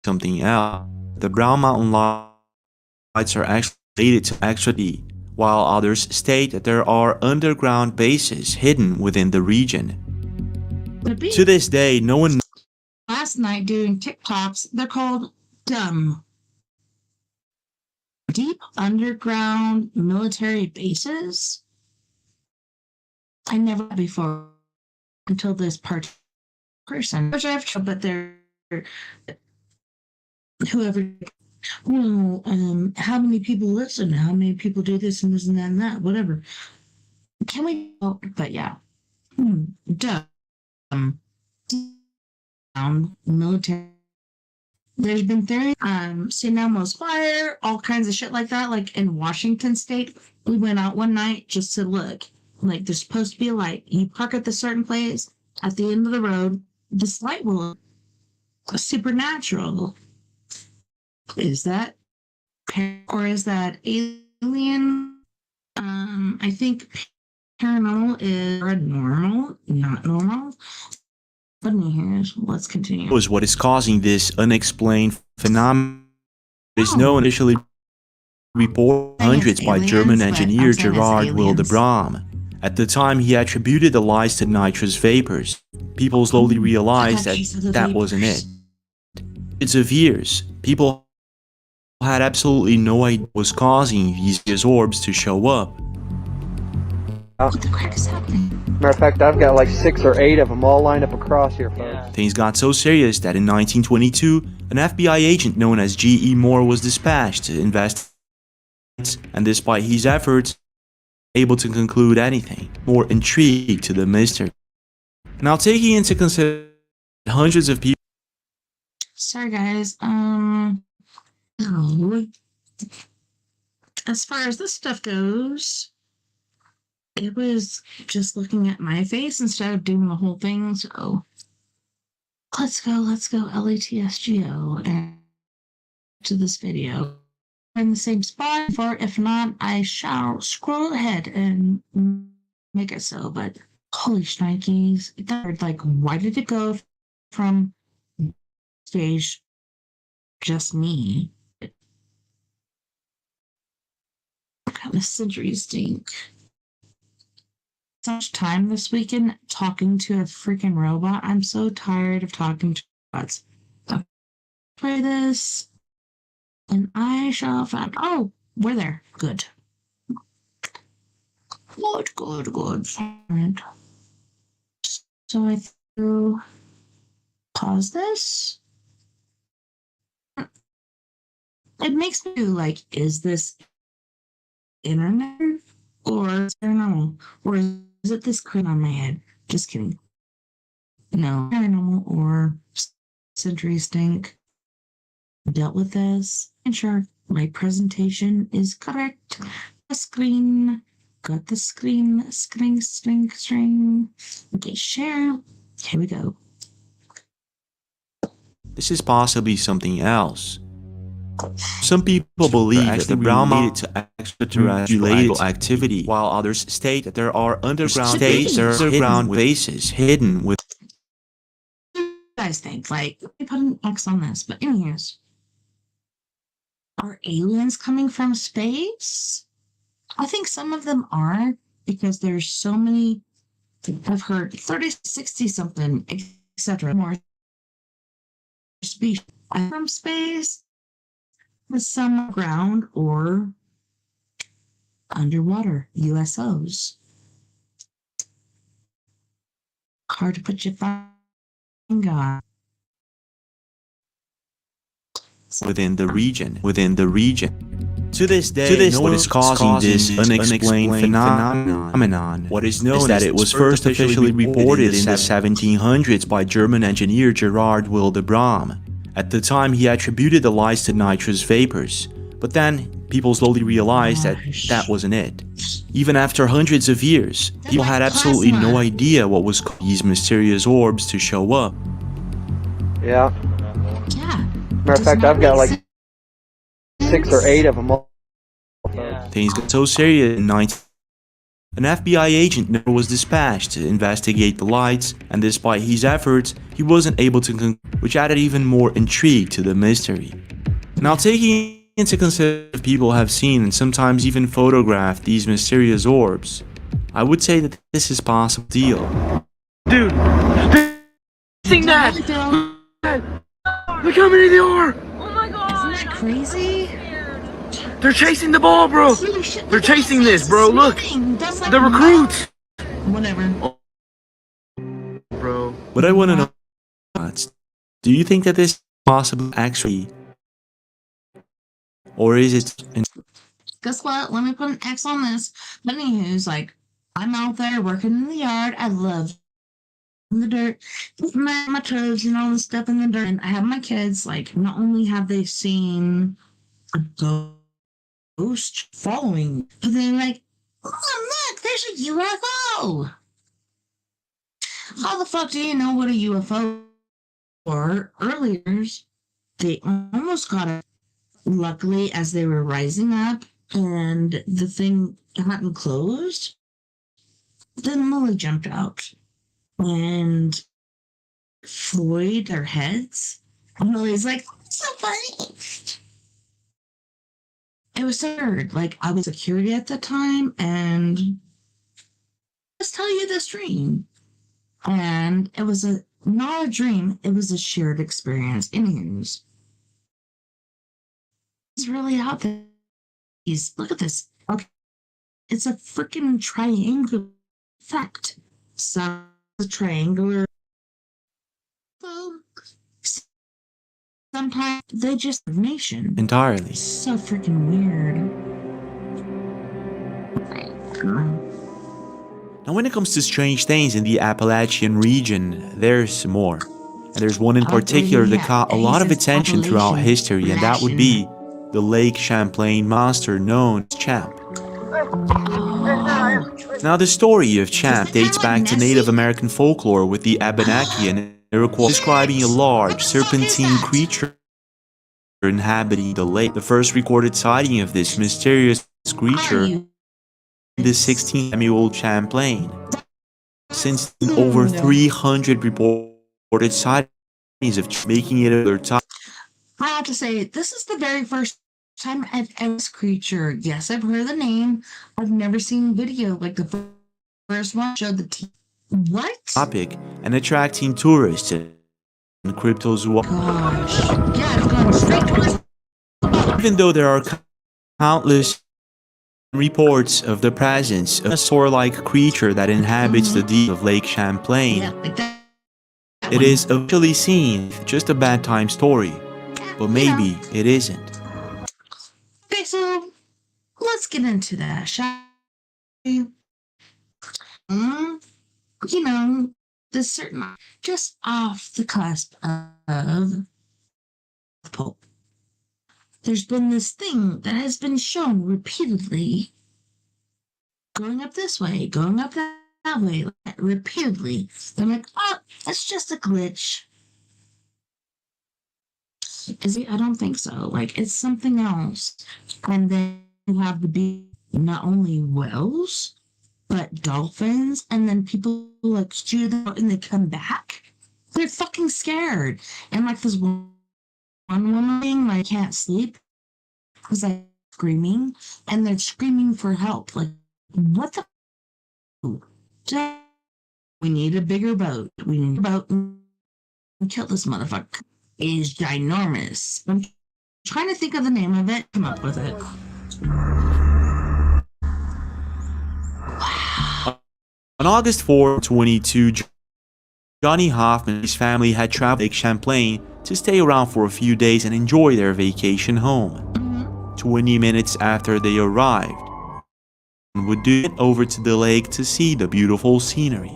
something else. The Brown Mountain lights are actually related to activity, while others state that there are underground bases hidden within the region. To this day, no one Last night doing TikToks, they're called dumb. Deep underground military bases? I never had before until this person, which I've tried, but they're whoever. Well, how many people listen? How many people do this and this and that and that? Whatever. Can we? Oh, but yeah, dumb. Military. There's been theory, St. Elmo's fire, all kinds of shit like that. Like in Washington State, we went out one night just to look. Like there's supposed to be a light. You park at the certain place at the end of the road. This light will supernatural. Is that or is that alien? I think paranormal is normal, not normal. But here's let's continue. knows what is causing this unexplained phenomenon. It is known initially reported hundreds by German engineer Gerard Wildebraum. At the time, he attributed the lies to nitrous vapors. People slowly realized that wasn't it. It's of years, people had absolutely no idea what was causing these orbs to show up. What the crap is happening? Matter of fact, I've got like 6 or 8 of them all lined up across here, folks. Things got so serious that in 1922, an FBI agent known as G.E. Moore was dispatched to investigate, and despite his efforts, able to conclude anything, more intrigued to the mystery. Now, taking into consideration hundreds of people. Sorry, guys. As far as this stuff goes, it was just looking at my face instead of doing the whole thing. So let's go, LATSGO and to this video. In the same spot, for if not, I shall scroll ahead and make it so. But holy shnikes, like, why did it go from stage just me? God, the centuries stink. So much time this weekend talking to a freaking robot. I'm so tired of talking to robots. So, play this. And I shall find. Oh, we're there. Good. Good. Alright. So I threw. Pause this. It makes me like, is this internet or is it paranormal? Or is it this crane on my head? Just kidding. No, paranormal or century stink. Dealt with this. And sure, my presentation is correct. The screen. Got the screen. String. Okay, share. Here we go. This is possibly something else. Some people believe that the Brown related to extraterrestrial activity, while others state that there are underground bases hidden with. What do you guys think? Like, let me put an X on this. But anyways, are aliens coming from space? I think some of them are, because there's so many. I've heard 30, 60 something, etc. More species from space, with some ground or underwater USOs. Hard to put your finger on. Within the region. To this day, no one is causing this unexplained phenomenon. What is known is that it was first officially reported in the 1700s by German engineer Gerard Wildebraum. At the time, he attributed the lies to nitrous vapors, but then people slowly realized that wasn't it. Even after hundreds of years, people had absolutely no idea what was causing these mysterious orbs to show up. Yeah. Yeah. Matter of fact, I've got like 6 or 8 of them all. Things got so serious in An FBI agent never was dispatched to investigate the lights, and despite his efforts, he wasn't able to conclude, which added even more intrigue to the mystery. Now, taking into consideration people have seen and sometimes even photographed these mysterious orbs, I would say that this is a possible deal. Dude, they're chasing that! They're coming in the orb! Oh my god! Isn't that crazy? They're chasing the ball, bro! Holy shit, They're chasing this, bro, look! That's like The recruits! Whatever. Bro. What I want to know is, do you think that this is possible actually? Or is it... Guess what? Let me put an X on this. But anywho's like, I'm out there working in the yard. I love in the dirt, my toes and all this stuff in the dirt. And I have my kids, like, not only have they seen a ghost following, but they're like, oh, look, there's a UFO. How the fuck do you know what a UFO or earlier? They almost got it. Luckily, as they were rising up and the thing hadn't closed, then Lily jumped out and Floyd their heads. And Lily's like, so funny. It was so weird. Like, I was security at the time, and just tell you this dream. And it was not a dream, it was a shared experience. Anyways, it's really out there. Look at this. Okay. It's a freaking triangle effect. So a triangular. Sometimes they just nation. Entirely. So freaking weird. Now, when it comes to strange things in the Appalachian region, there's more. And there's one in particular that caught a lot of attention throughout history, and that would be the Lake Champlain monster known as Champ. Now, the story of Champ dates back to Native American folklore, with the Abenaki and Iroquois describing a large serpentine creature inhabiting the lake. The first recorded sighting of this mysterious creature in the 16th Samuel Champlain. Since then, over 300 reported sightings of making it their top. I have to say, this is the very first time I've ever this creature. Yes, I've heard the name. I've never seen video. Like the first one showed the teeth. What? Topic and attracting tourists and cryptozoology. Gosh. Yeah, it's going straight to the... Even though there are countless reports of the presence of a saur-like creature that inhabits the deep of Lake Champlain, Yeah, like that. it is officially seen just a bad time story, but maybe it isn't. Okay, so let's get into that, shall we? You know, there's certain just off the cusp of pulp. There's been this thing that has been shown repeatedly, going up this way, going up that way, repeatedly. I'm like, oh, it's just a glitch. Is it? I don't think so. Like, it's something else. And then you have the big, not only whales, but dolphins, and then people like shoot them out and they come back. They're fucking scared. And like this one woman thing, I can't sleep because I'm screaming, and they're screaming for help. Like, what the? We need a bigger boat. We need a boat and kill this motherfucker. It is ginormous. I'm trying to think of the name of it. Come up with it. On August 4, 22, Johnny Hoffman and his family had traveled to Lake Champlain to stay around for a few days and enjoy their vacation home. 20 minutes after they arrived, would do it over to the lake to see the beautiful scenery.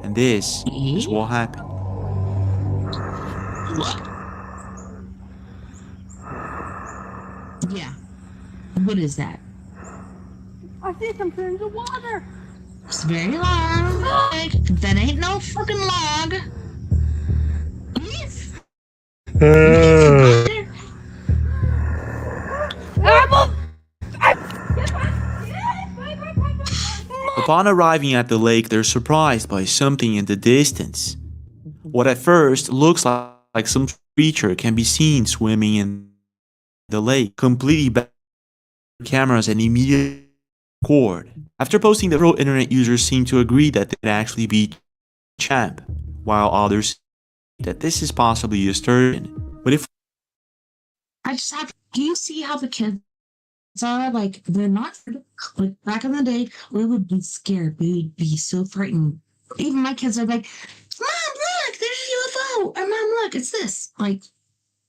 And this is what happened. Yeah. What is that? I see some pins of water. It's very long. That ain't no fucking log. But Upon arriving at the lake, they're surprised by something in the distance. What at first looks like some creature can be seen swimming in the lake, completely back cameras and immediately record. After posting, the several internet users seem to agree that it could actually be champ, while others that this is possibly a sturgeon. But if do you see how the kids are? Like, they're not, like, back in the day, we would be scared. We would be so frightened. Even my kids are like, Mom, look, there's a UFO. And Mom, look, it's this. Like,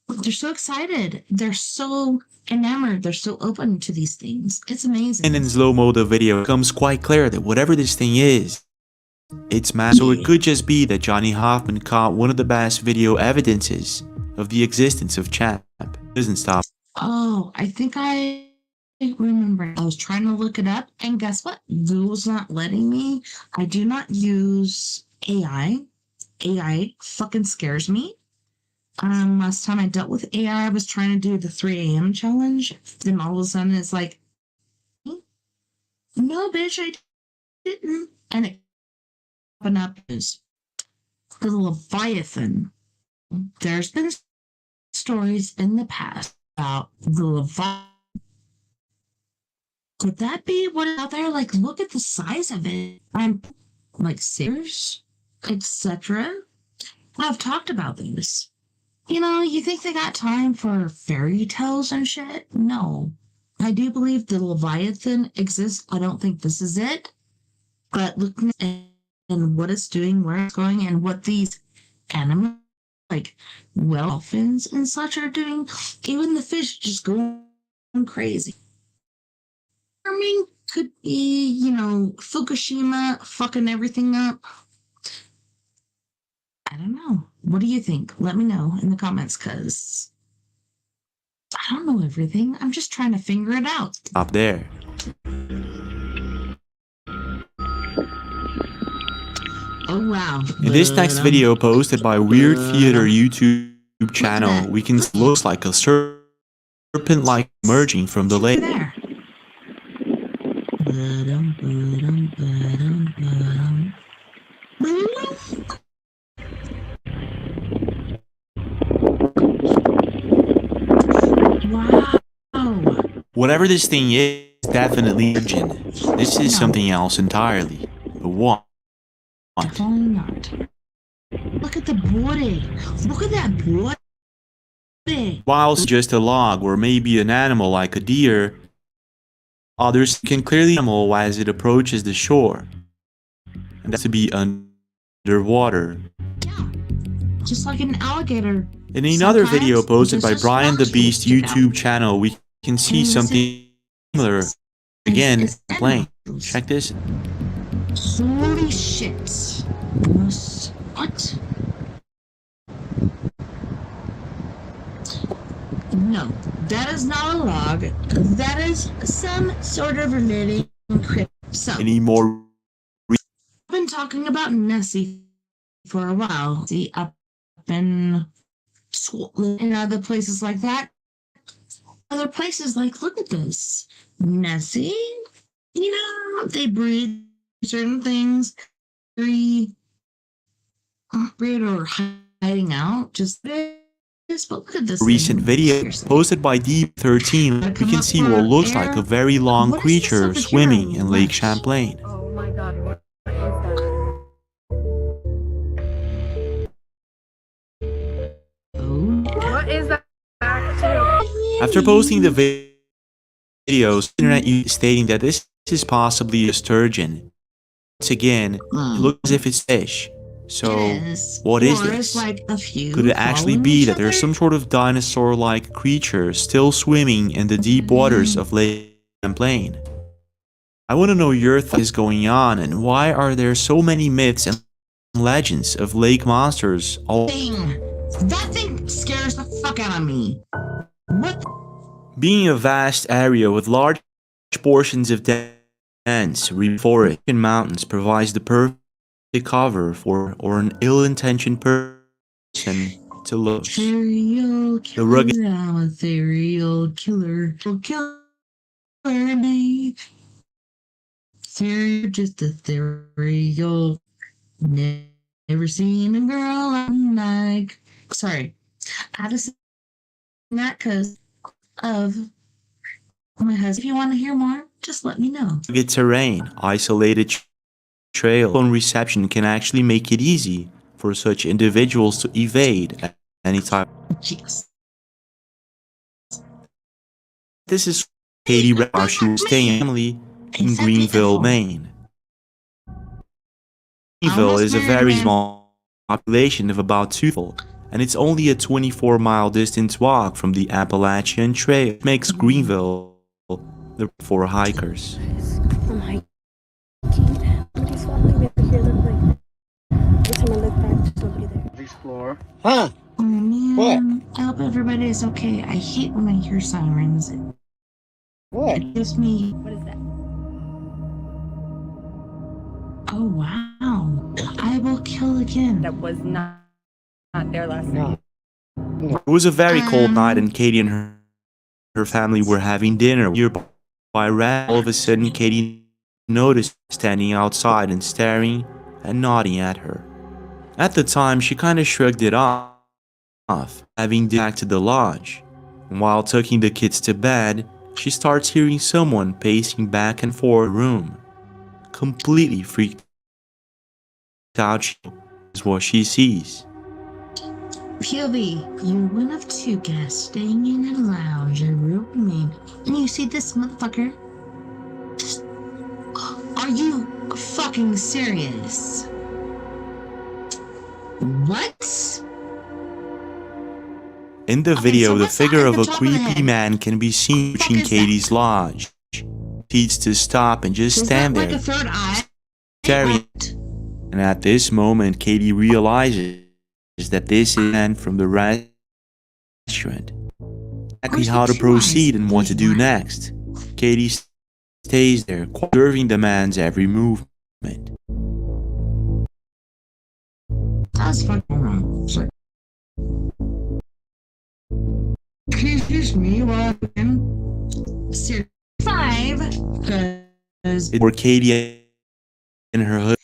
they're so excited. They're so enamored. They're so open to these things. It's amazing. and in slow-mo the video, it becomes quite clear that whatever this thing is, it's massive. So it could just be that Johnny Hoffman caught one of the best video evidences of the existence of champ. Doesn't stop. Oh, I think I remember. I was trying to look it up, and guess what? Google's not letting me. I do not use AI. AI fucking scares me. Last time I dealt with AI, I was trying to do the 3 a.m. challenge. Then all of a sudden it's like, no, bitch, I didn't. And it opened up is the Leviathan. There's been stories in the past about the Leviathan. Could that be what is out there? Like, look at the size of it. I'm like, Sears, etc. I've talked about this. You know, you think they got time for fairy tales and shit? No. I do believe the Leviathan exists. I don't think this is it. But looking at and what it's doing, where it's going, and what these animals, like dolphins and such, are doing, even the fish just going crazy. Farming could be, you know, Fukushima fucking everything up. I don't know. What do you think? Let me know in the comments, because I don't know everything. I'm just trying to figure it out. Up there. Oh, wow. In this next video posted by Weird Theater YouTube channel, we can see looks like a serpent-like emerging from the lake. There. Wow. Whatever this thing is, definitely legend. This is something else entirely. But what? Definitely not. Look at the body. Look at that body. Whilst just a log or maybe an animal like a deer, others can clearly animal as it approaches the shore. And that's to be underwater. Yeah. Just like an alligator. In another Sometimes video posted by just Brian the Beast stick out. YouTube channel, we can see something similar. Again, It's playing. animals. Check this. Holy shit. What? No, that is not a log. That is some sort of living crypt. So, Any more? I've been talking about Nessie for a while. See, up in Scotland and other places like that. Other places like, look at this. Nessie, you know, they breed certain things. Breed or hiding out. Just this, but look at this. Recent video posted by Deep13, we can see what looks like a very long What is this creature over here swimming on in the Lake left? Champlain. Oh my god, what is that? What is that back to? After posting the videos, the internet stating that this is possibly a sturgeon. Once again, it looks as if it's fish. So, what is this? Like a few Could it actually be that there's some sort of dinosaur-like creature still swimming in the deep waters of Lake Champlain? I want to know your thoughts going on, and why are there so many myths and legends of lake monsters all That thing scares the fuck out of me. What? being a vast area with large portions of dense forest and mountains provides the perfect cover for or an ill-intentioned person to look. Serial The killer. rugged I'm a serial killer. Killer me. theory, just a theory. You'll never seen a girl like. Sorry, I had to say that because of my husband. If you want to hear more, just let me know. Rugged terrain, isolated trail, phone reception can actually make it easy for such individuals to evade at any time. Yes. This is Katie while she was staying family in Greenville, Maine. Greenville is a very small population of about 2 people, and it's only a 24-mile distance walk from the Appalachian Trail. It makes Greenville the for hikers. I'm hiking. Nobody's following me over here. Look like every time I look back, there's nobody there. Explore. Huh? Oh man, What? I hope everybody is okay. I hate when I hear sirens. What? It gives me. What is that? Oh wow! I will kill again. That was not there last night. It was a very cold night, and Katie and her family were having dinner nearby. All of a sudden, Katie noticed standing outside and staring and nodding at her. At the time, she kind of shrugged it off, having back to the lodge. And while tucking the kids to bed, she starts hearing someone pacing back and forth in the room. Completely freaked out is what she sees. POV, you're one of 2 guests staying in a lounge or room, and you see this motherfucker. Are you fucking serious? What? In the video, the figure of a creepy man can be seen approaching Katie's lodge. She needs to stop and just stand there, staring. And at this moment, Katie realizes that this is a man from the restaurant. Exactly how to proceed and what to do next. Katie stays there, observing the man's every movement. That's fucking wrong. Sorry. Excuse me while I'm in Series 5 because Where Katie and her husband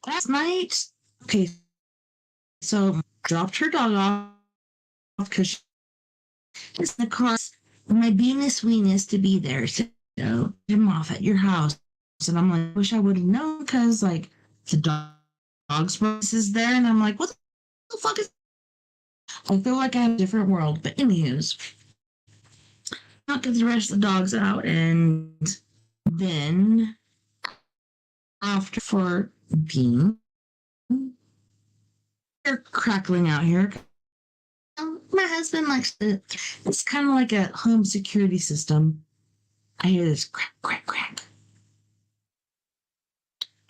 last night. Okay, so dropped her dog off because it's in the car. My Venus weenus to be there, so him off at your house, and I'm like, wish I would have known because like the dog's voice is there, and I'm like, what the fuck is? I feel like I have a different world, but anyways, not get the rest of the dogs out, and then after for being they're crackling out here. My husband likes to. It's kind of like a home security system. I hear this crack, crack, crack.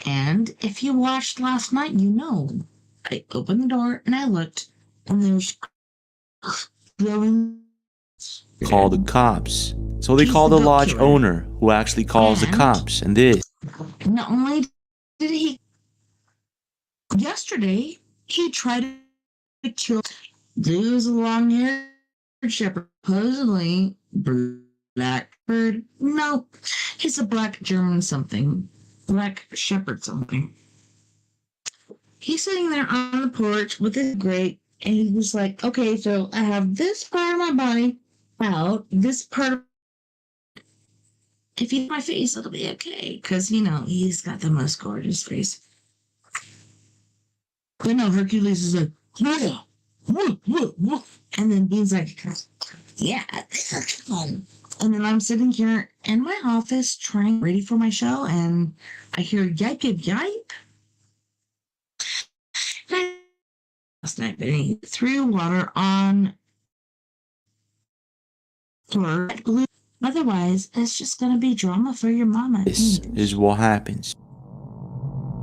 And if you watched last night, you know I opened the door and I looked, and there's blowing. call the cops. So they call the lodge owner, who actually calls the cops. And this. Not only did he. Yesterday, he tried to kill. There was a long-haired shepherd, supposedly Blackbird. No, he's a black German something. Black shepherd something. He's sitting there on the porch with his grate, and he was like, okay, so I have this part of my body out, this part of... If you see my face, it'll be okay, because, you know, he's got the most gorgeous face. But no, Hercules is like, yeah. And then Bean's like, yeah, and then I'm sitting here in my office trying ready for my show, and I hear yipe yipe yipe. Last night, Benny threw water on or blue. Otherwise, it's just gonna be drama for your mama. This is what happens.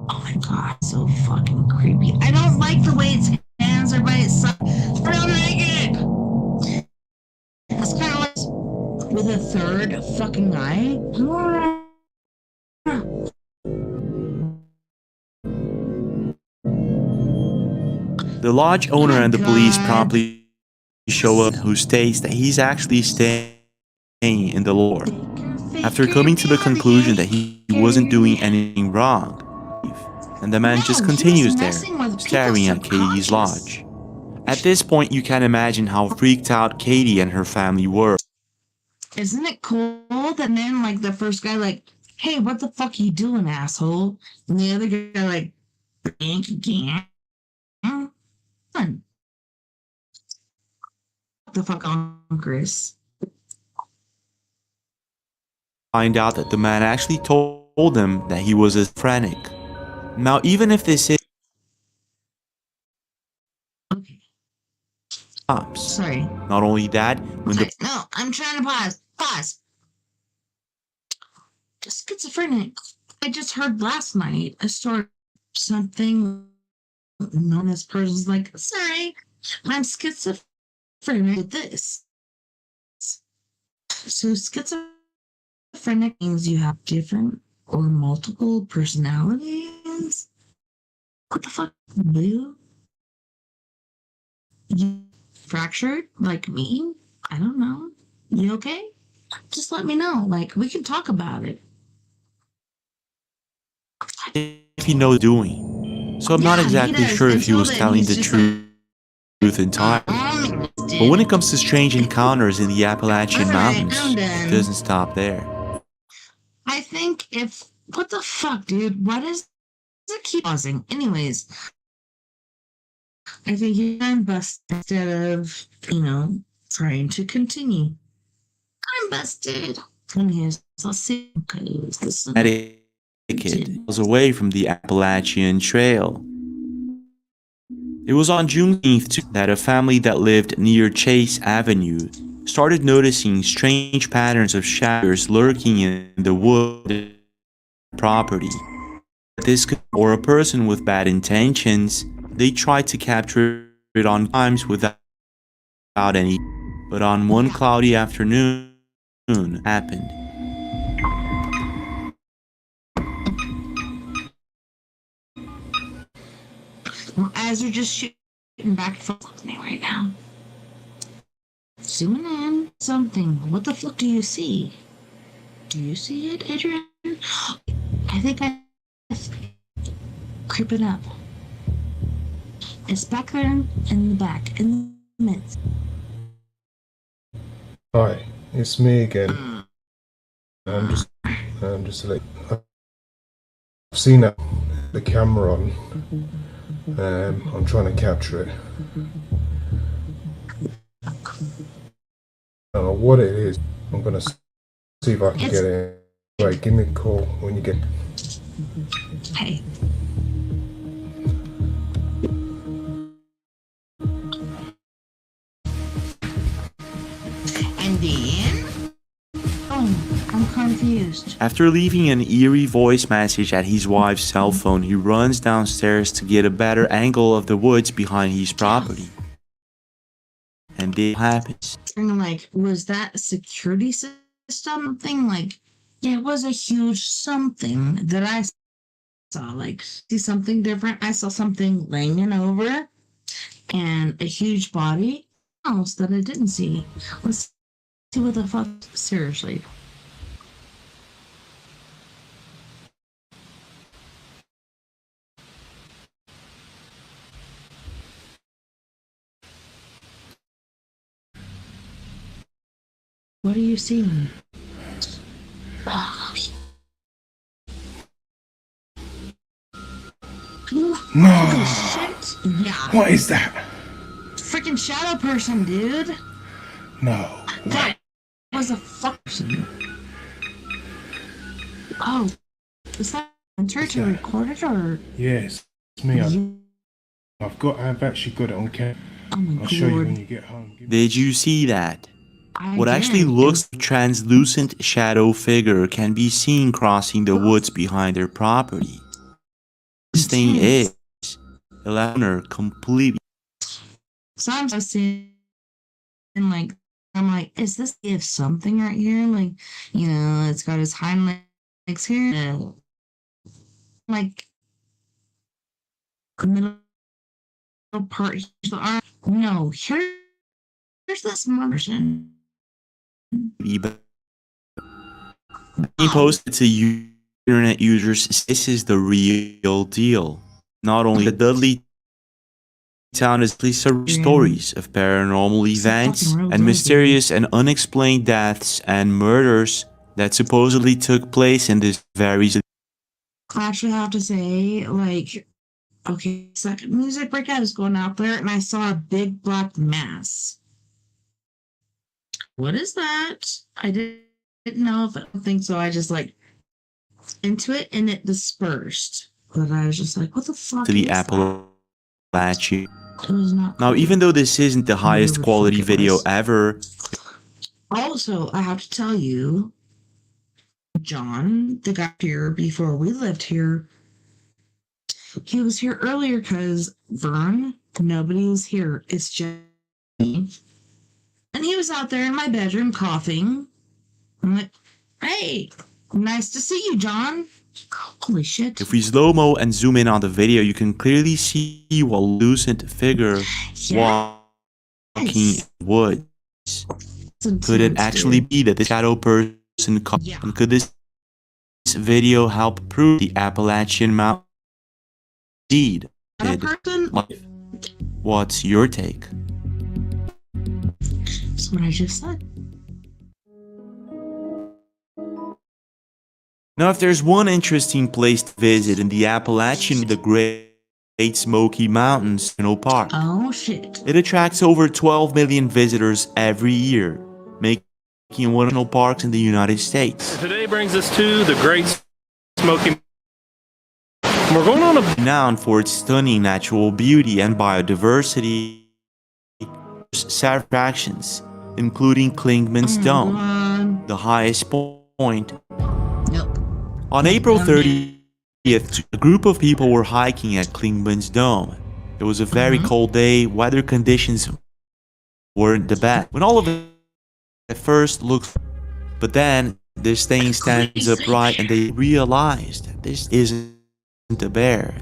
Oh my god, so fucking creepy. I don't like the way its hands are by its side. I don't like it. It's kind of like with a third fucking eye. The lodge owner and the police promptly show up, who states that he's actually staying in the lore. After coming to the conclusion that he wasn't doing anything wrong, and the man just continues there, staring at Katie's lodge. At this point, you can imagine how freaked out Katie and her family were. Isn't it cool that then, like, the first guy, like, hey, what the fuck you doing, asshole? And the other guy, like, what the fuck on, Chris? Find out that the man actually told them that he was a schizophrenic. Now, even if this is stops, Sorry. not only that, when the No, I'm trying to pause. Just schizophrenic. I just heard last night a story, something known as person's like, sorry, I'm schizophrenic with this. So schizophrenic means you have different or multiple personalities. What the fuck, boo? You fractured like me? I don't know. You okay? Just let me know. Like, we can talk about it. if he knows doing. So I'm not exactly sure if he was telling the truth entirely. But when it comes to strange encounters in the Appalachian Mountains, it doesn't stop there. I think if... What the fuck, dude? Why does it keep pausing? Anyways, I think I'm busted instead of, trying to continue. I'm busted. Anyways, let's see. Connecticut was away from the Appalachian Trail. It was on June 8th that a family that lived near Chase Avenue started noticing strange patterns of shadows lurking in the wood property. This could be or a person with bad intentions. They tried to capture it on times without any, but on one cloudy afternoon happened. Well, as you're just shooting back and forth with me right now. Zooming in, something. What the fuck do you see? Do you see it, Adrian? I think I creeping up. It's back there in the back, in the midst. Hi, it's me again. I'm just like, I've seen the camera on. I'm trying to capture it. I don't know what it is. I'm gonna see if I can get it. Right, give me a call when you get. Hey. And then? Oh, I'm confused. After leaving an eerie voice message at his wife's cell phone, he runs downstairs to get a better angle of the woods behind his property. And this happens. Like, was that a security system thing? Like, yeah, it was a huge something that I saw. Like, see something different? I saw something laying over and a huge body else that I didn't see. Let's see what the fuck. Seriously. What are you seeing? Oh. No. Shit. Yeah. What is that? Freaking shadow person, dude. No. That was a fuck person. Oh. Is that enter to record it or? Yes, it's me. I've actually got it on camera. Oh my I'll show you Lord. when you get home. Did you see that? I What actually did. looks like a translucent shadow figure can be seen crossing the woods behind their property. This thing is a owner completely. Sometimes I see, and like, I'm like, is this if something right here? Like, it's got his hind legs here. And like, the middle part, here's the arm. No, here's this person. Being posted to internet users, this is the real deal. Not only the Dudley town is stories of paranormal events and mysterious and unexplained deaths and murders that supposedly took place in this very city. I actually have to say, like, okay, second music break, I was going out there and I saw a big black mass. What is that? I didn't know if I don't think so. I just like into it and it dispersed. But I was just like, what the fuck To the is Appalachian. that? It was not Now, cool. even though this isn't the highest Whatever quality fuck it video was. ever, Also, I have to tell you, John, the guy here before we lived here, he was here earlier because Vern, nobody was here. It's just me. And he was out there in my bedroom coughing. I'm like, hey, nice to see you, John. Holy shit. if we slow-mo and zoom in on the video, you can clearly see a lucent figure walking in the woods. Could it actually be that this shadow person and could this video help prove the Appalachian Mountain indeed did life? What's your take? That's what I just said. Now, if there's one interesting place to visit in the Appalachian, the Great Smoky Mountains National Park. Oh shit. It attracts over 12 million visitors every year, making it one of the national parks in the United States. Today brings us to the Great Smoky. We're going on a renowned for its stunning natural beauty and biodiversity. Several attractions, including Klingman's Dome, the highest point. On April 30th, a group of people were hiking at Klingman's Dome. It was a very cold day, weather conditions weren't the best. When all of it at first looked, but then this thing stands upright and they realized that this isn't a bear.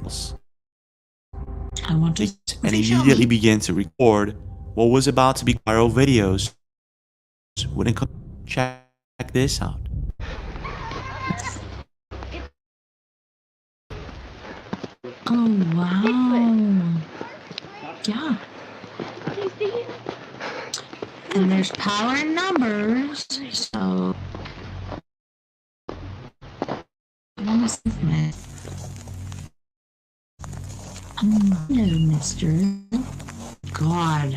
I want to and immediately began to record what was about to be viral videos. Wouldn't check this out. Oh wow. Yeah. And there's power in numbers, so no, mister. God.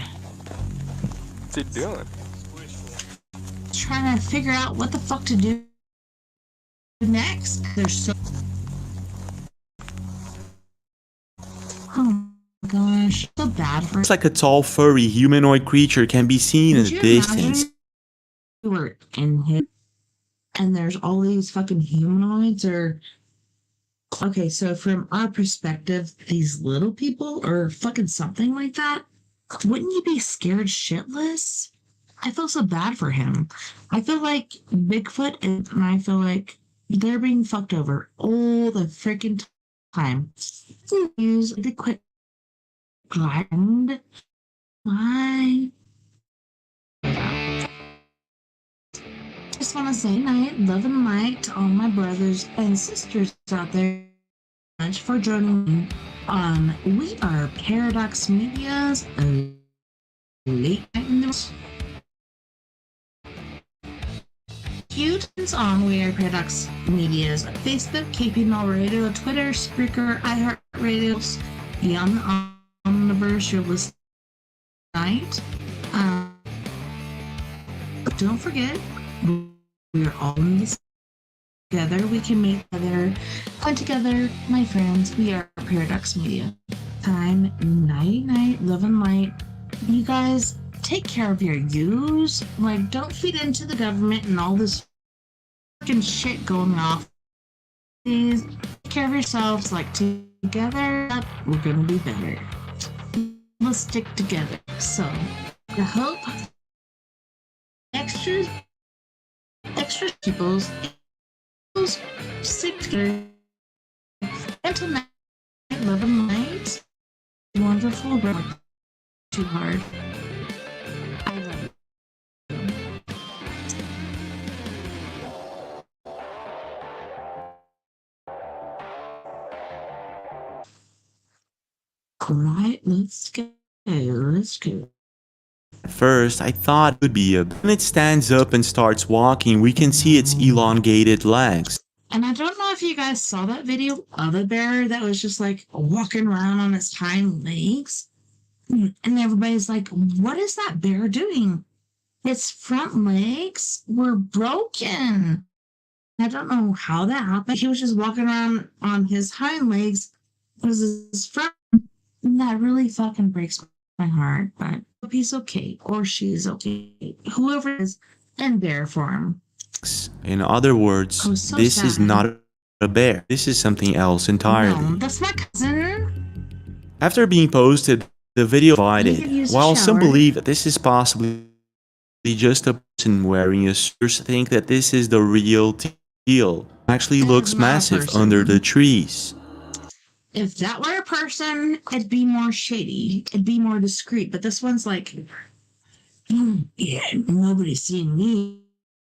What's he doing? Trying to figure out what the fuck to do next. There's so. Oh my gosh, so bad for. Looks like a tall, furry humanoid creature can be seen in the distance. You were in here, and there's all these fucking humanoids, or okay, so from our perspective, these little people or fucking something like that, wouldn't you be scared shitless? I feel so bad for him. I feel like Bigfoot and I feel like they're being fucked over all the freaking time. Use the quick grind. Why? Just want to say night, love and light to all my brothers and sisters out there. Much for joining me on We Are Paradox Media's Late Night News. It's on We Are Paradox Media's Facebook, KPNL Radio, Twitter, Spreaker, iHeartRadio, Beyond the Omniverse, you're listening tonight. Don't forget, we are all in this together. We can make together, come together, my friends. We are Paradox Media. Time, night, love and light. You guys take care of your yous. Like, don't feed into the government and all this fucking shit going off. Please take care of yourselves. Like, together, we're gonna be better. Let's stick together. So, I hope extra people's stick together. Until night, love and light. Wonderful, but too hard. I love you. right, let's go. Let's go. At first, I thought it would be a... When it stands up and starts walking, we can see its elongated legs. And I don't know if you guys saw that video of a bear that was just like walking around on its hind legs. And everybody's like, what is that bear doing? Its front legs were broken. I don't know how that happened. He was just walking around on his hind legs. It was his front. And that really fucking breaks my heart. But hope he's okay. Or she's okay. Whoever it is in bear form. In other words, so this sad. is not a bear. This is something else entirely. No, that's my cousin. After being posted, the video divided. use a While some shower. believe that this is possibly just a person wearing a suit, others think that this is the real deal. Actually looks not a massive person. under the trees. If that were a person, it'd be more shady. It'd be more discreet. But this one's like, yeah, nobody's seeing me.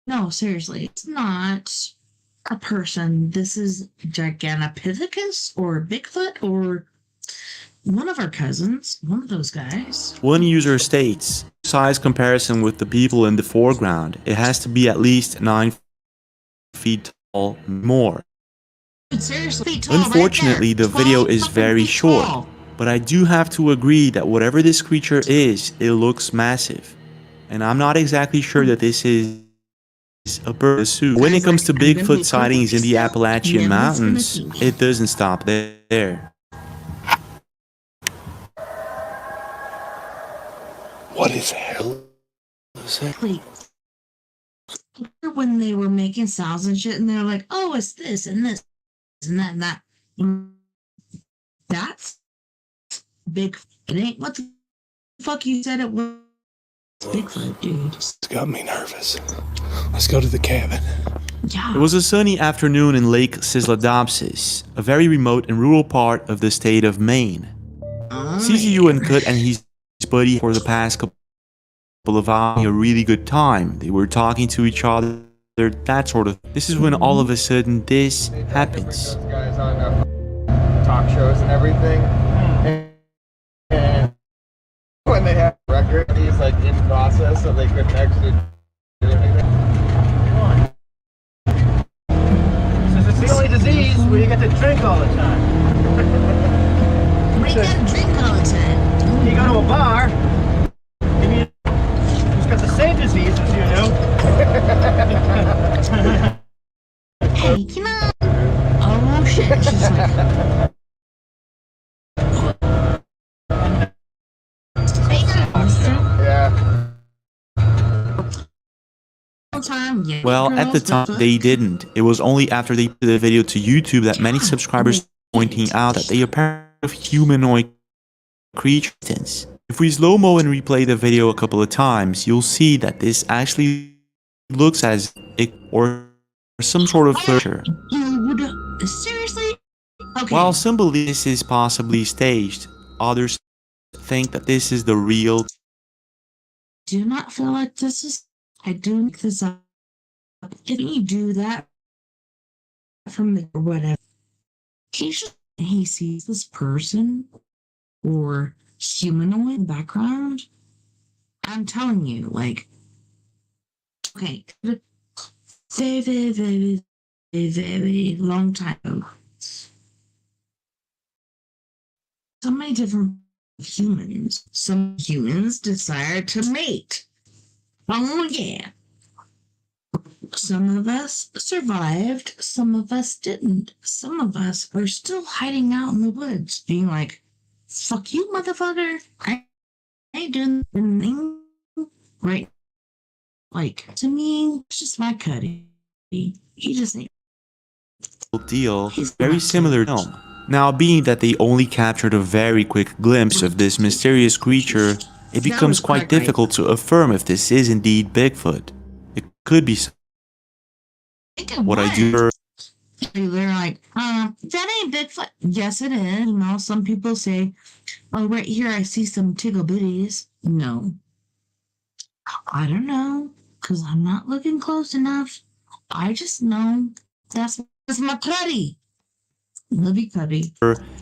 No, seriously, it's not a person. This is Gigantopithecus or Bigfoot or one of our cousins, one of those guys. One user states, size comparison with the people in the foreground, it has to be at least 9 feet tall more. Seriously, tall, Unfortunately, right there. the video 12 is fucking very feet short, tall. but I do have to agree that whatever this creature is, it looks massive. And I'm not exactly sure that this is a bird suit. When it comes to Bigfoot sightings in the Appalachian Mountains, it doesn't stop there. What is hell? Is that? Wait. When they were making sounds and shit, and they're like, "Oh, it's this and this and that and that." That's big. It ain't what the fuck you said it was. Bigfoot, dude. It's got me nervous. Let's go to the cabin. It was a sunny afternoon in Lake Sislodopsis, a very remote and rural part of the state of Maine. CCU and Kut and his buddy for the past couple of hours having a really good time. They were talking to each other, that sort of. This is when all of a sudden this happens. Guys on talk shows and everything. And when they have record, he's like in process, so they couldn't actually do anything. Since it's the only disease where you get to drink all the time. We gotta drink all the time. You go to a bar, who's got the same disease as you do. Hey, can I? Oh shit! She's like, yeah. Well, at the time they didn't. It was only after they put the video to YouTube that many subscribers pointing out that they appear of humanoid creatures. If we slow-mo and replay the video a couple of times, you'll see that this actually looks as it or some sort of creature. Seriously? Okay. While some believe this is possibly staged, others think that this is the real. Do not feel like this is. I do make this up. If you do that from the whatever, he sees this person or humanoid background. I'm telling you, like, okay, very long time ago. So many different humans. Some humans desire to mate. Oh yeah. Some of us survived, some of us didn't. Some of us are still hiding out in the woods, being like, fuck you, motherfucker. I ain't doing anything right. Like, to me, it's just my cutty. He just ain't. Deal very similar to film. Now, being that they only captured a very quick glimpse of this mysterious creature, it becomes quite difficult to affirm if this is indeed Bigfoot. It could be what I do. They're like, that ain't Bigfoot. Yes, it is. You know, some people say, oh, right here I see some tickle bitties. No. I don't know, because I'm not looking close enough. I just know that's my cutty. Libby cutty.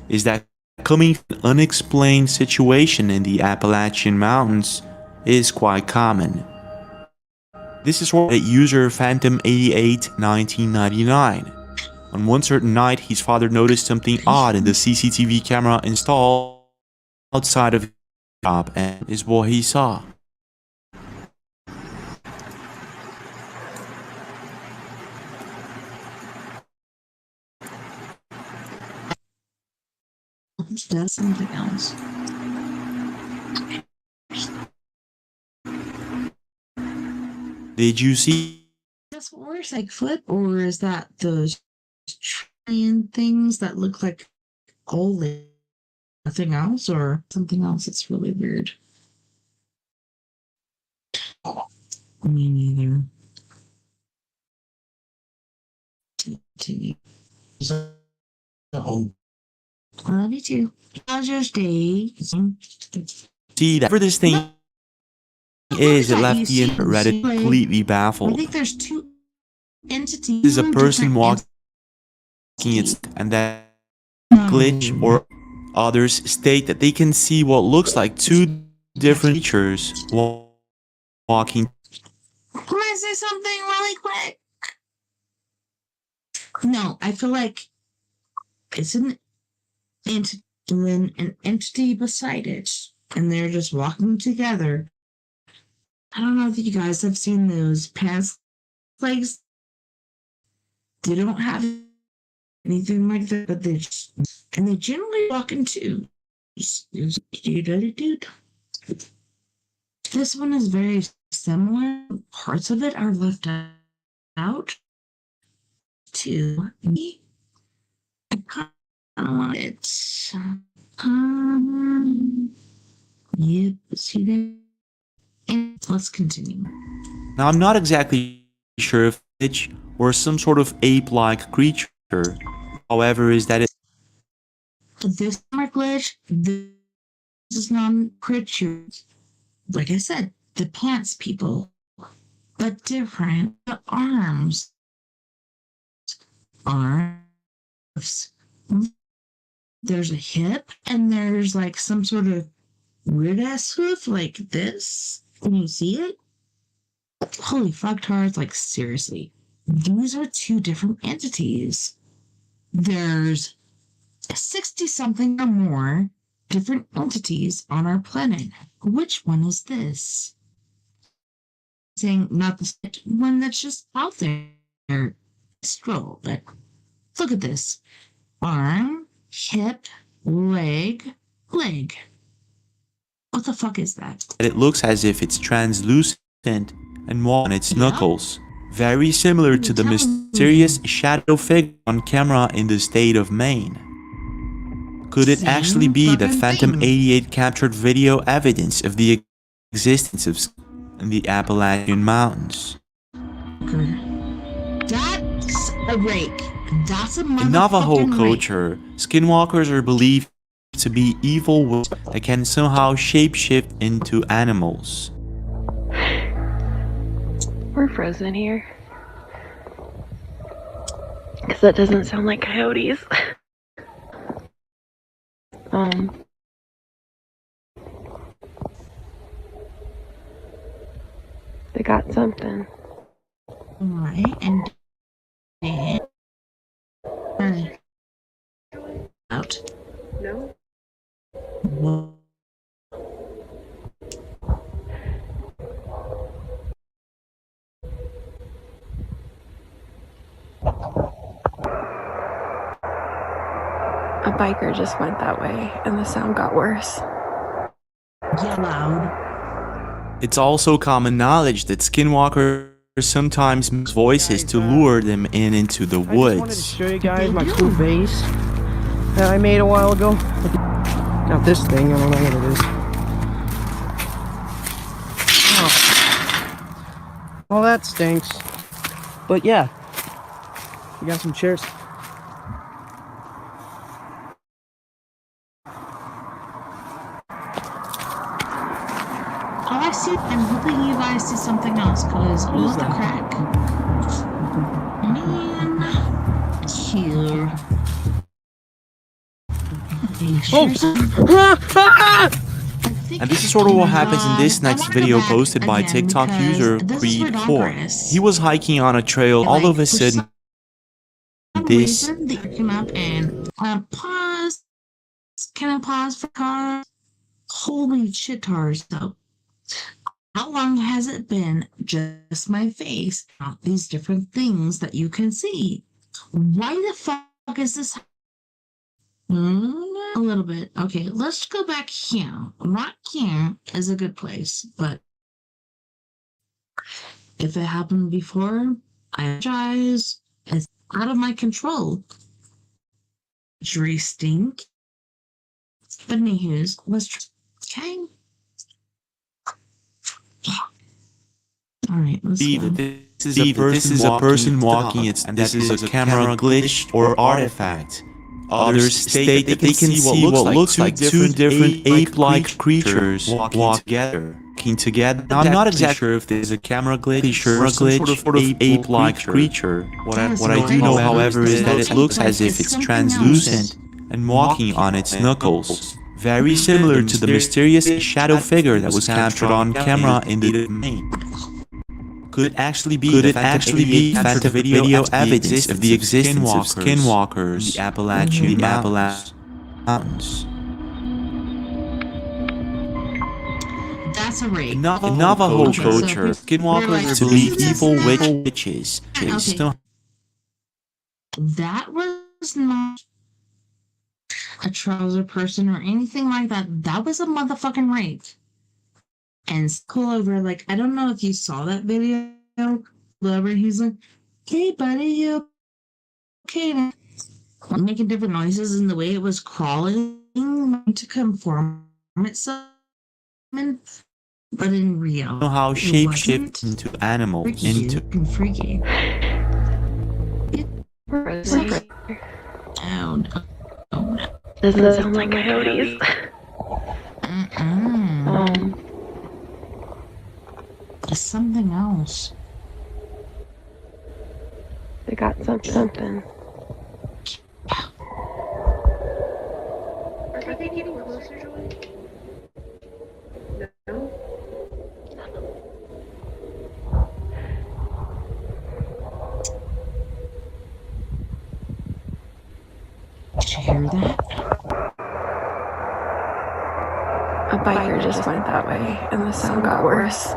Is that coming from an unexplained situation in the Appalachian Mountains is quite common. This is what user Phantom88 1999. On one certain night, his father noticed something odd in the CCTV camera installed outside of his shop, and is what he saw. That's something else. Did you see? That's what we're like flip, or is that those train things that look like gold? Nothing else, or something else that's really weird? Me neither. Love you too. How's your day? See, that for this thing is it left the Reddit completely baffled. I think there's two entities. This is a person walking it, and that glitch, or others state that they can see what looks like two different creatures walking. Can I say something really quick? No, I feel like it's an entity and an entity beside it, and they're just walking together. I don't know if you guys have seen those pants legs. They don't have anything like that, but they generally walk in twos. This one is very similar. Parts of it are left out to me. I kind of want it. Yep, see that? And let's continue. Now, I'm not exactly sure if it's or some sort of ape-like creature. However, is that it? This glitch, this is non-creature. Like I said, the pants people, but different. The arms. There's a hip, and there's like some sort of weird ass hoof like this. Can you see it? Holy fucktards, like seriously. These are two different entities. There's 60 something or more different entities on our planet. Which one is this? Saying not the one that's just out there. Stroll, but look at this. Arm, hip, leg. What the fuck is that? It looks as if it's translucent and on its knuckles. Very similar to the mysterious shadow figure on camera in the state of Maine. Could it actually be that Phantom88 captured video evidence of the existence of in the Appalachian Mountains? That's a rake. That's a In Navajo culture, skinwalkers are believed to be evil wolves that can somehow shapeshift into animals. We're frozen here. Because that doesn't sound like coyotes. They got something. Alright, and then out. No. Whoa. A biker just went that way, and the sound got worse. Get loud. It's also common knowledge that skinwalkers sometimes use voices to lure them into the woods. I wanted to show you guys my cool vase that I made a while ago. Not this thing, I don't know what it is. Oh. Well, that stinks. But yeah, we got some chairs. All I see, I'm hoping you guys see something else, because what the crack? Man, here. pictures. And this is sort of what happens in this next video posted by TikTok user Creed4. He was hiking on a trail, all of a sudden this They came up and pause. Can I pause for cars? Holy shitars though. How long has it been just my face? Not these different things that you can see. Why the fuck is this? A little bit. Okay, let's go back here. Not here is a good place, but if it happened before, I apologize. It's out of my control. Jury stink. But anywho's, let's okay. All right, let's go. This is a person walking, and this is a camera glitch or artifact. Others state that they can see what looks like two different ape-like creatures walking together. Now, I'm not exactly sure if this is a camera glitch or some sort of ape-like creature. What I do know, however, is that it looks as if it's translucent and walking on its knuckles. Very similar to the mysterious shadow figure that was captured on camera in the domain. Could it actually be phantom video evidence of the existence of skinwalkers in the Appalachian Mountains? That's a rape. In Navajo culture, skinwalkers are believed evil witches. That was not a trouser person or anything like that. That was a motherfucking rape. And pull over, like, I don't know if you saw that video. Whoever, he's like, hey, buddy, you okay? Making different noises, and the way it was crawling to conform itself. But in real, Know how shape-shift into animals, freaky. Oh no. Does that sound like coyotes? It's something else. They got something. Are they getting closer, Joey? No? Did you hear that? A biker just went that way, and the sound got worse.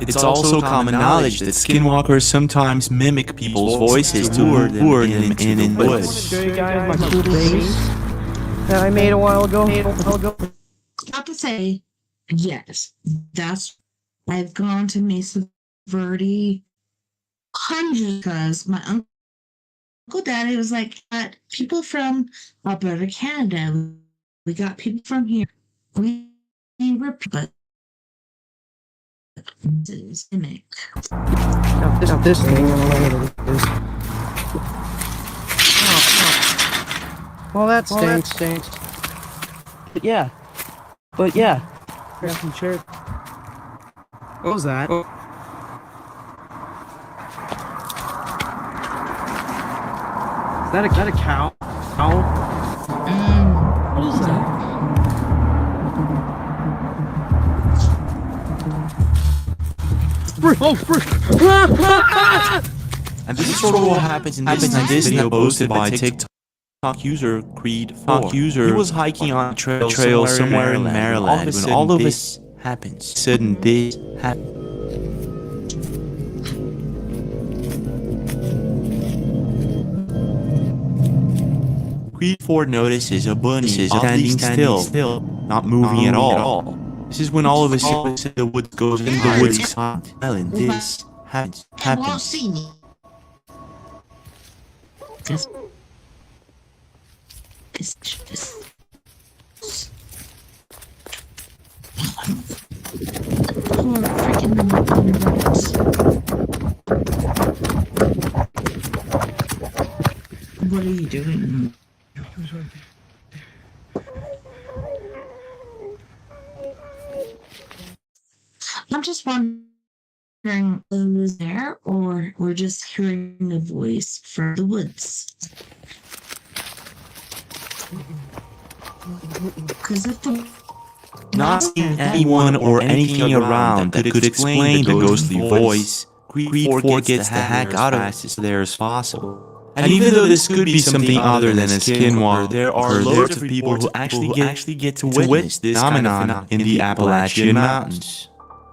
It's also common knowledge that skinwalkers sometimes mimic people's voices to lure them in the woods. Show you guys my cool things that I made a while ago. Not to say, yes, I've gone to Mesa Verde hundreds because my uncle daddy was like, people from Alberta, Canada. We got people from here. We were, but this is gimmick. Now this thing, I don't know what it is. Well, that stinks. But yeah. Grab some chair. What was that? Is that a cow? What is that? And this is sort of what happens in this video posted by TikTok user Creed4. He was hiking on a trail somewhere in Maryland when all of this happens. Creed4 notices a bunny standing still, not moving at all. This is when all of a sudden the woods goes into the woods silent. This happens. What are you doing? I'm just wondering, is there, or we're just hearing a voice from the woods? Because if the Not seeing anyone or anything around that could explain the ghostly voice, Creed 4 gets the heck out of it there as possible. And even though this could be something other than a skinwalker, there are loads of people who actually get to witness this phenomenon in the Appalachian Mountains.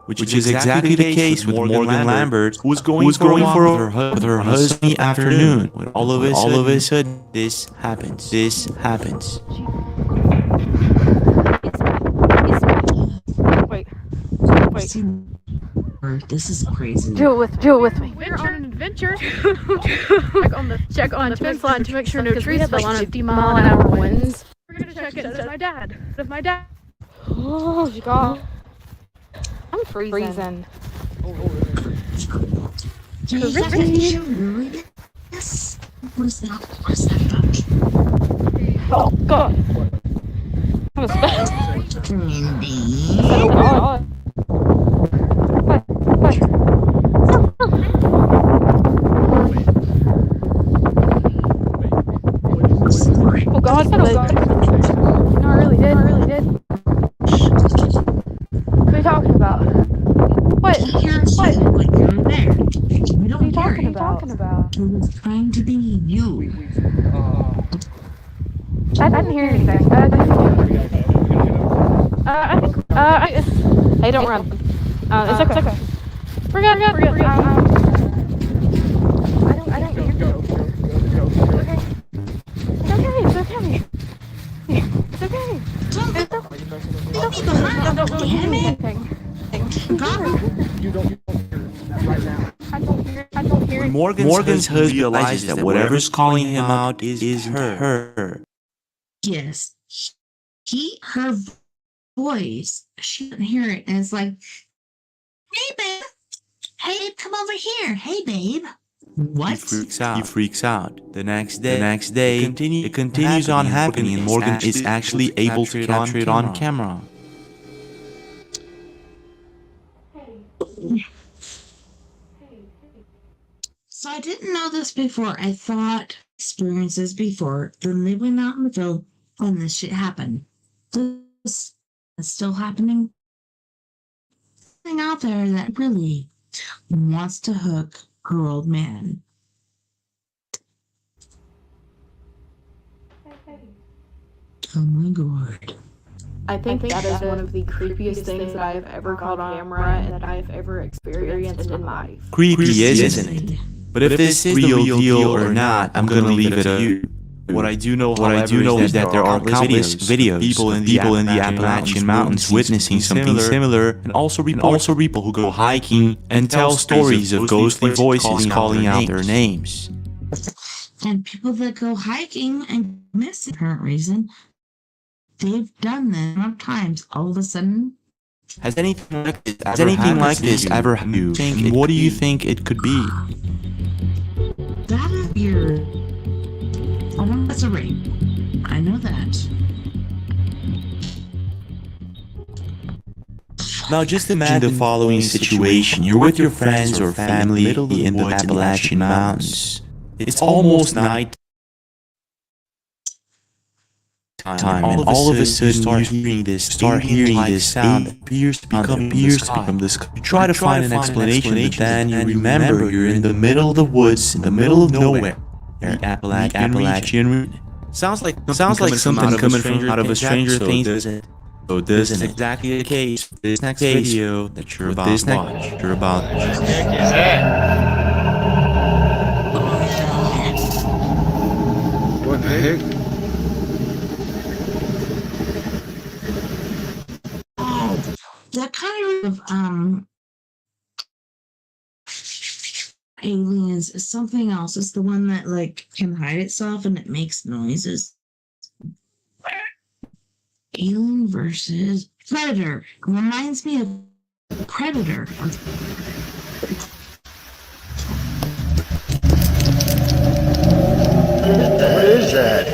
Which is exactly the case with Morgan Lambert, who was going for a walk with her husband in the afternoon. When all of a sudden, this happens. Wait. This is crazy. Do it with me. We're on an adventure. check on the fence line to make sure no trees fell on 50-mile-an-hour winds. We're gonna check it with my dad. Oh God. I'm freezing. Yes. What is that? Oh God. I'm a spell. Oh God, no, I really did. What are you talking about? What? What? You're there. We don't What are you talking about? It was trying to be you. I didn't hear anything. Hey, don't run. It's okay. We're good. I don't hear you. It's okay. Don't be behind. Damn it. I don't hear When Morgan's husband realizes that whatever's calling him out is her. Yes. Her voice, she didn't hear it, and it's like, hey, babe. Hey, come over here. Hey, babe. What? He freaks out. The next day, it continues on happening, and Morgan is actually able to capture it on camera. So I didn't know this before. I thought experiences before. Then they went out in the field and this shit happened. This is still happening. Thing out there that really wants to hook her old man. Oh my God. I think that is one of the creepiest things that I have ever caught on camera and that I have ever experienced in my life. Creepy, isn't it? But if this is the real deal or not, I'm gonna leave it to you. What I do know is that there are countless videos of people in the Appalachian Mountains witnessing something similar, and also people who go hiking and tell stories of ghostly voices calling out their names. And people that go hiking and miss the current reason, they've done that enough times. All of a sudden, Has anything like this ever happened to you? What do you think it could be? that is weird. I know that's a ring. I know that. Now just imagine the following situation. You're with your friends or family in the Appalachian Mountains. It's almost night time, and all of a sudden you start hearing this sound that appears to come from the sky. You try to find an explanation, but then you remember you're in the middle of the woods, in the middle of nowhere. The Appalachian region. Sounds like something coming from out of a Stranger Things, doesn't it? So this is exactly the case for this next video that you're about to watch. What the heck? Oh, that kind of aliens is something else. It's the one that like can hide itself and it makes noises. Alien versus Predator. Reminds me of Predator. What is that?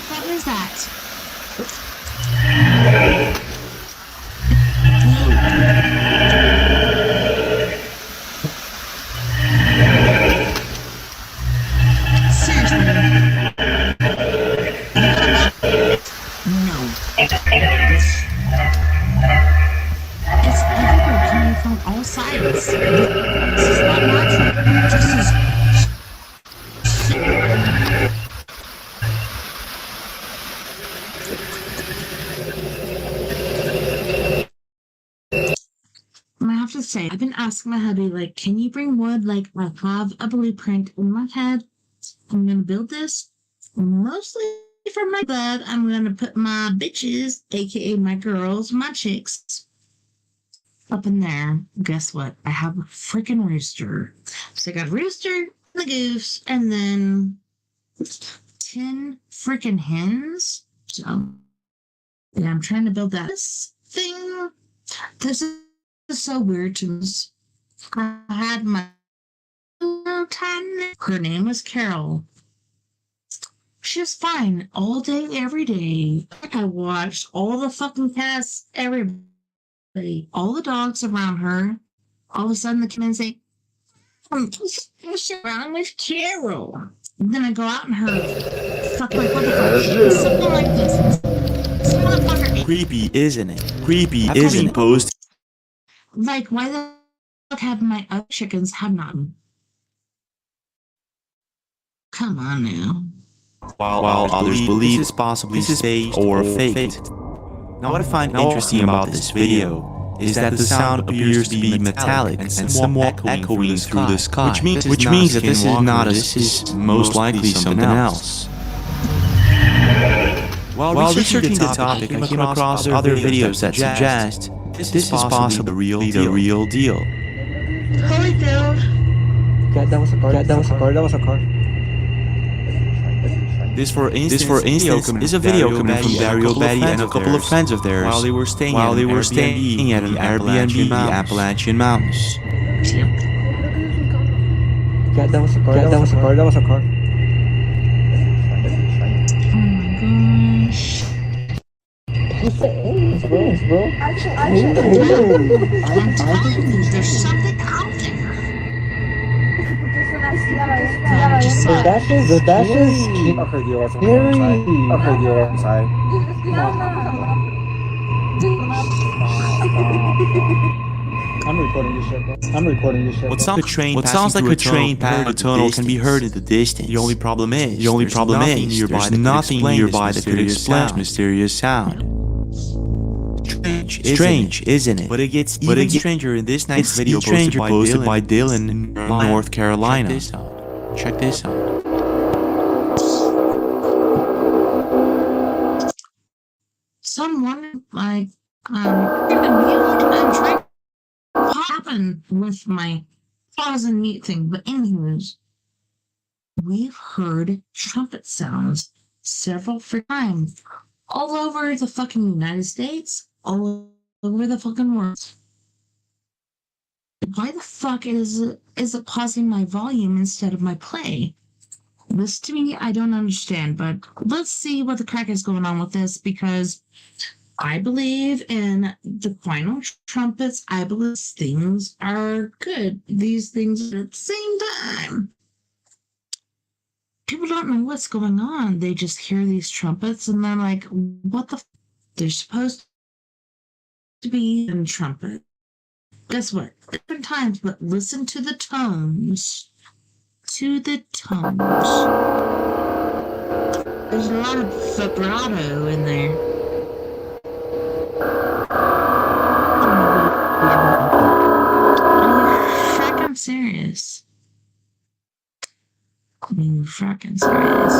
What is that? say, I've been asking my hubby, like, can you bring wood? Like, I have a blueprint in my head. I'm gonna build this mostly for my bed. I'm gonna put my bitches, aka my girls, my chicks, up in there. Guess what? I have a freaking rooster. So I got a rooster, the goose, and then 10 freaking hens. So yeah, I'm trying to build that. This thing, this is so weird to me. I had my time. Her name was Carol. She was fine all day, every day. I watched all the fucking cats, everybody, all the dogs around her. All of a sudden, they come in and say, "What's wrong with Carol?" And then I go out and her fuck, like, what the fuck? Something like this. This motherfucker. Creepy, isn't it? Creepy, isn't it? Post. Like, why the fuck have my other chickens have not? Come on now. While others believe this is possibly staged or faked. Now, what I find interesting about this video is that the sound appears to be metallic and somewhat echoing through the sky, which means that this is not a, this is most likely something else. While researching the topic, I came across other videos that suggest this is possibly the real deal. Holy dude. That was a car. This, for instance, is a video coming from Dario Betty and a couple of friends of theirs while they were staying at an Airbnb in the Appalachian Mountains. Yeah, that was a car. Oh my gosh. Bro. I'm telling you, there's something out there. The dashes I'm recording this shit. What sounds like a train passing a tunnel can be heard in the distance. The only problem is there's nothing nearby that could explain mysterious sound. Strange, isn't it? But it gets even stranger in this next video posted by Dylan in North Carolina. Check this out. Someone like I'm trying to happen with my pause and mute thing, but anyways, we've heard trumpet sounds several times all over the fucking United States, all over the fucking world. Why the fuck is it pausing my volume instead of my play? This to me, I don't understand, but let's see what the crack is going on with this, because I believe in the final trumpets. I believe things are good. These things are at the same time. People don't know what's going on. They just hear these trumpets and they're like, what the f-? They're supposed to be in trumpet. Guess what? Different times, but listen to the tones. To the tones. There's a lot of vibrato in there. Are you frickin' serious? Are you frickin' serious?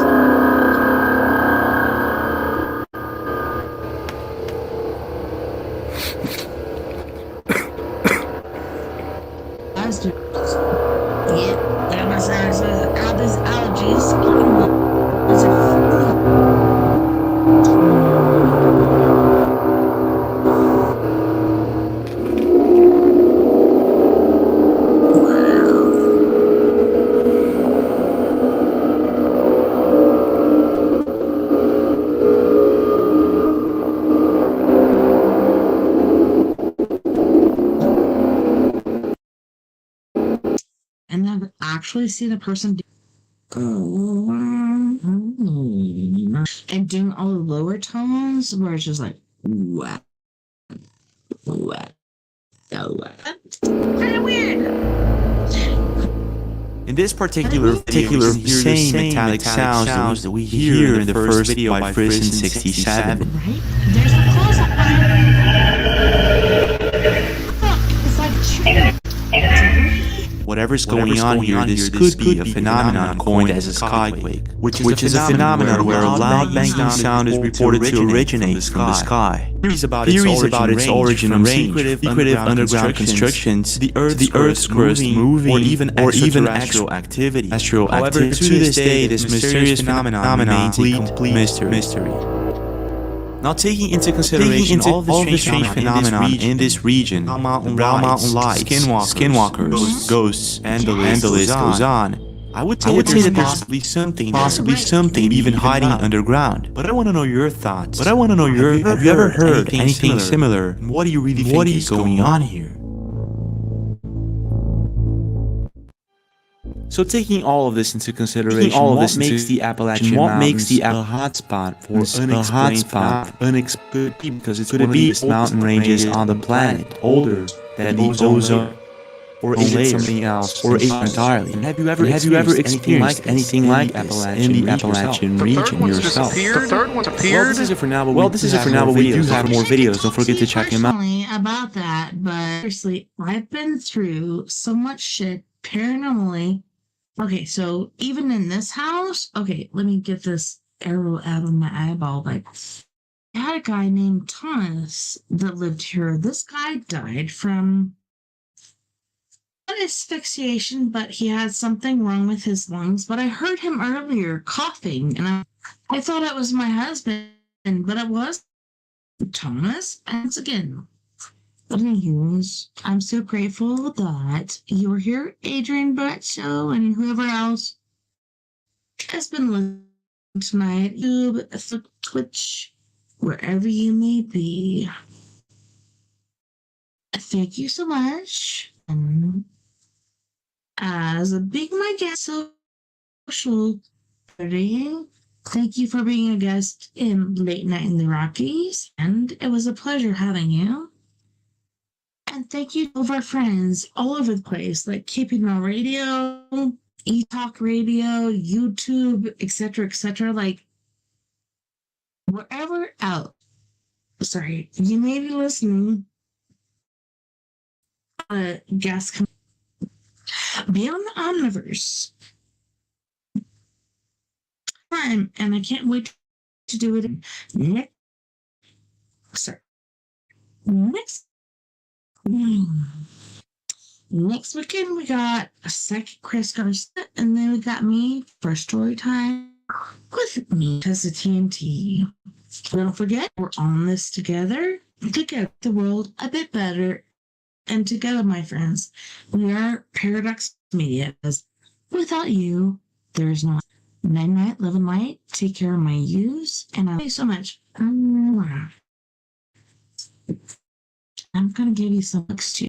Yeah, that my son says all these allergies. And I've actually seen a person do and doing all the lower tones where it's just like what. Kind of weird. In this particular same metallic sounds that we hear in the first video by Prison 67. Right? There's a close-up. Look, it's like Whatever's going on here, this could be a phenomenon coined as a skyquake, which is a phenomenon where a loud banging sound is reported to originate from the sky. Theories about its origin range from secretive underground constructions, the Earth's crust moving, or even extraterrestrial activity. However, to this day, this mysterious phenomenon remains a complete mystery. Now, taking into consideration all the strange phenomena in this region, mountain lights, skinwalkers, ghosts, and the list goes on, I would say that there's possibly something even hiding underground. But I want to know your thoughts. Have you ever heard anything similar? What do you really think is going on here? So taking all of this into consideration, what makes the Appalachian Mountains a hotspot for unexpected people? Because it's one of the biggest mountain ranges on the planet, older than the ozone, or is it something else, or is it entirely? Have you ever experienced anything like this in the Appalachian region yourself? The third one's appeared. This is it for now, but we do have more videos. Don't forget to check them out. About that, but seriously, I've been through so much shit paranormally. Okay, so even in this house, okay, let me get this arrow out of my eyeball. Like, I had a guy named Thomas that lived here. This guy died from not asphyxiation, but he had something wrong with his lungs. But I heard him earlier coughing, and I thought it was my husband, but it was Thomas. And once again, anyways, I'm so grateful that you were here, Adrian Bradshaw, and whoever else has been listening tonight, YouTube, Twitch, wherever you may be. Thank you so much. And as a big my guest social party, thank you for being a guest in Late Night in the Rockies, and it was a pleasure having you. And thank you to all of our friends all over the place, like Keeping On Radio, eTalk Radio, YouTube, etc., like wherever else. Sorry, you may be listening. Guests beyond the omniverse. And I can't wait to do it next weekend. We got a second Chris Garcia, and then we got me for story time with me, TessaTNT. Don't forget, we're on this together to get the world a bit better. And together, my friends, we are Paradox Media. Without you, there's no night, love and light. Take care of my yous, and I love you so much. I'm gonna give you some books too.